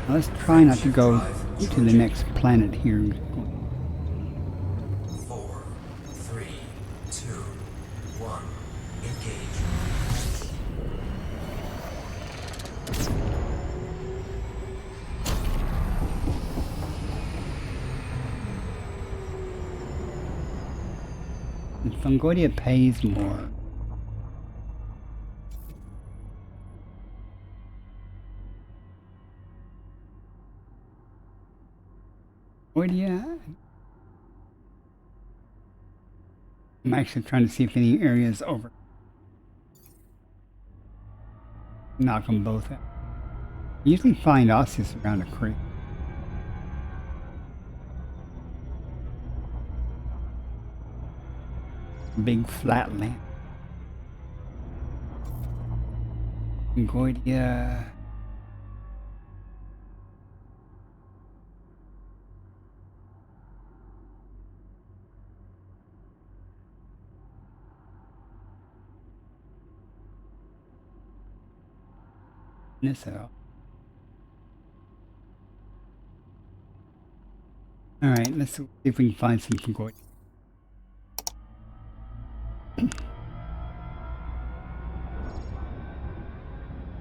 Now let's try not to go to the next planet here. 4, 3, 2, 1. Engage. And Fungoidia pays more. Fungoidia. I'm actually trying to see if any areas over. Knock them both out. You usually find osseous around a creek. Big flat land. Fungoidia. This out. All right, let's see if we can find some Fungoidia.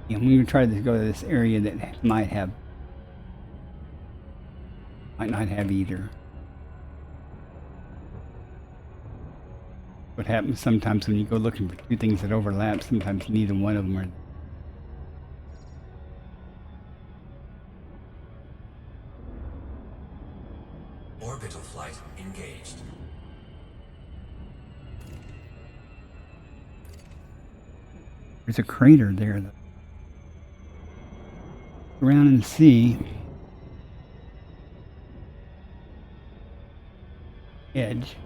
Yeah, I'm going to try to go to this area that might not have either. What happens sometimes when you go looking for two things that overlap, sometimes neither one of them are. Orbital flight engaged. There's a crater there, though. Around and see. Edge.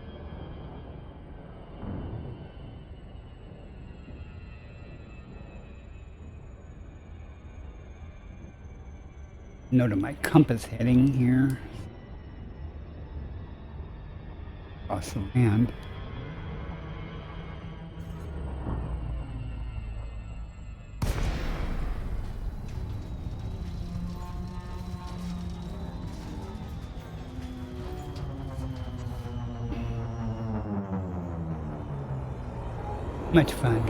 Note of my compass heading here. Across the land. Much fun.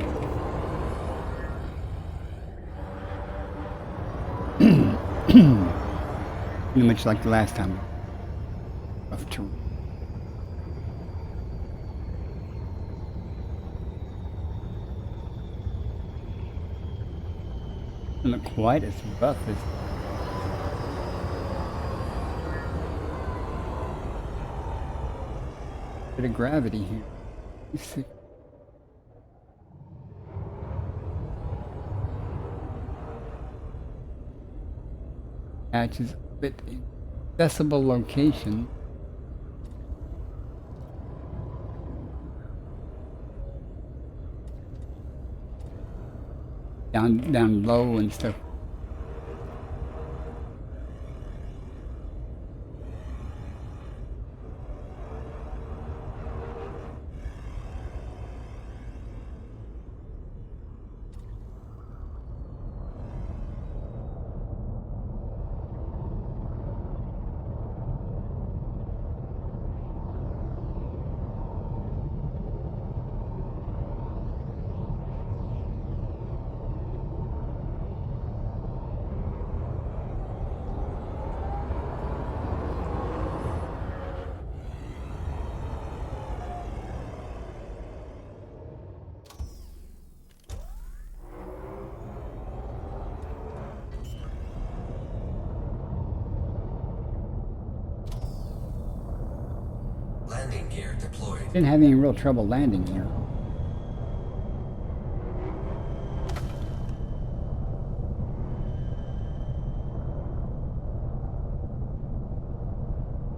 Pretty much like the last time. Rough terrain. Doesn't look quite as rough as. Bit of gravity here. Let's see. Patch is a bit accessible location. Down low and stuff. Landing gear deployed. Didn't have any real trouble landing here.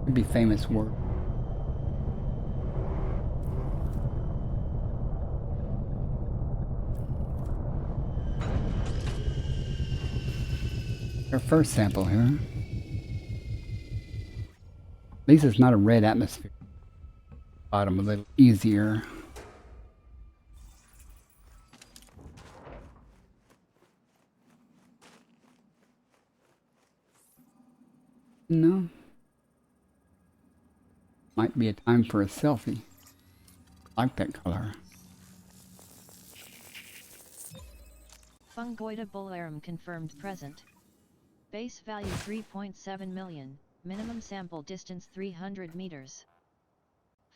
Could be famous word. Our first sample here. At least it's not a red atmosphere. Bottom a little easier. No. Might be a time for a selfie. I like that color. Fungoida bullarum confirmed present. Base value 3.7 million, minimum sample distance 300 meters.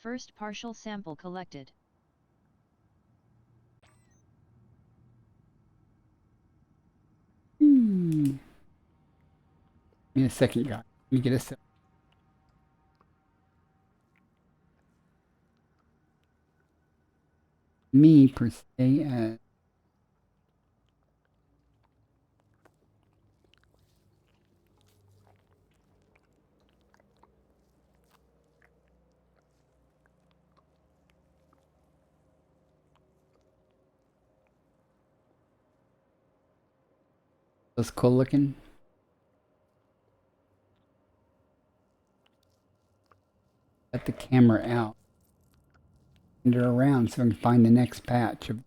First partial sample collected. Give me a second, guys. Let me get a sec. Me per se. Looks cool looking. Let the camera out. Wander around so I can find the next patch. Should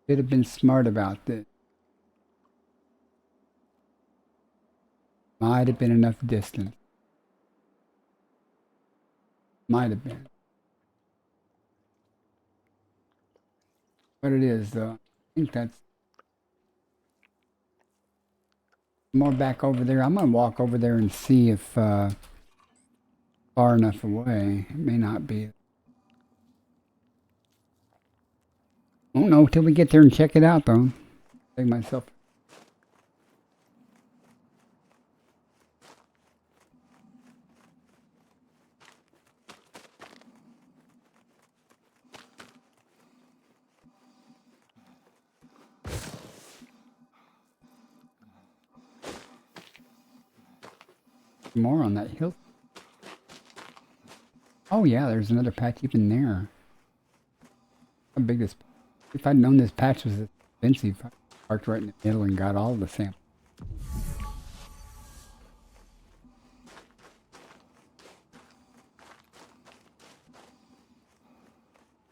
have been smart about this. Might have been enough distance. Might have been. What it is, though, I think that's more back over there. I'm gonna walk over there and see if far enough away. It may not be. Won't know till we get there and check it out, though. Take myself. more on that hill. Oh yeah, there's another patch even there. How big this? If I'd known this patch was expensive, I parked right in the middle and got all the samples.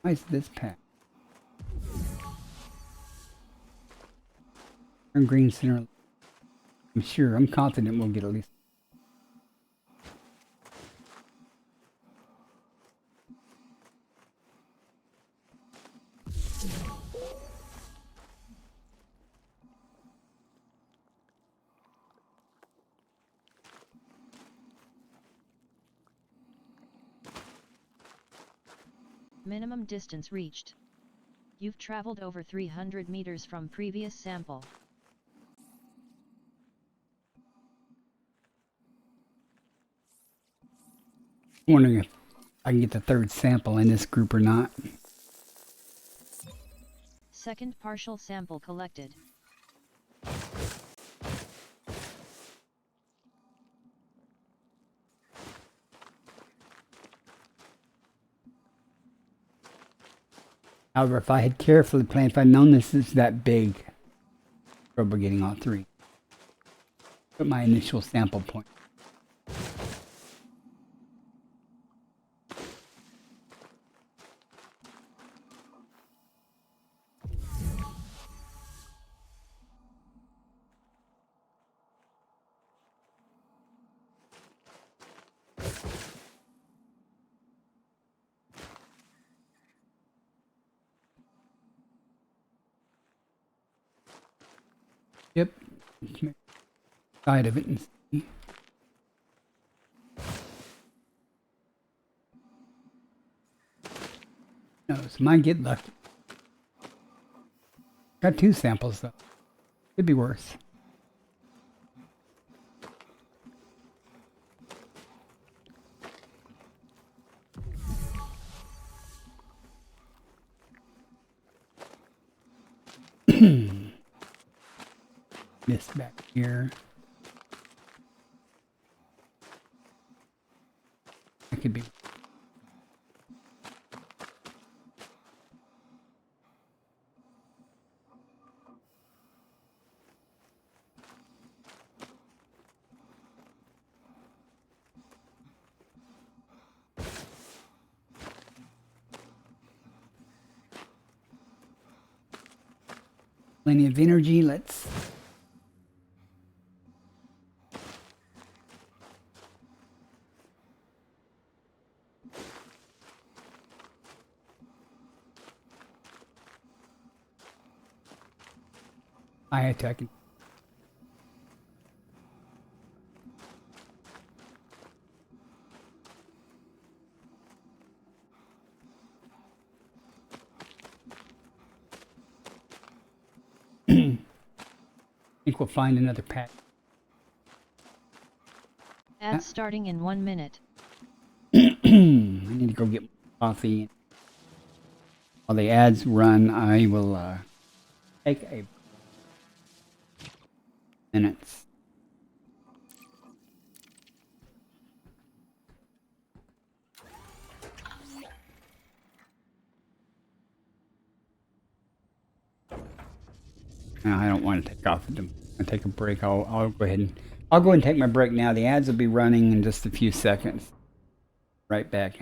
Why is this patch? Green center. I'm confident we'll get at least. Minimum distance reached. You've traveled over 300 meters from previous sample. Wondering if I can get the third sample in this group or not. Second partial sample collected. However, if I had carefully planned, if I'd known this is that big, trouble getting all three. Put my initial sample point. Yep. Let's make side of it and see. No, so might get lucky. Got two samples though. Could be worse. This back here. That could be. Plenty of energy. Let's. I attack it. I think we'll find another pack. Ads starting in 1 minute. I need to go get coffee. While the ads run, I will take a minutes. No, I don't want to take off. I'll take a break. I'll go ahead and take my break now. The ads will be running in just a few seconds. Right back.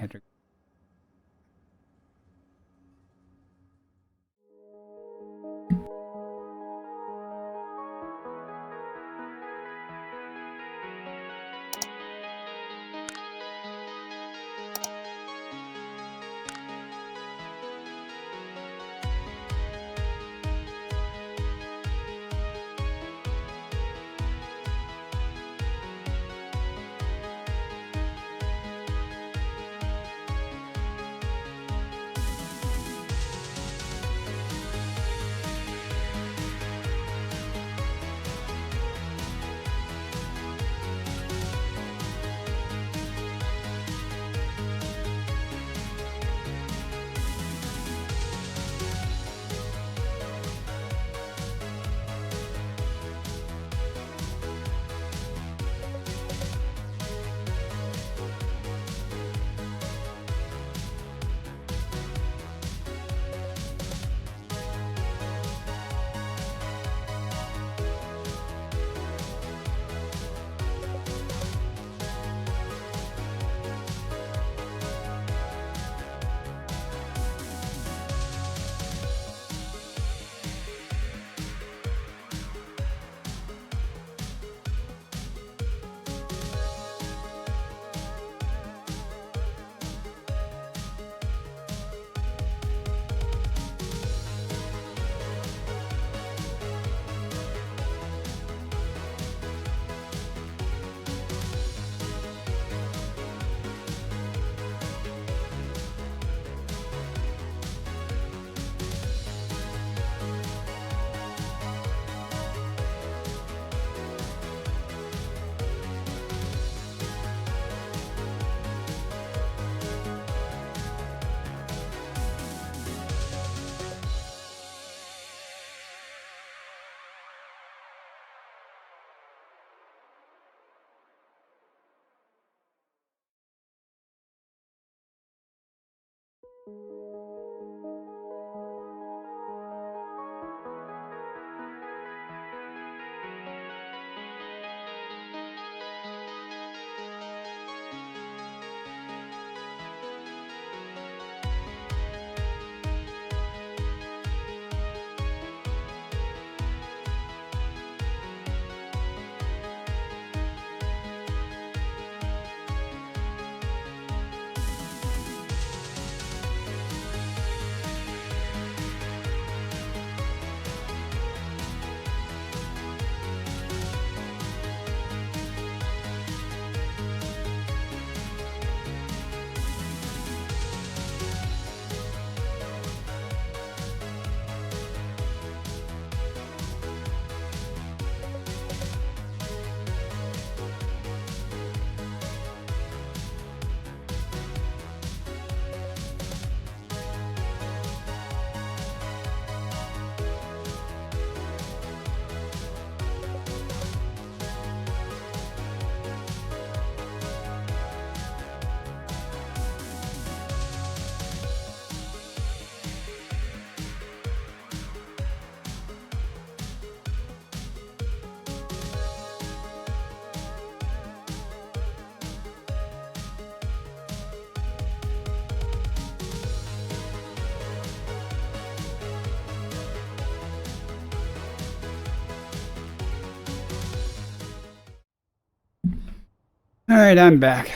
Alright, I'm back.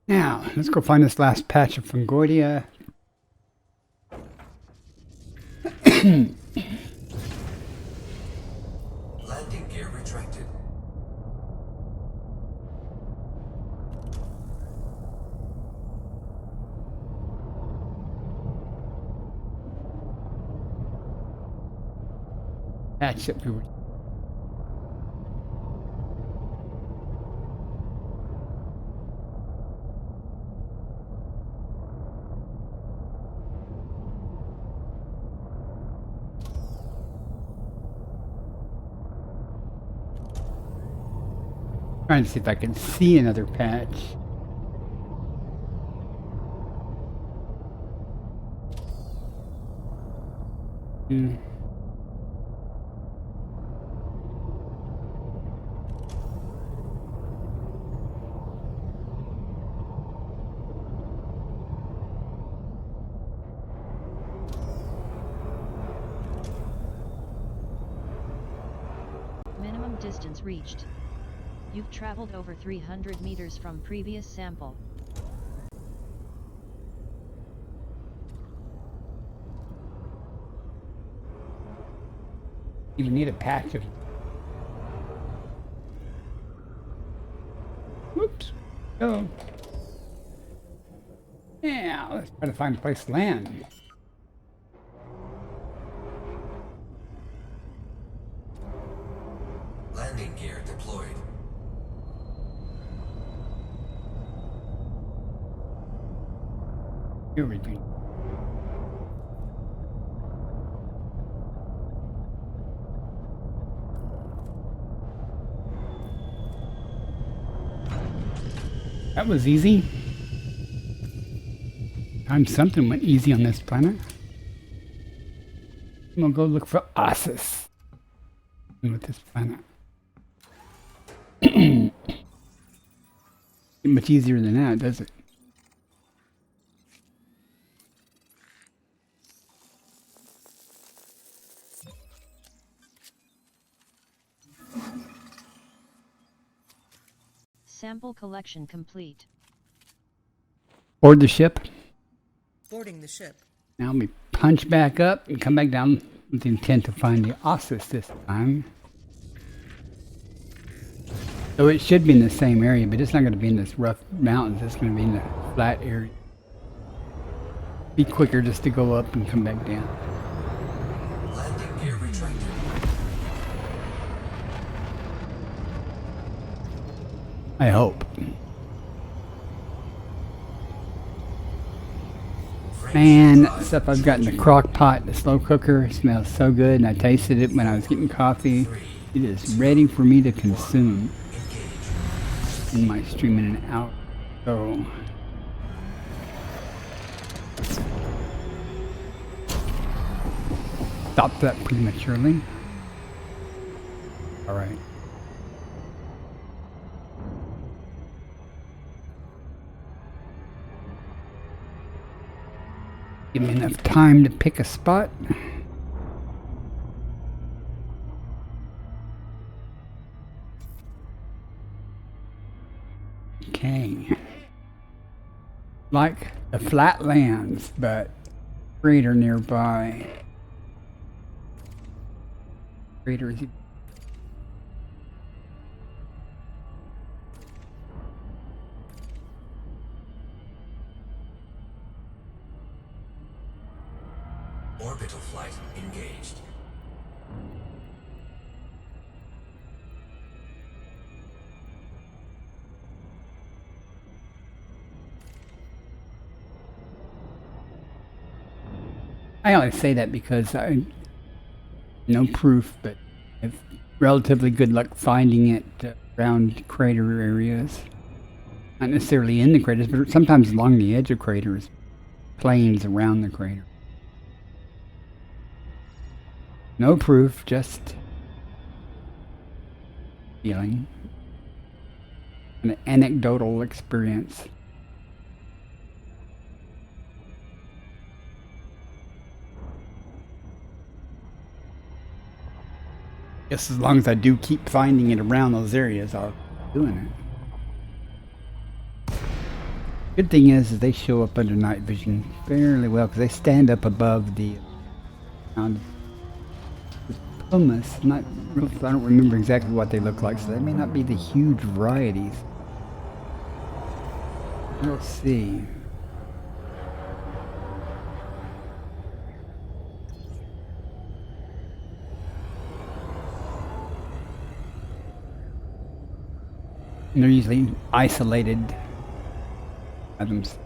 Now, let's go find this last patch of Fungoidia. Landing gear retracted. Patch that we were. Trying to see if I can see another patch. Minimum distance reached. You've traveled over 300 meters from previous sample. You need a patch of. Whoops. Oh. Yeah, let's try to find a place to land. Landing gear deployed. Here we go. That was easy. Time something went easy on this planet. I'm gonna go look for Ossus with this planet. Much easier than that, does it? Sample collection complete. Board the ship. Boarding the ship. Now we punch back up and come back down with the intent to find the Ossus this time. So it should be in the same area, but it's not going to be in this rough mountains. It's going to be in the flat area. Be quicker just to go up and come back down. Landing gear retracted. I hope. Man, that stuff I've got in the crock pot, the slow cooker, smells so good, and I tasted it when I was getting coffee. It is ready for me to consume in my stream in an hour. So Stopped that prematurely. All right. Give me enough time to pick a spot. Okay. Like the flatlands, but crater nearby. Craters. Orbital flight engaged. I only say that because no proof, but I have relatively good luck finding it around crater areas. Not necessarily in the craters, but sometimes along the edge of craters, plains around the crater. No proof, just feeling. An anecdotal experience. Guess as long as I do keep finding it around those areas, I'll keep doing it. Good thing is they show up under night vision fairly well because they stand up above the pumice. I don't remember exactly what they look like, so they may not be the huge varieties. Let's see. And they're usually isolated items.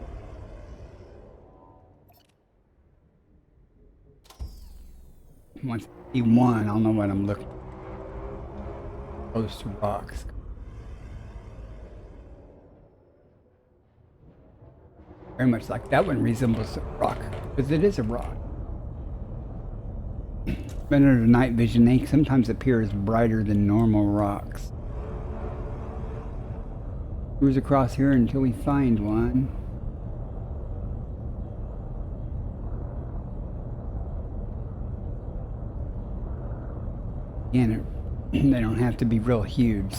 Once I see one, I'll know what I'm looking for. Close to rocks. Very much like that one resembles a rock, because it is a rock. But under night vision, they sometimes appear as brighter than normal rocks. Cruise across here until we find one. Again, they don't have to be real huge.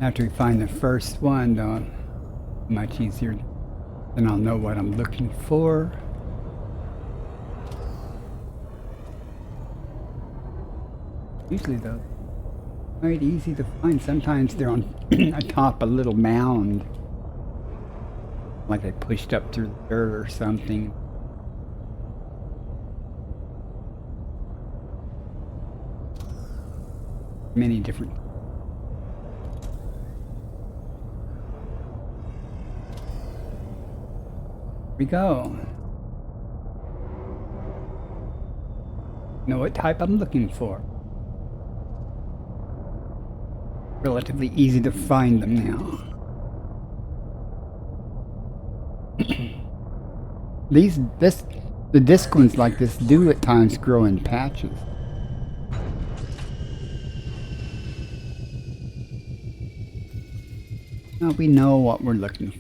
After we find the first one, though, much easier. Then I'll know what I'm looking for. Usually, though, quite easy to find. Sometimes they're on atop a little mound, like they pushed up through the dirt or something. Many different. Here we go. Know what type I'm looking for. Relatively easy to find them now. The disc ones like this do at times grow in patches. Now we know what we're looking for.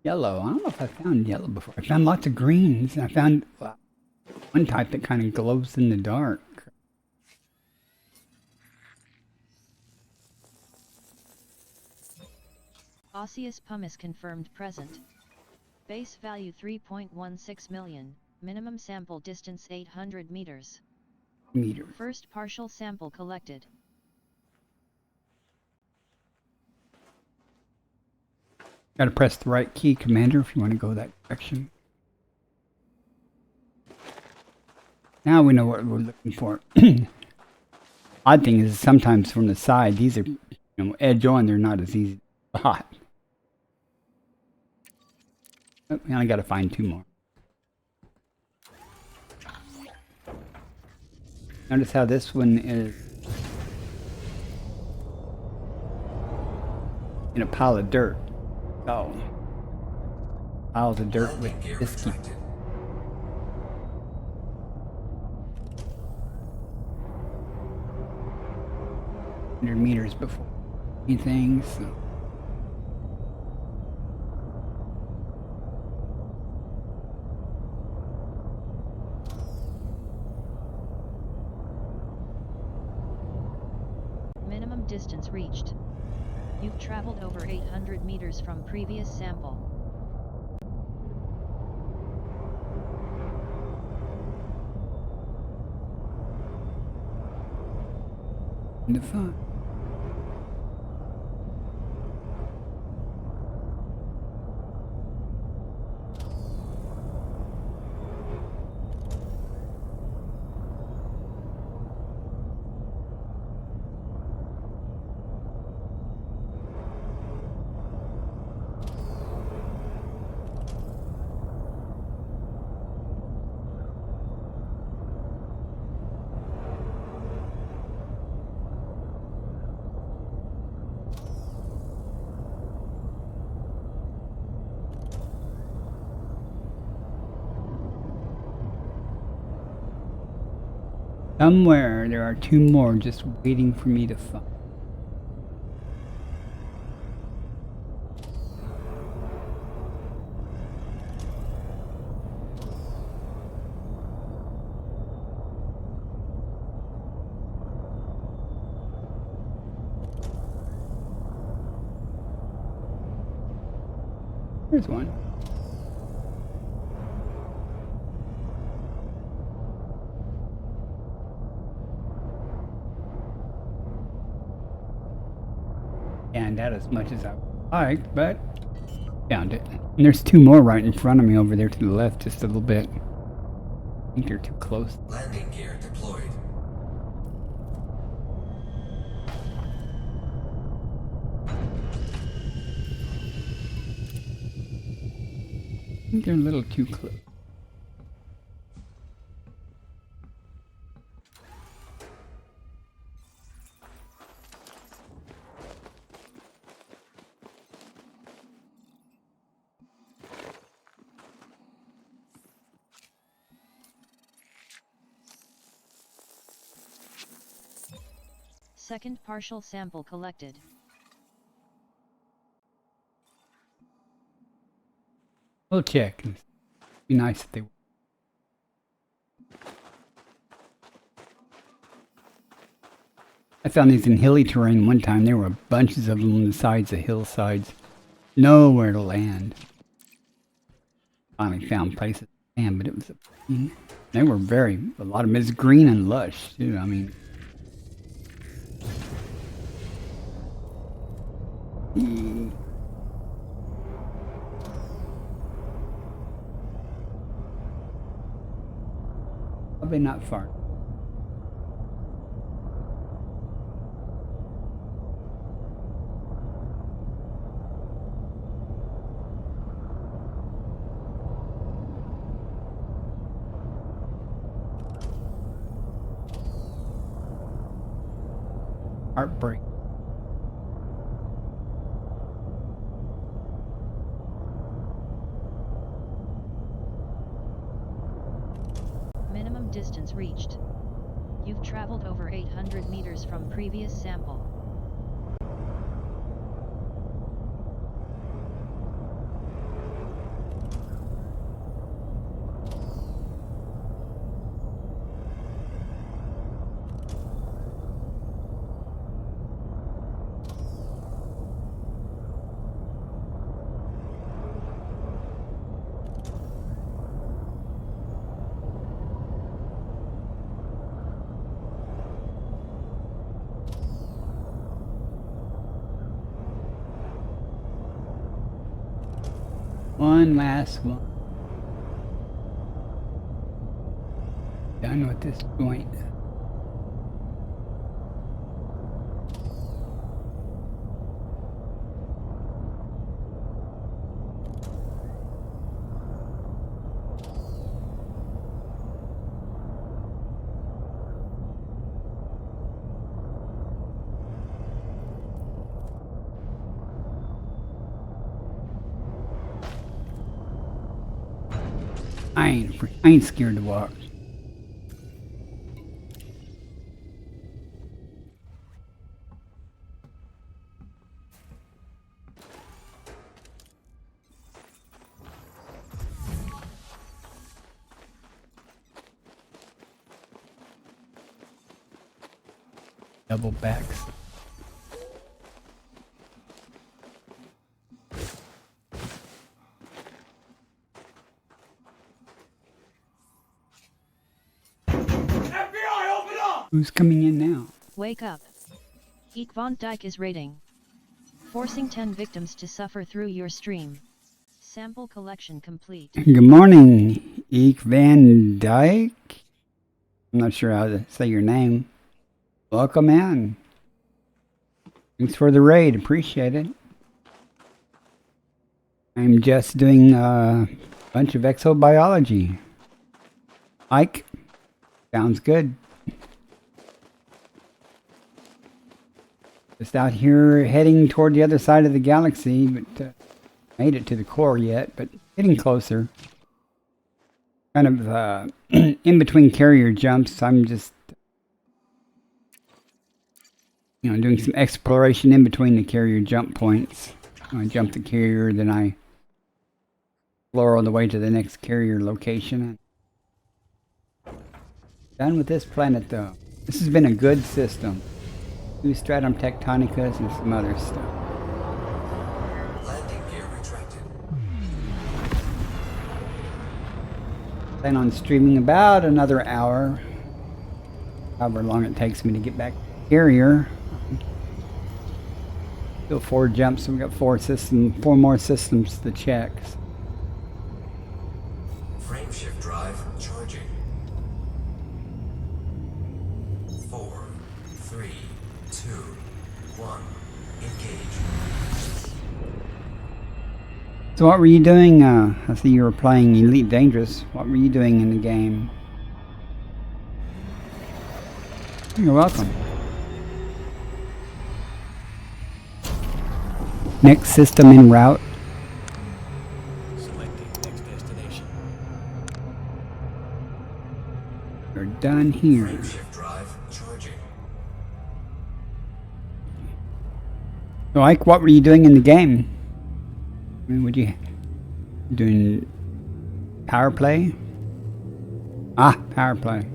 Yellow. I don't know if I found yellow before. I found lots of greens. And I found one type that kind of glows in the dark. Osseous pumice confirmed present. Base value 3.16 million, minimum sample distance 800 meters. First partial sample collected. Gotta press the right key, Commander, if you want to go that direction. Now we know what we're looking for. Odd thing is sometimes from the side, these are edge on, they're not as easy to spot. Oh, we only gotta find 2 more. Notice how this one is in a pile of dirt. Oh. Piles of dirt with Landing gear this key. retracted. 100 meters before anything, so. Minimum distance reached. You've traveled over 800 meters from previous sample. In the fun. Somewhere there are 2 more just waiting for me to find. There's one. And that as much as I liked, but found it. And there's 2 more right in front of me over there to the left, just a little bit. I think they're too close. Landing gear deployed. I think they're a little too close. Second partial sample collected. We'll check. It'd be nice if they were. I found these in hilly terrain one time. There were bunches of them on the sides of hillsides. Nowhere to land. Finally found places to land, but it was they were a lot of them is green and lush too. I mean, probably not far. Heartbreak. Minimum distance reached. You've traveled over 800 meters from previous sample. One last one. Done with this joint. I ain't scared to walk. Double backs. Who's coming in now? Wake up. Eek Von Dyke is raiding. Forcing 10 victims to suffer through your stream. Sample collection complete. Good morning, Eek Van Dyke. I'm not sure how to say your name. Welcome in. Thanks for the raid. Appreciate it. I'm just doing a bunch of exobiology. Ike, sounds good. Just out here heading toward the other side of the galaxy, but made it to the core yet, but getting closer. Kind of in between carrier jumps, I'm just doing some exploration in between the carrier jump points. I jump the carrier, then I explore all the way to the next carrier location. Done with this planet though. This has been a good system. 2 Stratum Tectonicas and some other stuff. Landing gear retracted. Plan on streaming about another hour. However long it takes me to get back to the carrier. Still 4 jumps, so we've got 4 more systems to check. Frameshift drive charging. 4, 3, 2, 1. Engage. So what were you doing? I see you were playing EliteDangerous. What were you doing in the game? You're welcome. Next system en route. Selecting next destination. We're done here. Frameshift drive charging. So Ike, what were you doing in the game? I mean, doing power play? Ah, power play.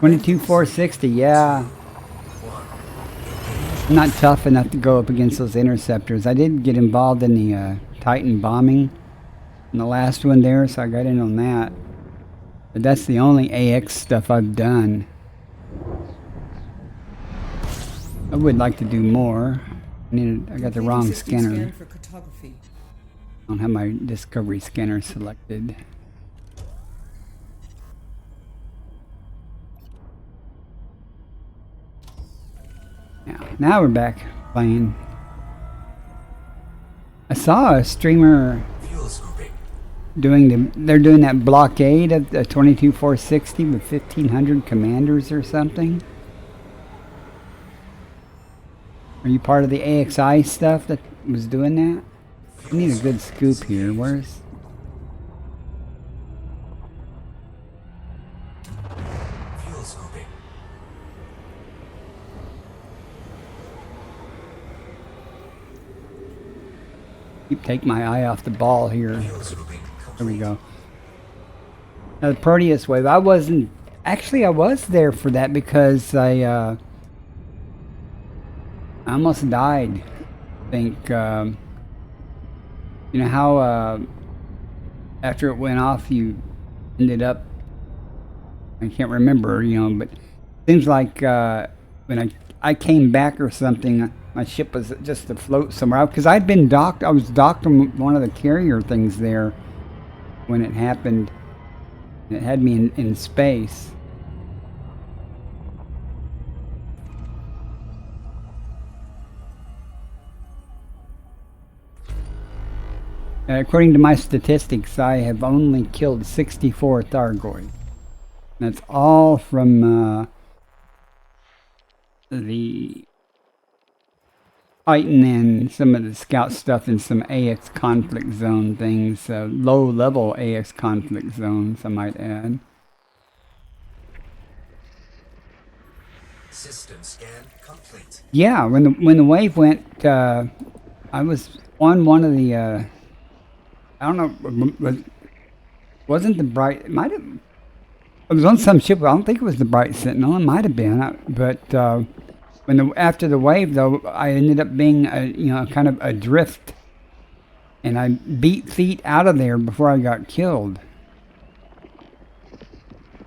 22,460, yeah. I'm not tough enough to go up against those interceptors. I did get involved in the Titan bombing in the last one there, so I got in on that. But that's the only AX stuff I've done. I would like to do more. I got the wrong scanner. Scan for cartography. I don't have my Discovery scanner selected. Now we're back playing. I saw a streamer Fuel scooping. they're doing that blockade of the 22,460 with 1,500 commanders or something. Are you part of the AXI stuff that was doing that? I need a good scoop here. Where's... Fuel scooping. Take my eye off the ball here. Fuel scooping. There we go. Now the Proteus wave. I wasn't... Actually, I was there for that because I almost died. I think... you know how after it went off you ended up... I can't remember, but it seems like when I came back or something, my ship was just afloat somewhere. Because I'd been docked. I was docked on one of the carrier things there when it happened. And it had me in space. According to my statistics, I have only killed 64 Thargoids. That's all from the Titan and some of the scout stuff and some AX conflict zone things. Low-level AX conflict zones, I might add. System scan complete. Yeah, when the wave went, I was on one of the. I don't know. Wasn't the bright? It might have. I was on some ship. I don't think it was the Bright Sentinel. It might have been. But after the wave, though, I ended up being kind of adrift, and I beat feet out of there before I got killed.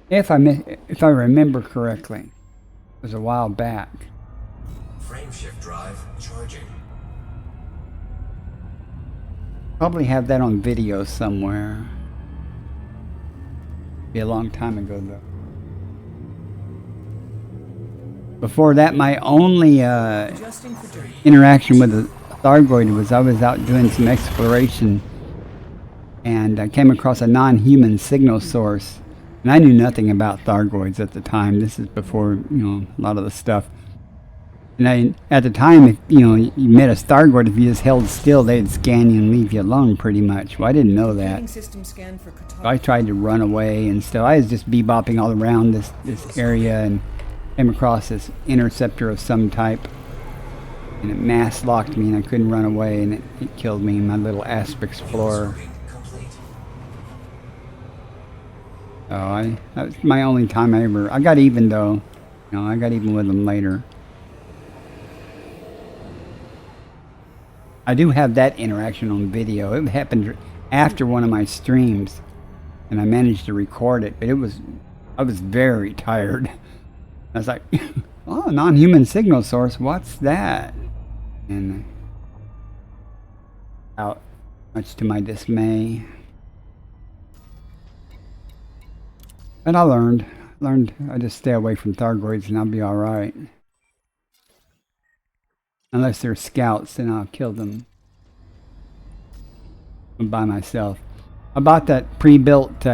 If I remember correctly, it was a while back. Frameshift drive charging. Probably have that on video somewhere. Be a long time ago though. Before that, my only interaction with the Thargoid was I was out doing some exploration, and I came across a non-human signal source. And I knew nothing about Thargoids at the time. This is before a lot of the stuff. And at the time, if you met a Thargoid, if you just held still, they'd scan you and leave you alone, pretty much. Well, I didn't know that. System scan for So I tried to run away and stuff. I was just bebopping all around this area and came across this interceptor of some type. And it mass locked me and I couldn't run away, and it killed me in my little Asp Explorer. So that was my only time I got even though. I got even with them later. I do have that interaction on video. It happened after one of my streams, and I managed to record it. But I was very tired. I was like, "Oh, non-human signal source. What's that?" And out, much to my dismay. But I learned. I just stay away from Thargoids, and I'll be all right. Unless they're scouts, then I'll kill them by myself. I bought that pre-built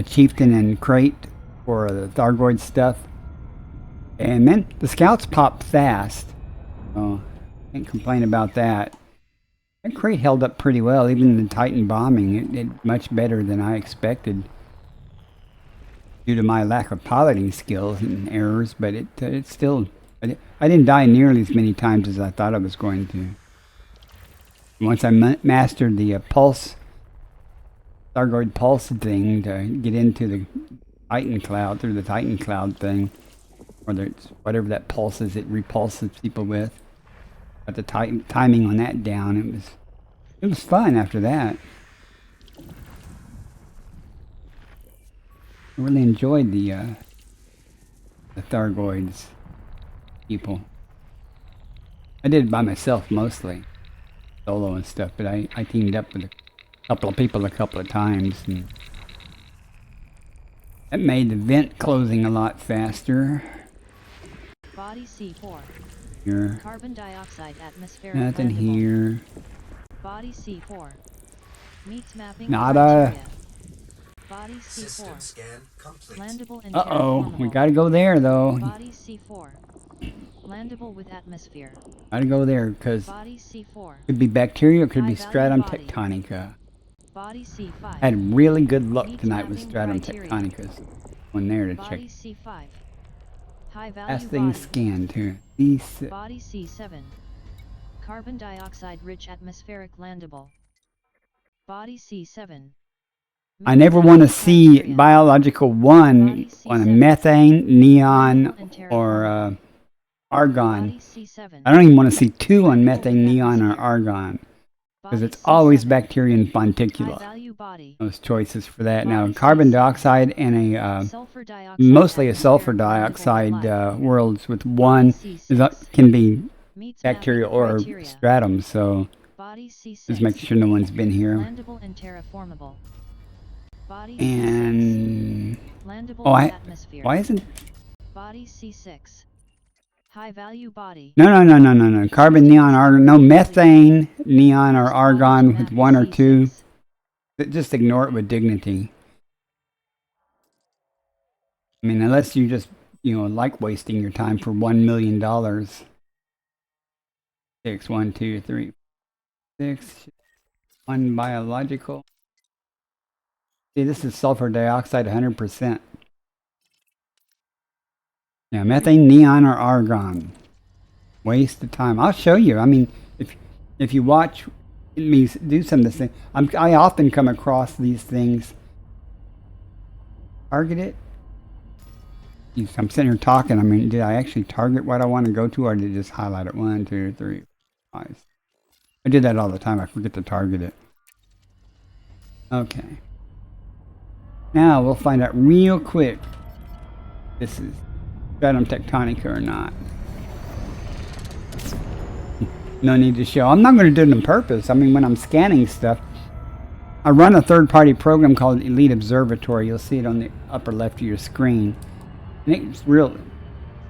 chieftain and crate for the Thargoid stuff. And then the scouts pop fast. So can't complain about that. That crate held up pretty well, even in the Titan bombing. It did much better than I expected, due to my lack of piloting skills and errors, but it still... I didn't die nearly as many times as I thought I was going to. Once I mastered the Thargoid pulse thing to get into the Titan cloud, through the Titan cloud thing, or whatever that pulse is, it repulses people with. Got the timing on that down. It was fun after that. I really enjoyed the Thargoids people. I did it by myself mostly, solo and stuff, but I teamed up with a couple of people a couple of times, and that made the vent closing a lot faster. Body C4. Here. Carbon dioxide atmospheric Nothing landable. here. Body C4. Meets mapping Nada. criteria. Body C4. System scan complete. Landable and Uh-oh, we terraformable. gotta go there though. Body C4. Landable with atmosphere. Gotta go there, because Body C4. it could be bacteria, or it could be High value Stratum body. Tectonica. Body C5. I had really good luck Meets tonight with mapping Stratum criteria. Tectonicas. One there to check. Body C5. High value Last thing body. scanned too. These. Body C7. Carbon dioxide rich atmospheric landable. Body C7. I never want to see biological one on a methane, neon, or argon. Body C7. I don't even want to see two on methane, neon, or argon, because it's always bacteria and High fonticula. value body. Those choices for that. Now, carbon dioxide and a Sulfur dioxide mostly a sulfur atmospheric landable dioxide life. worlds with one C6. can be Meets bacterial mapping or criteria. stratum, so Body C6. just make sure no one's been here. Landable and terraformable. Body C6. And Landable oh, and atmosphere. why isn't Body C6. High value body. no carbon, neon, argon, no methane, neon, or argon with 1 or 2. Just ignore it with dignity. I mean, unless you just, like wasting your time for $1 million. 6, 1, 2, 3, 6. 1 biological. See, this is sulfur dioxide 100%. Yeah, methane, neon, or argon. Waste of time. I'll show you. I mean, if you watch me do some of this thing, I often come across these things. Target it. I'm sitting here talking. I mean, did I actually target what I want to go to, or did I just highlight it? 1, 2, 3, 5. I do that all the time. I forget to target it. Okay. Now we'll find out real quick if this is stratum tectonica or not. No need to show. I'm not going to do it on purpose. I mean, when I'm scanning stuff, I run a third-party program called Elite Observatory. You'll see it on the upper left of your screen. And it's real.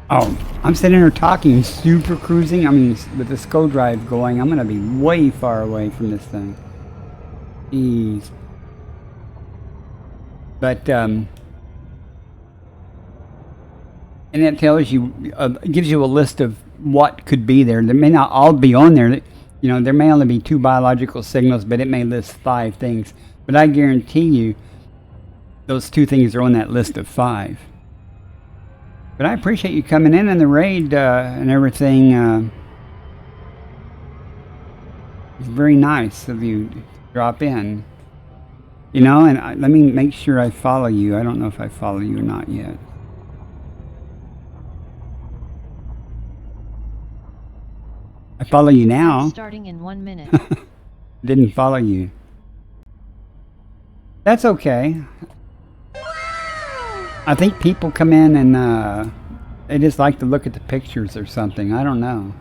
Oh, I'm sitting here talking, super cruising. I mean, with the SCO drive going, I'm going to be way far away from this thing. Jeez. But, and it tells you, gives you a list of what could be there. They may not all be on there. There may only be 2 biological signals, but it may list 5 things. But I guarantee you, those 2 things are on that list of 5. But I appreciate you coming in the raid and everything. It's very nice of you to drop in. And let me make sure I follow you. I don't know if I follow you or not yet. I follow you now. Starting in 1 minute. Didn't follow you. That's okay. I think people come in and they just like to look at the pictures or something. I don't know.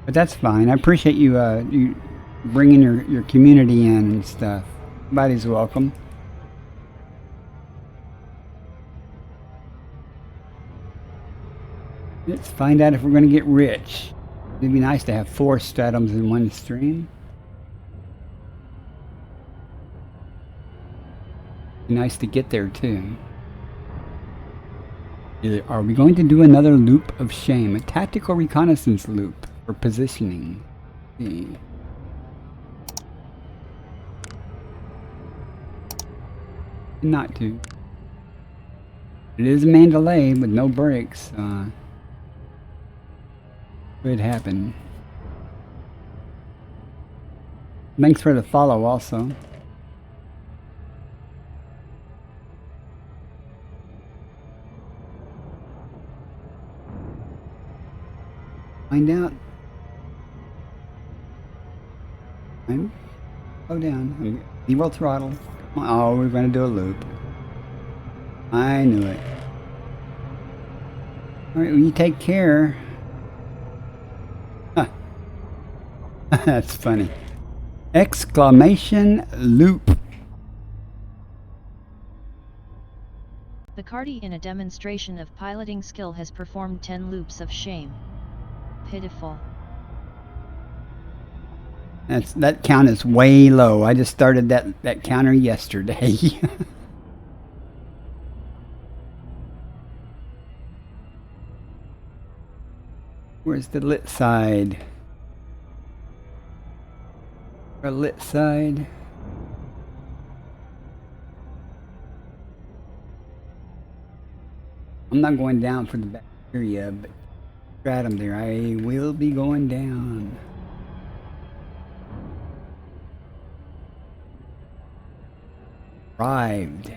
But that's fine. I appreciate you you bringing your community in and stuff. Everybody's welcome. Let's find out if we're going to get rich. It'd be nice to have 4 stratums in one stream. Be nice to get there too. Are we going to do another loop of shame? A tactical reconnaissance loop for positioning. See. Not to. It is a Mandalay with no brakes. Could happen. Thanks for the follow also. Find out. And go down. Zero throttle. Oh, we're going to do a loop. I knew it. Alright, well, you take care. Huh. That's funny. Exclamation loop. The Cardi in a demonstration of piloting skill has performed 10 loops of shame. Pitiful. That count is way low. I just started that counter yesterday. Where's the lit side? Our lit side. I'm not going down for the bacteria, but stratum there. I will be going down. Arrived.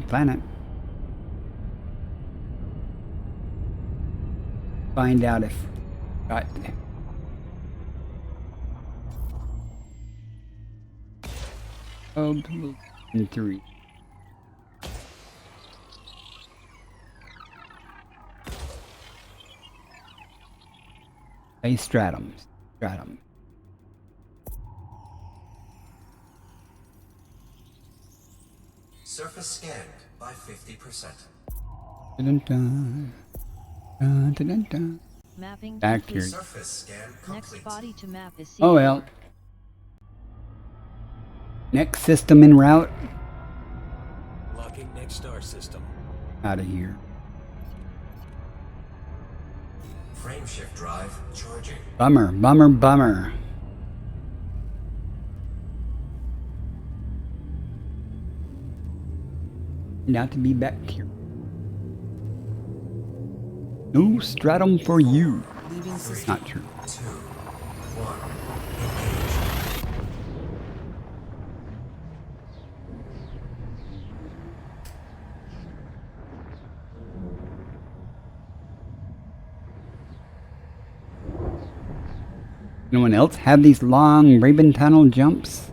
Planet. Find out if got and 3. A stratum. Stratum. Surface scanned by 50%. Dun, dun, dun, dun, dun, dun. Mapping Back complete. here. Surface scan Next complete. body to map is Oh C4. well. Next system en route. Locking next star system. Out of here. Frameshift drive charging. Bummer, bummer, bummer. Not to be back here. No stratum for you. Leaving It's system. not true. 2, 1. Engage. No one else have these long Raven tunnel jumps?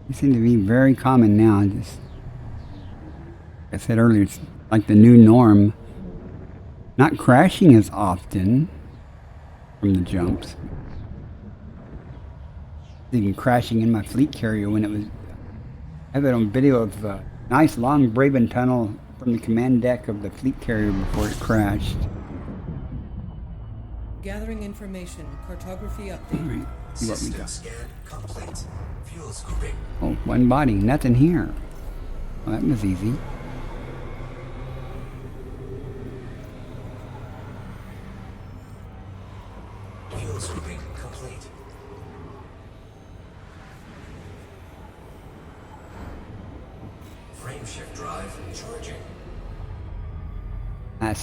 They seem to be very common now. Just, like I said earlier, it's like the new norm. Not crashing as often from the jumps. Even crashing in my fleet carrier when it was. I have it on video of a nice long Raven tunnel from the command deck of the fleet carrier before it crashed. Gathering information. Cartography update. Alright, see what we System got. scan complete. Fuel scooping. Oh, one body, nothing here. Well, that was easy. Fuel scooping complete. Frameshift drive charging.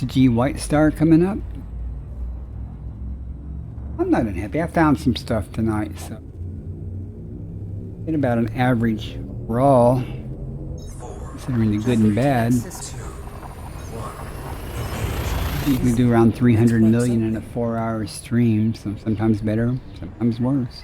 G White Star coming up. I'm not unhappy. I found some stuff tonight, so get about an average raw, 4, considering the good and bad. 2, System. 1. Usually do around 300 million in a 4-hour stream, so sometimes better, sometimes worse.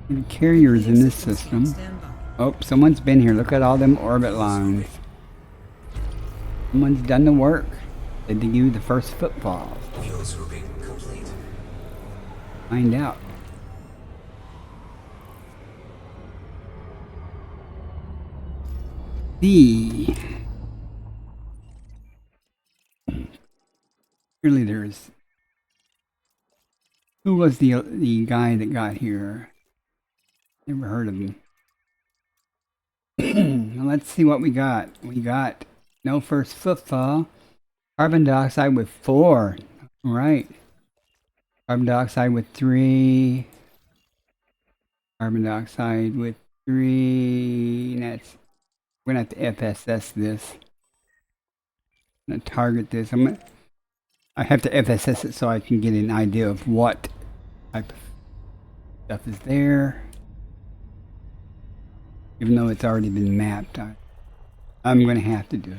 The carriers in this system. Standby. Oh, someone's been here. Look at all them orbit lines. Someone's done the work. They give you the first footfalls. Fuel scooping complete. Find out. The surely there's who was the guy that got here? Never heard of him. Well, let's see what we got. We got no first footfall. Carbon dioxide with 4. All right. Carbon dioxide with 3. Carbon dioxide with 3. That's we're gonna have to FSS this. I'm gonna target this. I have to FSS it so I can get an idea of what type of stuff is there. Even though it's already been mapped, I'm gonna have to do it.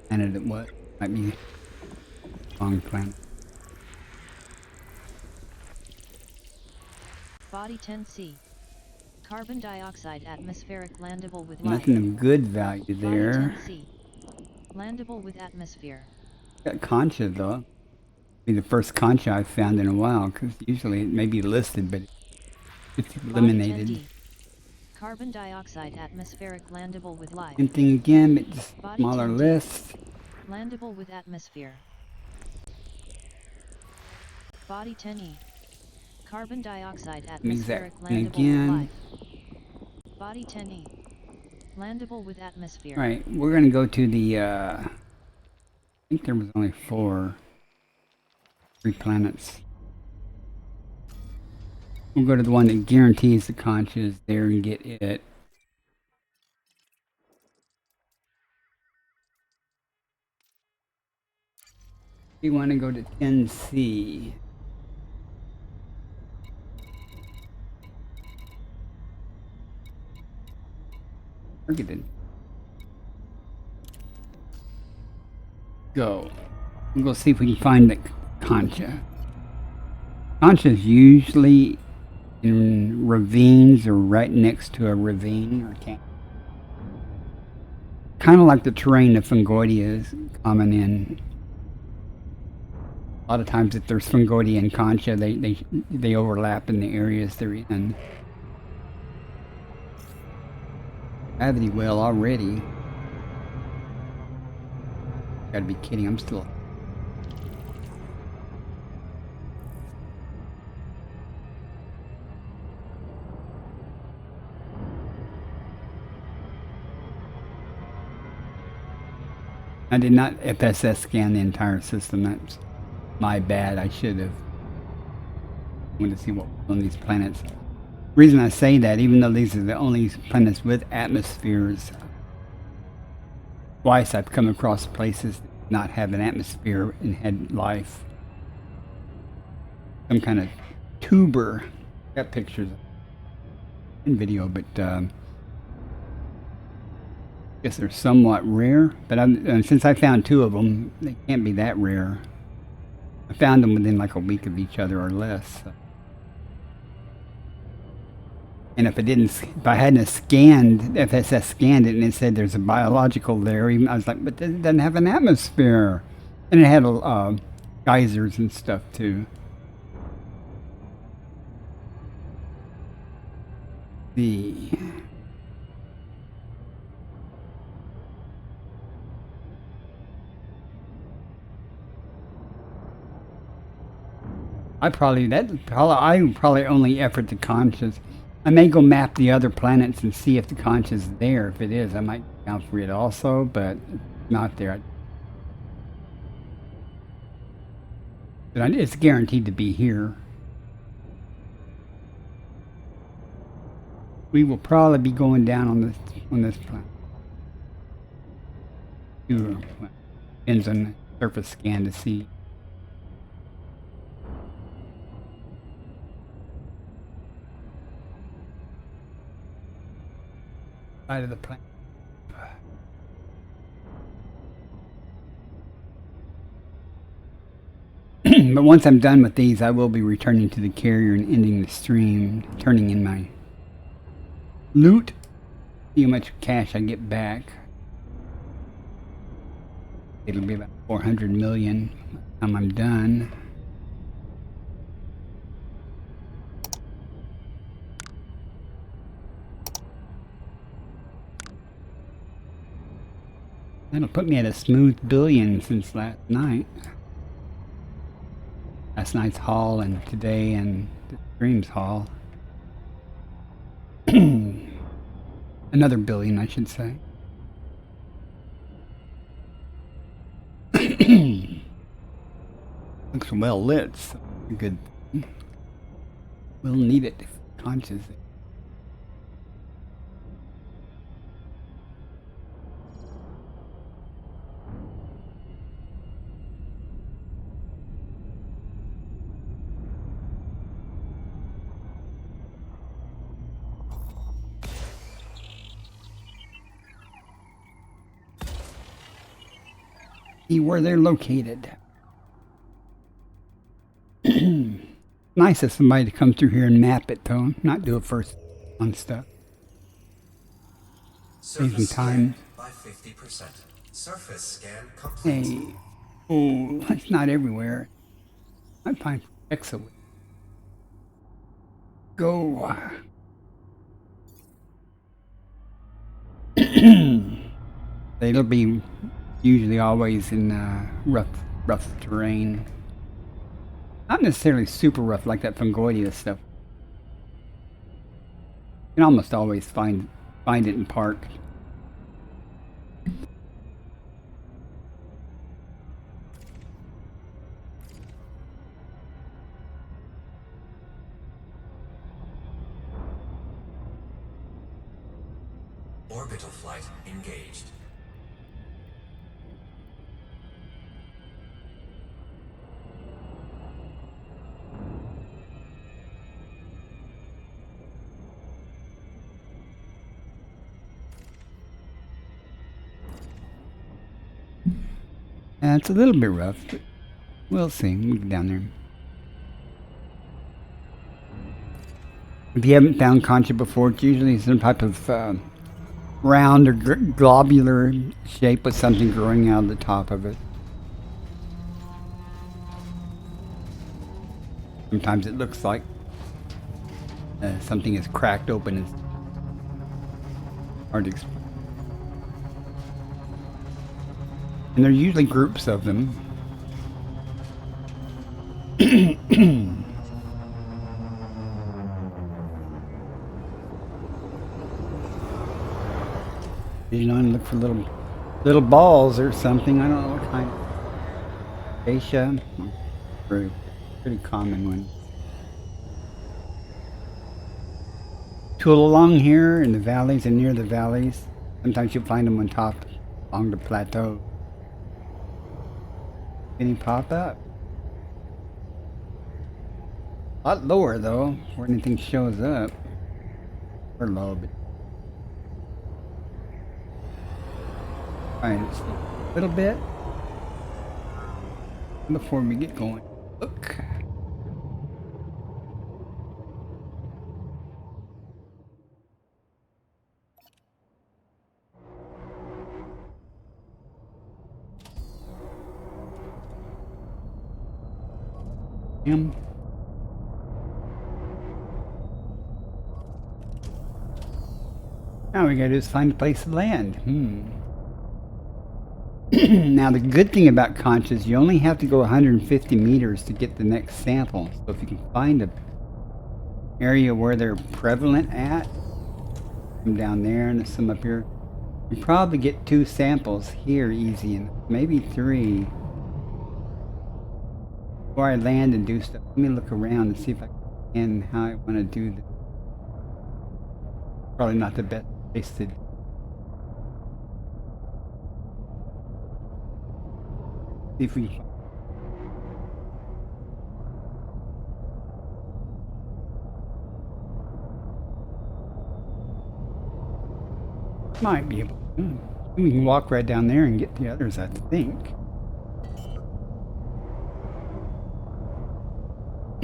Planet at what? Might be wrong planet. Body 10C. Carbon dioxide atmospheric landable with life. Nothing of good value there. Body 10C. Landable with atmosphere. Got concha though. Be the first concha I've found in a while, because usually it may be listed, but it's eliminated. Body 10D. Carbon dioxide atmospheric landable with life. Same thing again, but just Body smaller 10D. list. Landable with atmosphere. Body 10E. Carbon dioxide atmospheric Exact. landable And with again. life. Body 10E. Landable with atmosphere. Alright, we're gonna go to the I think there was only 3 planets. We'll go to the one that guarantees the concha is there and get it. We want to go to 10C. targeted. Go. We'll go see if we can find the concha. Concha is usually in ravines or right next to a ravine or canyon. Kind of like the terrain of Fungoidia is common in. A lot of times if there's Fungoidia and concha, they overlap in the areas they're in. Gravity well already. Gotta be kidding, I'm still... I did not FSS scan the entire system. That's my bad. I should have. I wanted to see what was on these planets. The reason I say that, even though these are the only planets with atmospheres, twice I've come across places that did not have an atmosphere and had life. Some kind of tuber. Got pictures in video, but I guess they're somewhat rare. But since I found 2 of them, they can't be that rare. I found them within like a week of each other or less. So. And if I hadn't scanned, FSS scanned it and it said there's a biological there, even I was like, but it doesn't have an atmosphere. And it had geysers and stuff too. I probably only effort the conchas. I may go map the other planets and see if the concha's there. If it is, I might count for it also, but if it's not there. But it's guaranteed to be here. We will probably be going down on this planet. Depends on the surface scan to see. Side of the planet. But once I'm done with these, I will be returning to the carrier and ending the stream, turning in my loot, see how much cash I get back. It'll be about 400 million by the time I'm done. That'll put me at a smooth billion since last night. Last night's haul and today and the stream's haul. Another billion, I should say. Looks well lit, so good. We'll need it if conscious. See where they're located. Nice of somebody to come through here and map it, though. Not do it first on stuff. Saving time. By 50%. Surface scan complete. Hey, oh, it's not everywhere. I find excellent. Go. It'll be usually always in rough terrain. Not necessarily super rough like that Fungoidia stuff. You can almost always find it in park. Orbital flight engaged. It's a little bit rough, but we'll see. We'll get down there. If you haven't found concha before, it's usually some type of round or globular shape with something growing out of the top of it. Sometimes it looks like something is cracked open. It's hard to explain. And there's usually groups of them. You know, and look for little balls or something. I don't know what kind. Acacia, pretty common one. Tool along here in the valleys and near the valleys. Sometimes you'll find them on top along the plateau. Any pop up? A lot lower though, where anything shows up. Or low, but alright, just a little bit before we get going. Look. Him. Now we gotta do is find a place to land. Now the good thing about concha is you only have to go 150 meters to get the next sample. So if you can find an area where they're prevalent at, some down there and some up here, you probably get 2 samples here easy, and maybe 3. Before I land and do stuff, let me look around and see if I can how I want to do this. Probably not the best place to do. See if we might be able to. We can walk right down there and get the others, I think.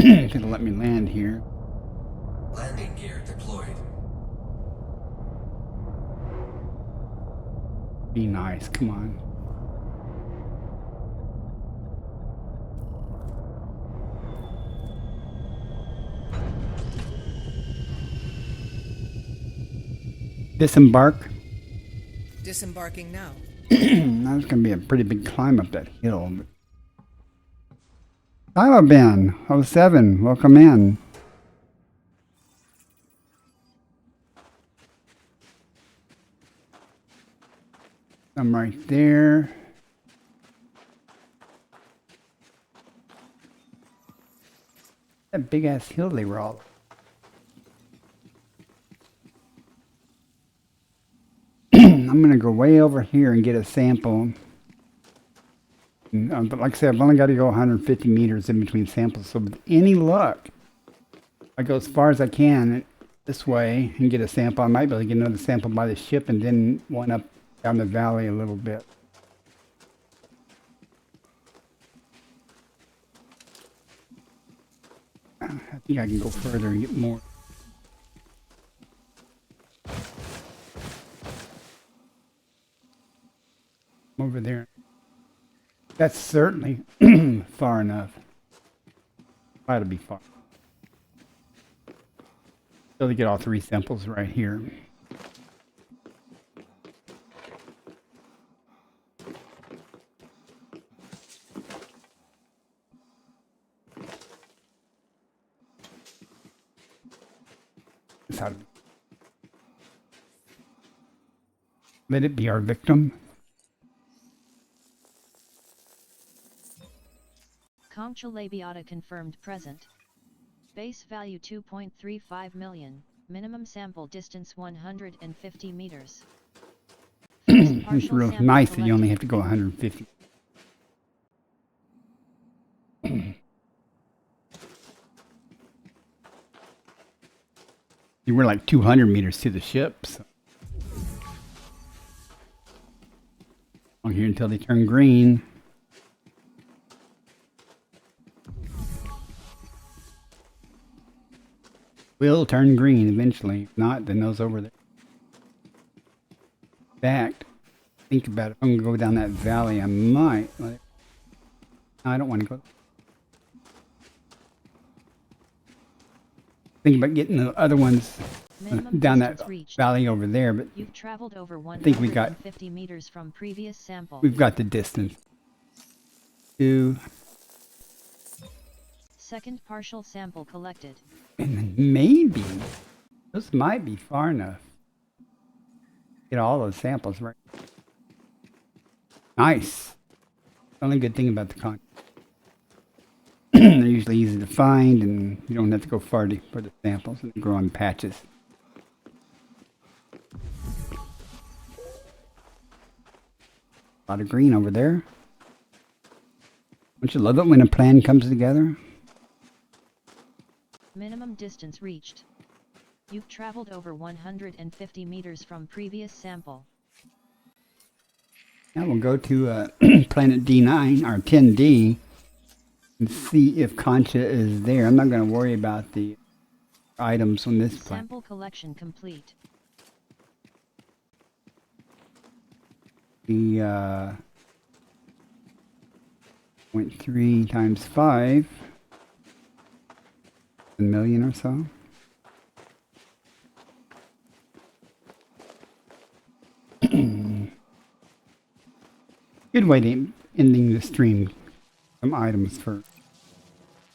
It's gonna let me land here. Landing gear deployed. Be nice, come on. Disembark. Disembarking now. That's gonna be a pretty big climb up that hill. Taliban 07, welcome in. I'm right there. That big ass hill they were all. I'm gonna go way over here and get a sample. But like I said, I've only got to go 150 meters in between samples. So with any luck, I go as far as I can this way and get a sample. I might be able to get another sample by the ship and then one up down the valley a little bit. I think I can go further and get more. Over there. That's certainly far enough. Try to be far. So they get all 3 samples right here. That's how to let it be our victim. Concha labiata confirmed present. Base value 2.35 million, minimum sample distance 150 meters. It's real nice that you only have to go 150. You were like 200 meters to the ship. So. I'm here until they turn green. will turn green eventually. If not, then those over there. In fact, think about it. If I'm going to go down that valley, I might. No, I don't want to go. Think about getting the other ones down that valley over there, but you've traveled over I think we got 150 meters from previous sample. we've got the distance. Second partial sample collected. And maybe those might be far enough. Get all those samples right. Nice. Only good thing about the con. They're usually easy to find, and you don't have to go far for the samples, and they grow on patches. A lot of green over there. Don't you love it when a plan comes together? Minimum distance reached. You've traveled over 150 meters from previous sample. Now we'll go to planet D9, or 10D, and see if Concha is there. I'm not going to worry about the items on this planet. Sample collection complete. The 0.3 times 5, a million or so. Good way to ending the stream. Some items for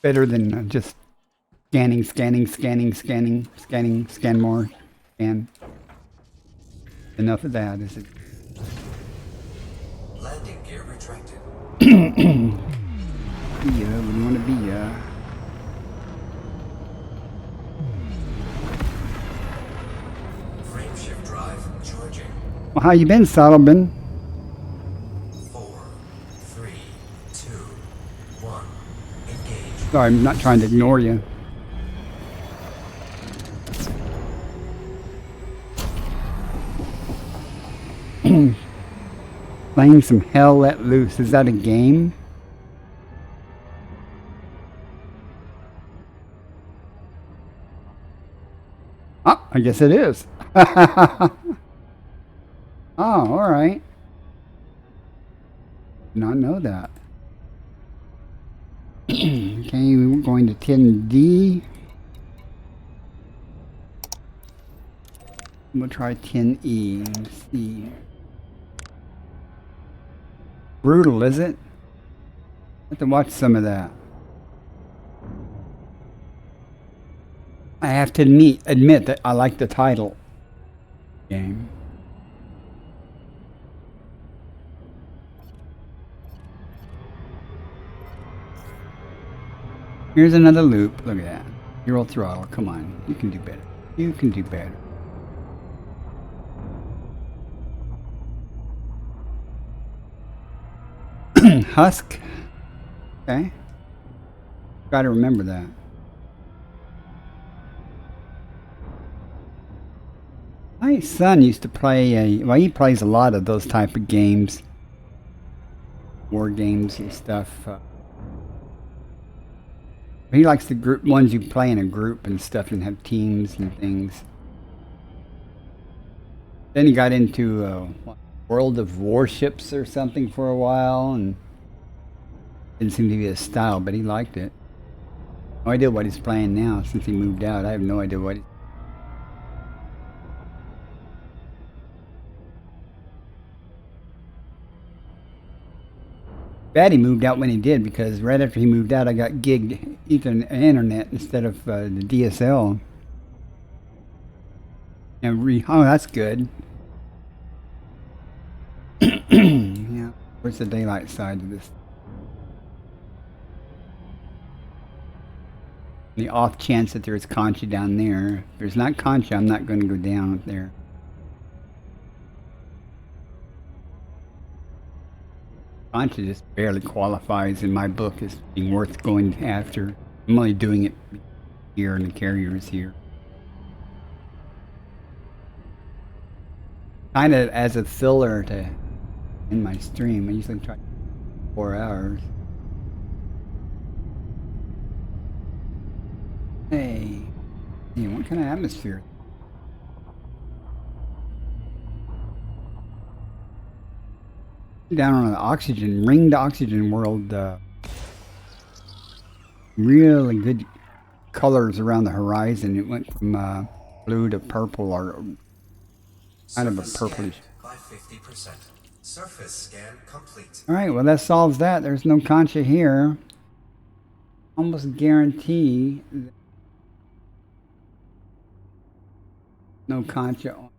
better than just scanning, scan more, scan. Enough of that, is it? Landing gear retracted. Yeah, what do you want to be? Frame shift drive charging. Well, how you been, Solomon? 4, 3, 2, 1. Engage. Sorry, I'm not trying to ignore you. Playing some Hell Let Loose. Is that a game? Oh, I guess it is. Oh, alright. Did not know that. Okay, we're going to 10D. We'll try 10E. Let's see. Brutal, is it? I have to watch some of that. I have to admit that I like the title game. Here's another loop. Look at that. Zero throttle. Come on. You can do better. You can do better. Husk. Okay. Gotta remember that. My son used to play well, he plays a lot of those type of games. War games and stuff. He likes the group ones you play in a group and stuff and have teams and things. Then he got into World of Warships or something for a while, and didn't seem to be his style, but he liked it. No idea what he's playing now since he moved out. I have no idea what. Bad he moved out when he did, because right after he moved out, I got gigged Ethernet internet instead of the DSL. And oh, that's good. Yeah, where's the daylight side of this? The off chance that there's Concha down there. If there's not Concha, I'm not going to go down there. Concha just barely qualifies in my book as being worth going after. I'm only doing it here, and the carrier is here. Kind of as a filler to end my stream. I usually try 4 hours. Hey. Hey, what kind of atmosphere? Down on the oxygen, ringed oxygen world, really good colors around the horizon. It went from blue to purple, or kind of a Surface purplish. scanned by 50%. Surface scan complete. All right, well, that solves that. There's no Concha here. Almost guarantee no Concha on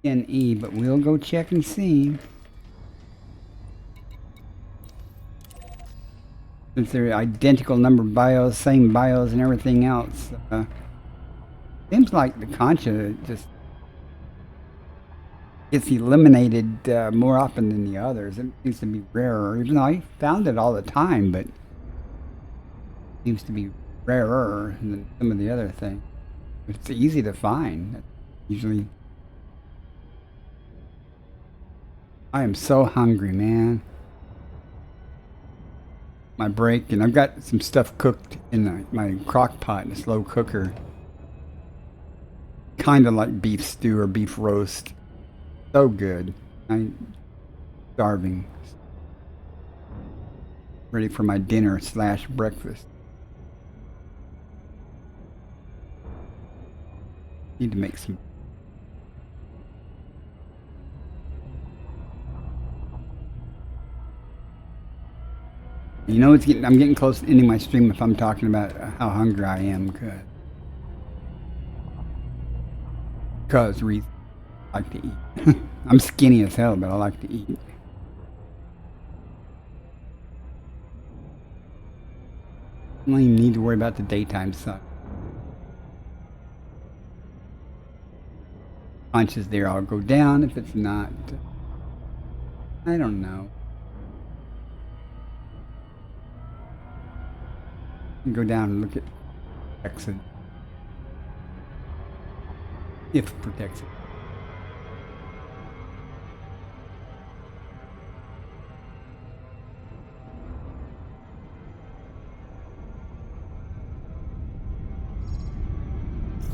NE, but we'll go check and see. Since they're identical number bios, same bios and everything else. Seems like the Concha just gets eliminated more often than the others. It seems to be rarer, even though I found it all the time, but it seems to be rarer than some of the other things. It's easy to find. Usually, I am so hungry, man. My break, and I've got some stuff cooked in my crock pot in a slow cooker. Kind of like beef stew or beef roast. So good. I'm starving. Ready for my dinner / breakfast. Need to make some. You know, I'm getting close to ending my stream if I'm talking about how hungry I am, because I like to eat. I'm skinny as hell, but I like to eat. I don't even need to worry about the daytime sun. Punch is there, I'll go down. If it's not, I don't know. Go down and look at protection. If protection.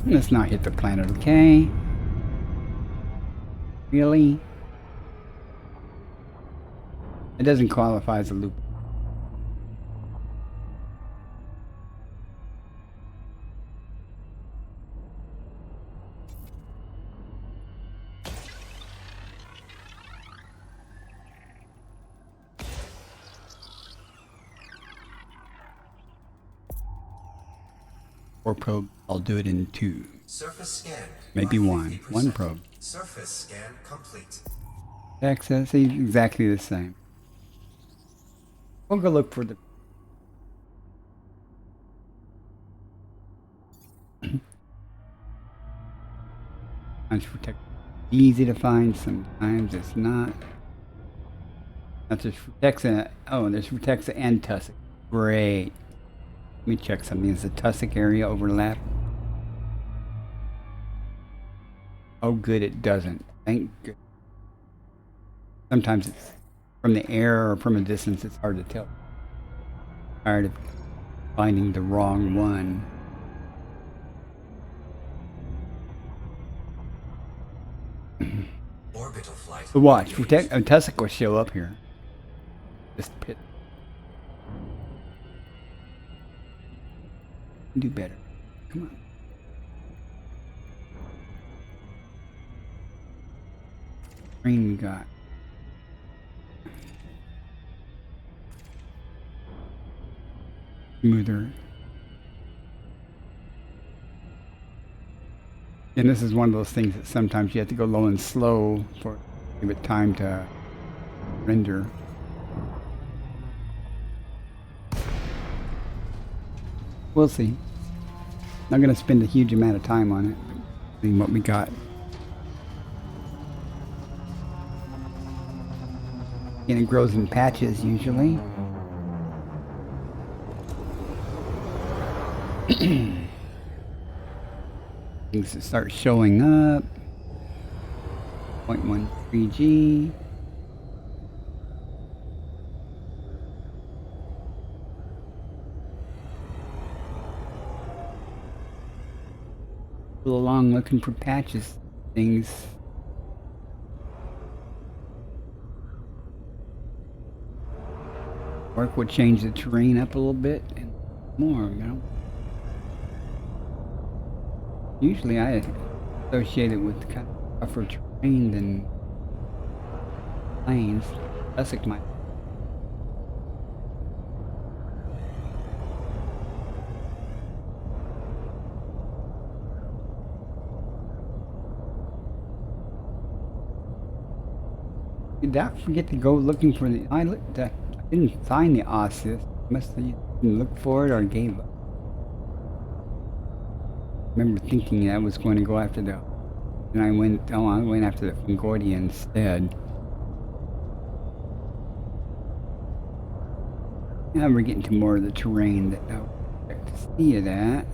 Let's not hit the planet, okay? Really? It doesn't qualify as a loop. Or probe. I'll do it in 2. Surface scan. Maybe by 1. 50%. 1 probe. Surface scan complete. Access exactly the same. We'll go look for the. Sometimes protect. Easy to find. Sometimes it's not. That's just Frutexa. Oh, there's Frutexa and Tussock. Great. Let me check something. Is the Tussock area overlap? Oh, good, it doesn't. Thank goodness. Sometimes it's from the air or from a distance, it's hard to tell. Tired of finding the wrong one. Orbital flight. But watch, Tussock will show up here. This pit. Do better. Come on. Green we got. Smoother. And this is one of those things that sometimes you have to go low and slow for give it time to render. We'll see. Not going to spend a huge amount of time on it. See what we got. And it grows in patches usually. Things that start showing up. 0.13G. Go along looking for patches, things. Work would change the terrain up a little bit and more, you know. Usually I associate it with kind of tougher terrain than plains. That's like my Did I forget to go looking for the islet? I didn't find the osseous. Must have didn't look for it or gave up. I remember thinking I was going to go after the, and I went after the Fungordia instead. Now we're getting to more of the terrain that I would expect to see it at.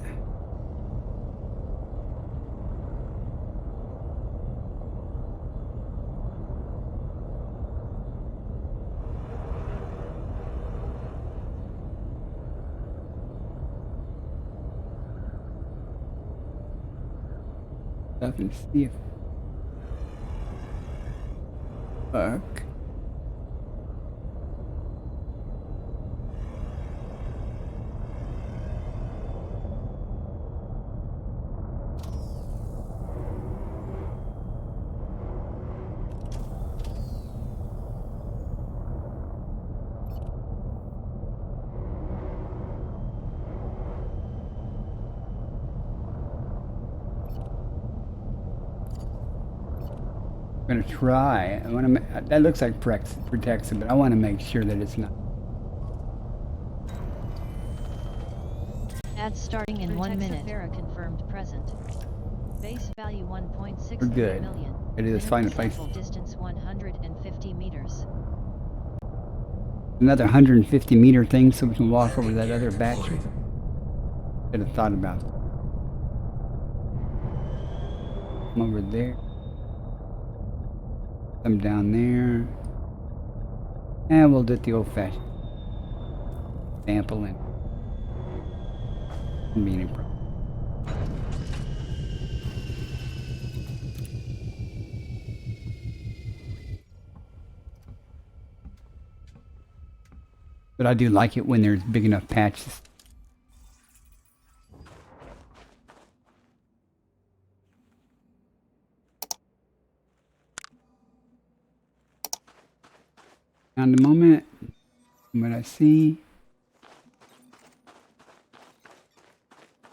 Up and see if fuck. I'm gonna try. I want to. That looks like protects it, but I want to make sure that it's not. Ads starting in 1 minute. Vera confirmed present. Base value 1.6 We're good. million. It is find a place. Sample distance 150 meters. Another 150 meter thing, so we can walk over that other battery. Should have thought about it. Come over there. Come down there. And we'll do it the old-fashioned sample and meaning problem. But I do like it when there's big enough patches. Found a moment. What I see.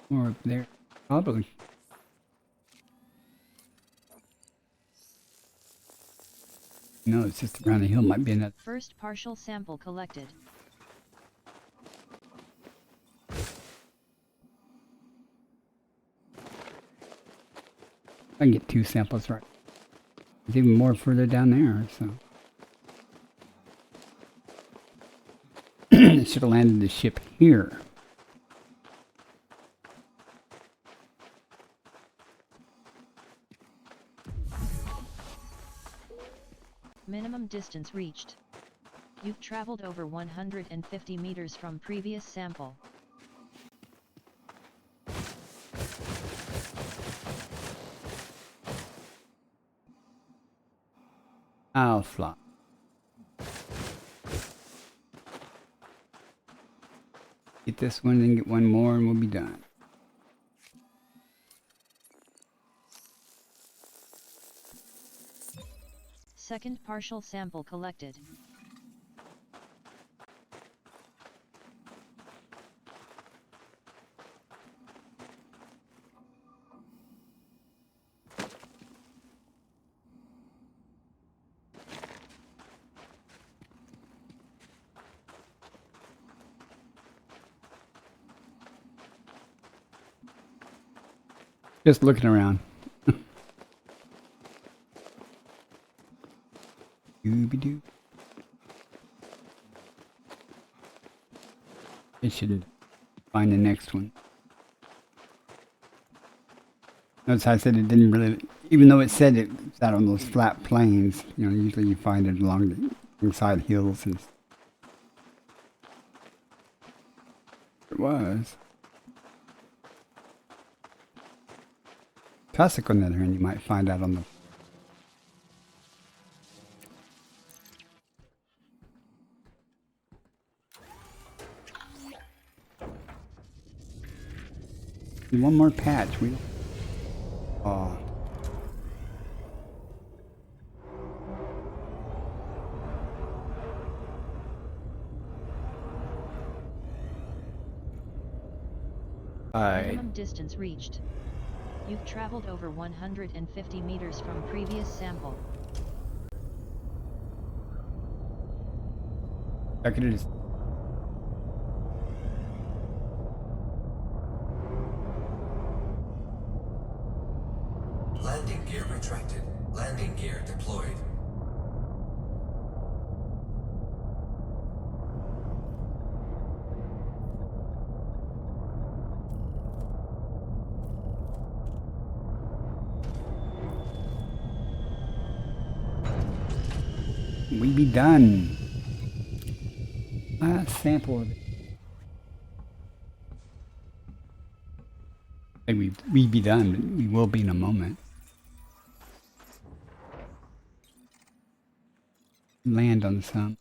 More up there. Probably. No, it's just around the hill. Might be another. First partial sample collected. I can get 2 samples right. There's even more further down there, so. It should have landed the ship here. Minimum distance reached. You've traveled over 150 meters from previous sample. I'll fly. Get this one and get one more and we'll be done. Second partial sample collected. Just looking around. Dooby-doo. It should find the next one. Notice I said it didn't really, even though it said it's out on those flat plains, you know, usually you find it along the inside hills and it was. Tussock, on the other hand, you might find out on the... One more patch. We... Oh. Minimum distance reached. You've traveled over 150 meters from previous sample. I could have just... Landing gear retracted. Landing gear deployed. We be done. Last sample of it. Hey, we be done, but we will be in a moment. Land on some.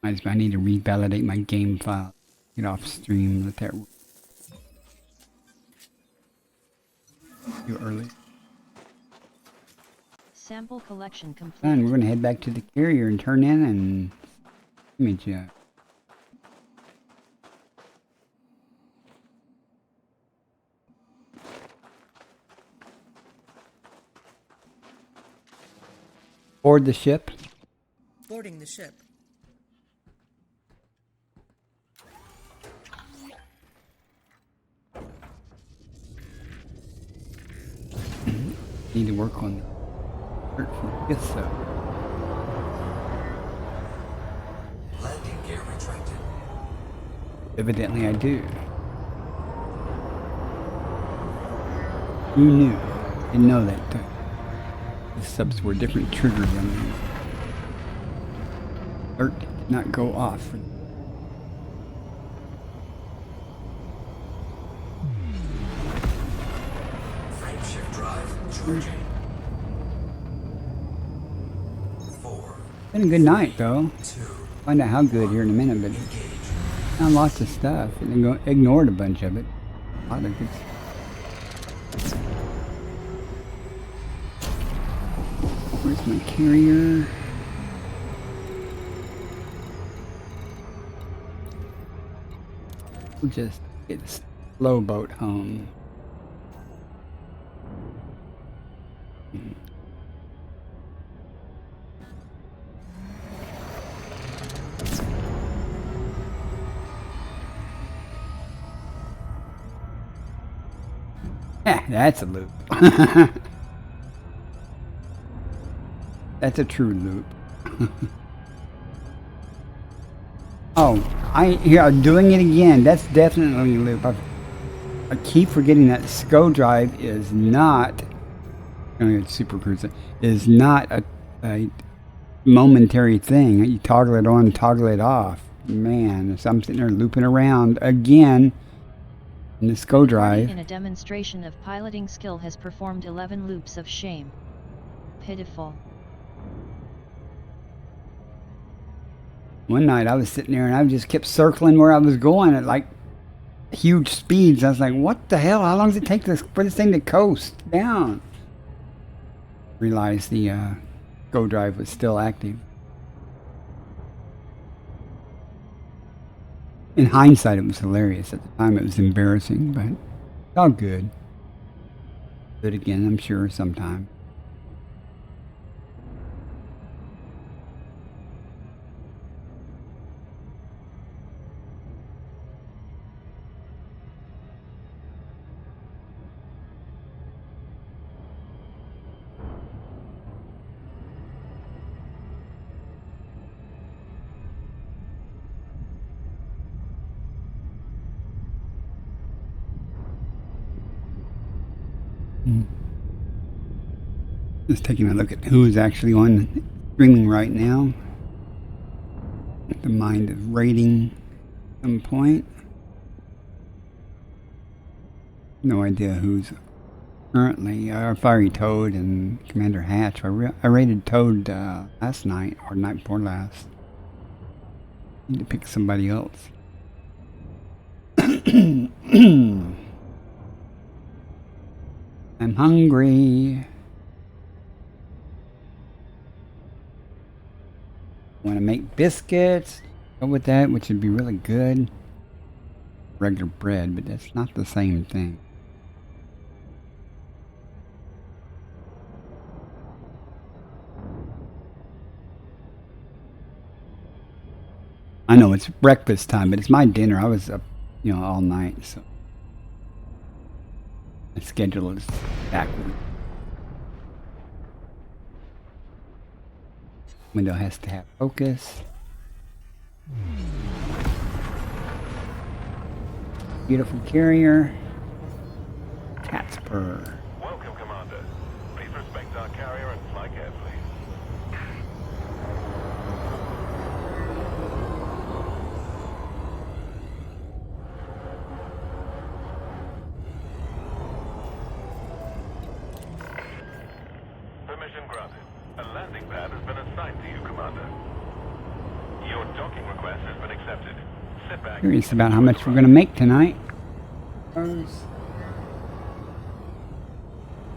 I need to revalidate my game file. Get off stream. Let that too early. Sample collection complete. And we're gonna head back to the carrier and turn in and image you. Board the ship. Boarding the ship. Need to work on the yes, sir. Landing gear retracted. Evidently I do. Who knew? Didn't know that the subs were different triggers on them. Alert did not go off. Frameshift drive charging. 4, Been a good night though. 2, Find out how good here in a minute, but found lots of stuff and ignored a bunch of it. A lot of good stuff. Where's my carrier? We'll just get a slow boat home. Yeah, that's a loop. That's a true loop. Oh, I'm doing it again. That's definitely a loop. I keep forgetting that SCO drive is not, Super Cruiser, is not a momentary thing. You toggle it on, toggle it off. Man, so I'm sitting there looping around again in the SCO drive. In a demonstration of piloting skill has performed 11 loops of shame. Pitiful. One night I was sitting there and I just kept circling where I was going at like huge speeds. I was like, what the hell? How long does it take for this thing to coast down? Realized the Go drive was still active. In hindsight, it was hilarious. At the time, it was embarrassing, but it's all good. Do it again, I'm sure, sometime. Just taking a look at who is actually on streaming right now. The mind is raiding at some point. No idea who's currently. Fiery Toad and Commander Hatch. I raided Toad last night, or night before last. Need to pick somebody else. I'm hungry. Want to make biscuits? Go with that, which would be really good. Regular bread, but that's not the same thing. I know it's breakfast time, but it's my dinner. I was up, all night, so my schedule is backward. Window has to have focus. Beautiful carrier. Cat's purr. Welcome, Commander. Please respect our carrier and fly carefully. Permission granted. A landing pad has been assigned to you, Commander. Your docking request has been accepted. Sit back. Curious about how much we're going to make tonight.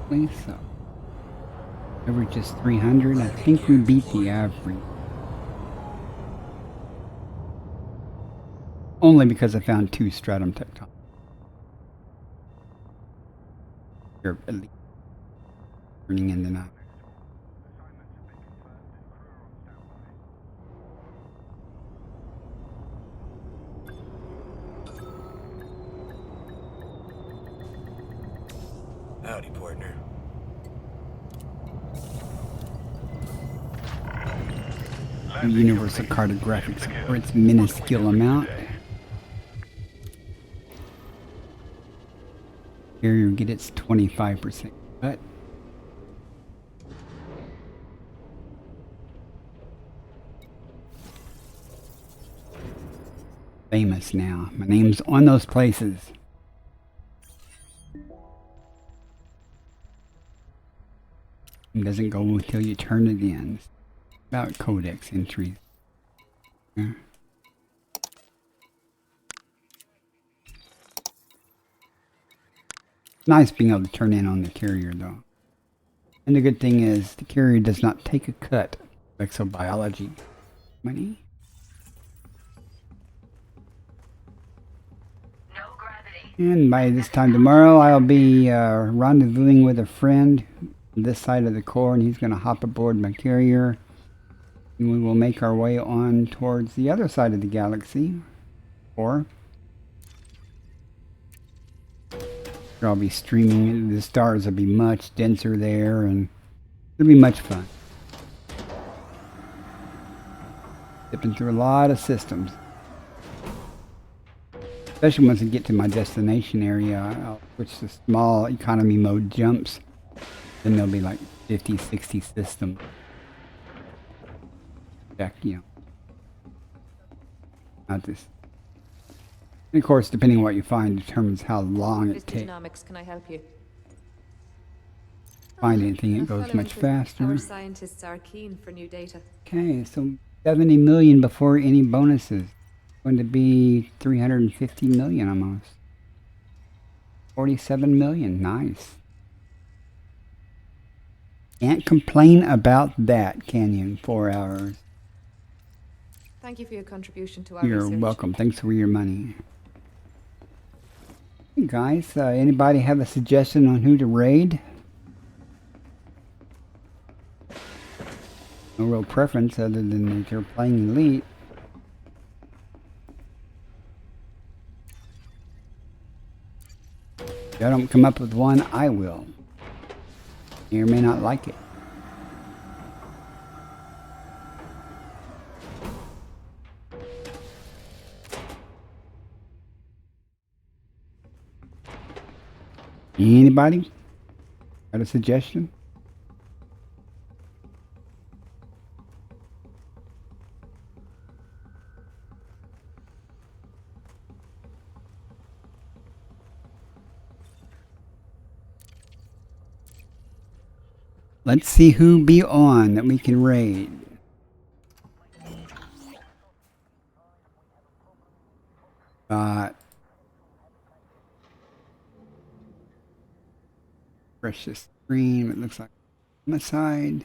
Please so. Average is 300. I think we beat the average. Only because I found 2 stratum tectonics. Here, at least. Turning into now. Howdy, partner. The universal cartographics for its minuscule amount. Here you get its 25% cut. Famous now. My name's on those places. It doesn't go until you turn it in. It's about codex entries. Yeah. Nice being able to turn in on the carrier though. And the good thing is the carrier does not take a cut. Exobiology money. And by this time tomorrow I'll be rendezvousing with a friend on this side of the core, and he's going to hop aboard my carrier. And we will make our way on towards the other side of the galaxy. Or I'll be streaming. The stars will be much denser there, and it'll be much fun. Dipping through a lot of systems. Especially once I get to my destination area, I'll switch to small economy mode jumps. Then there'll be like 50, 60 systems. Check, not this. And of course, depending on what you find determines how long it takes. Can I help you? Find anything, it goes much faster. Our scientists are keen for new data. Okay, so 70 million before any bonuses. Going to be 350 million almost. 47 million, nice. Can't complain about that, can you, in 4 hours? Thank you for your contribution to our You're research. welcome. Thanks for your money. Hey guys, anybody have a suggestion on who to raid? No real preference other than if you're playing Elite. If I don't come up with one, I will. You may not like it. Anybody? Got a suggestion? Let's see who be on that we can raid. Refresh the screen. It looks like homicide.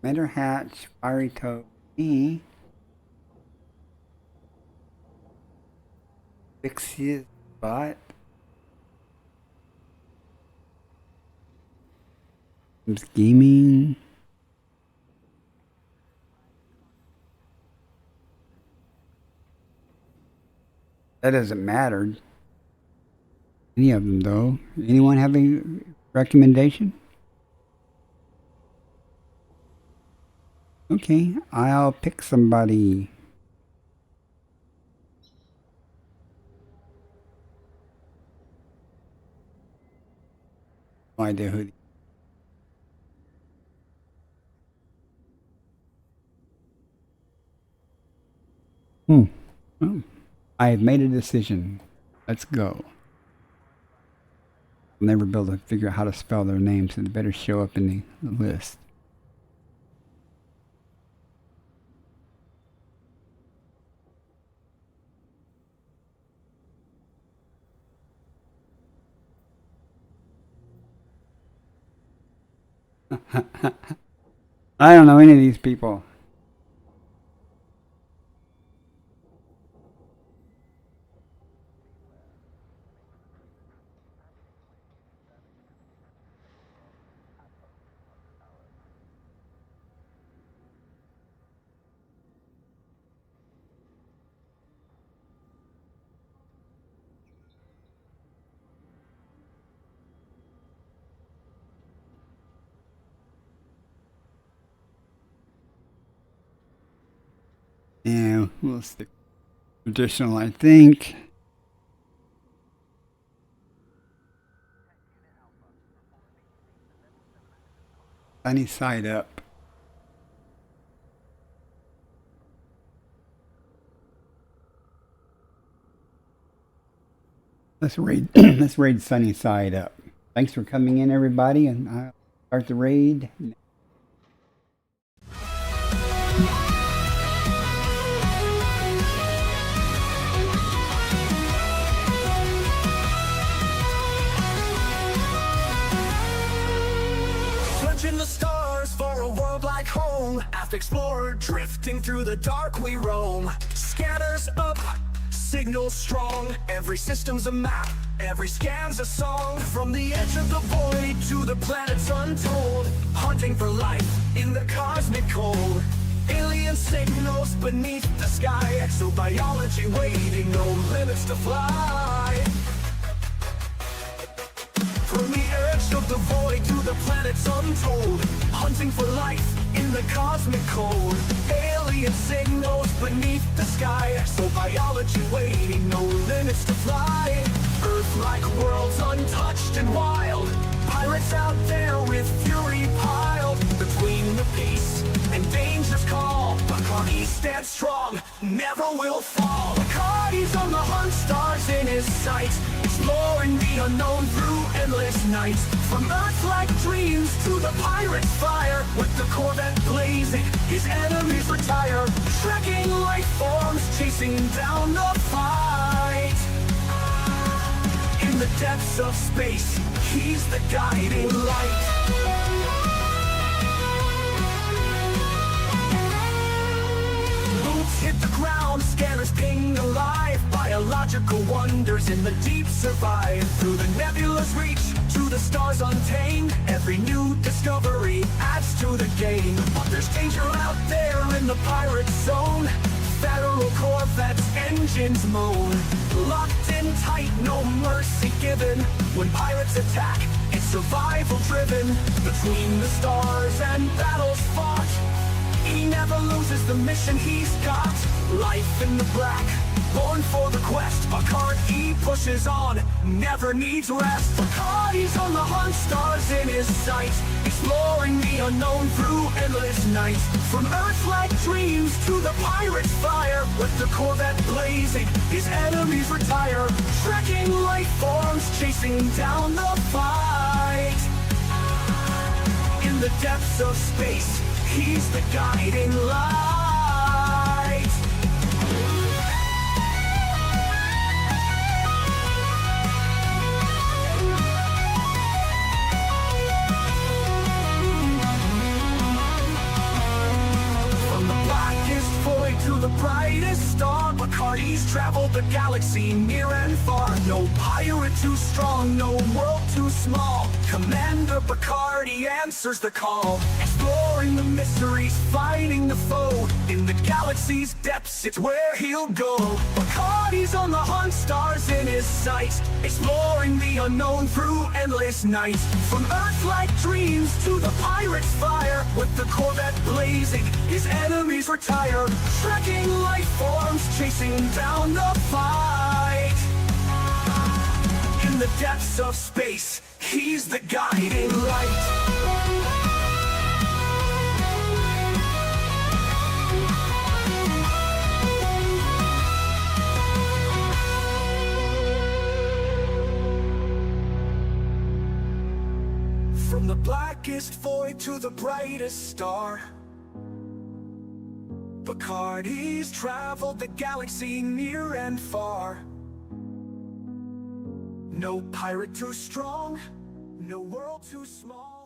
Commander Hatch, Fiery Toe, me. Fix his butt. Gaming. That doesn't matter. Any of them, though. Anyone have a recommendation? Okay, I'll pick somebody. No idea who. Oh, I have made a decision. Let's go. I'll never be able to figure out how to spell their names, so they better show up in the list. I don't know any of these people. Yeah, we'll stick traditional, I think. Sunny side up. Let's raid. Let's raid sunny side up. Thanks for coming in, everybody, and I'll start the raid. Searching the stars for a world like home. Aft explorer, drifting through the dark we roam. Scanners up, signals strong. Every system's a map, every scan's a song. From the edge of the void to the planets untold, hunting for life in the cosmic cold. Alien signals beneath the sky, exobiology waiting, no limits to fly. From the edge of the void to the planets untold, hunting for life in the cosmic cold. Alien signals beneath the sky, exobiology waiting, no limits to fly. Earth-like worlds untouched and wild, pirates out there with fury piled. Between the peace and danger's call, Bacardi stands strong, never will fall. Bacardi's on the hunt, stars in his sights, exploring the unknown through endless nights. From Earth-like dreams to the pirate's fire, with the Corvette blazing, his enemies retire. Trekking life forms, chasing down the fight. In the depths of space, he's the guiding light. Hit the ground, scanners ping alive. Biological wonders in the deep survive. Through the nebula's reach, to the stars untamed, every new discovery adds to the game. But there's danger out there in the pirate zone. Federal Corvettes, engines moan. Locked in tight, no mercy given. When pirates attack, it's survival driven. Between the stars and battles fought, he never loses the mission he's got. Life in the black, born for the quest. Bacardi pushes on, never needs rest. Bacardi's on the hunt, stars in his sight, exploring the unknown through endless nights. From Earth-like dreams to the pirate's fire, with the Corvette blazing, his enemies retire. Trekking life forms, chasing down the fight. In the depths of space, he's the guiding light. From the blackest void to the brightest star, Bacardi's traveled the galaxy near and far. No pirate too strong, no world too small. Commander Bacardi answers the call. Exploring the mysteries, fighting the foe. In the galaxy's depths, it's where he'll go. Bacardi's on the hunt, stars in his sight. Exploring the unknown through endless nights. From Earth-like dreams to the pirate's fire. With the Corvette blazing, his enemies retire. Trekking life forms, chasing down the fight. In the depths of space, he's the guiding light. From the blackest void to the brightest star, Bacardi's traveled the galaxy near and far. No pirate too strong, no world too small.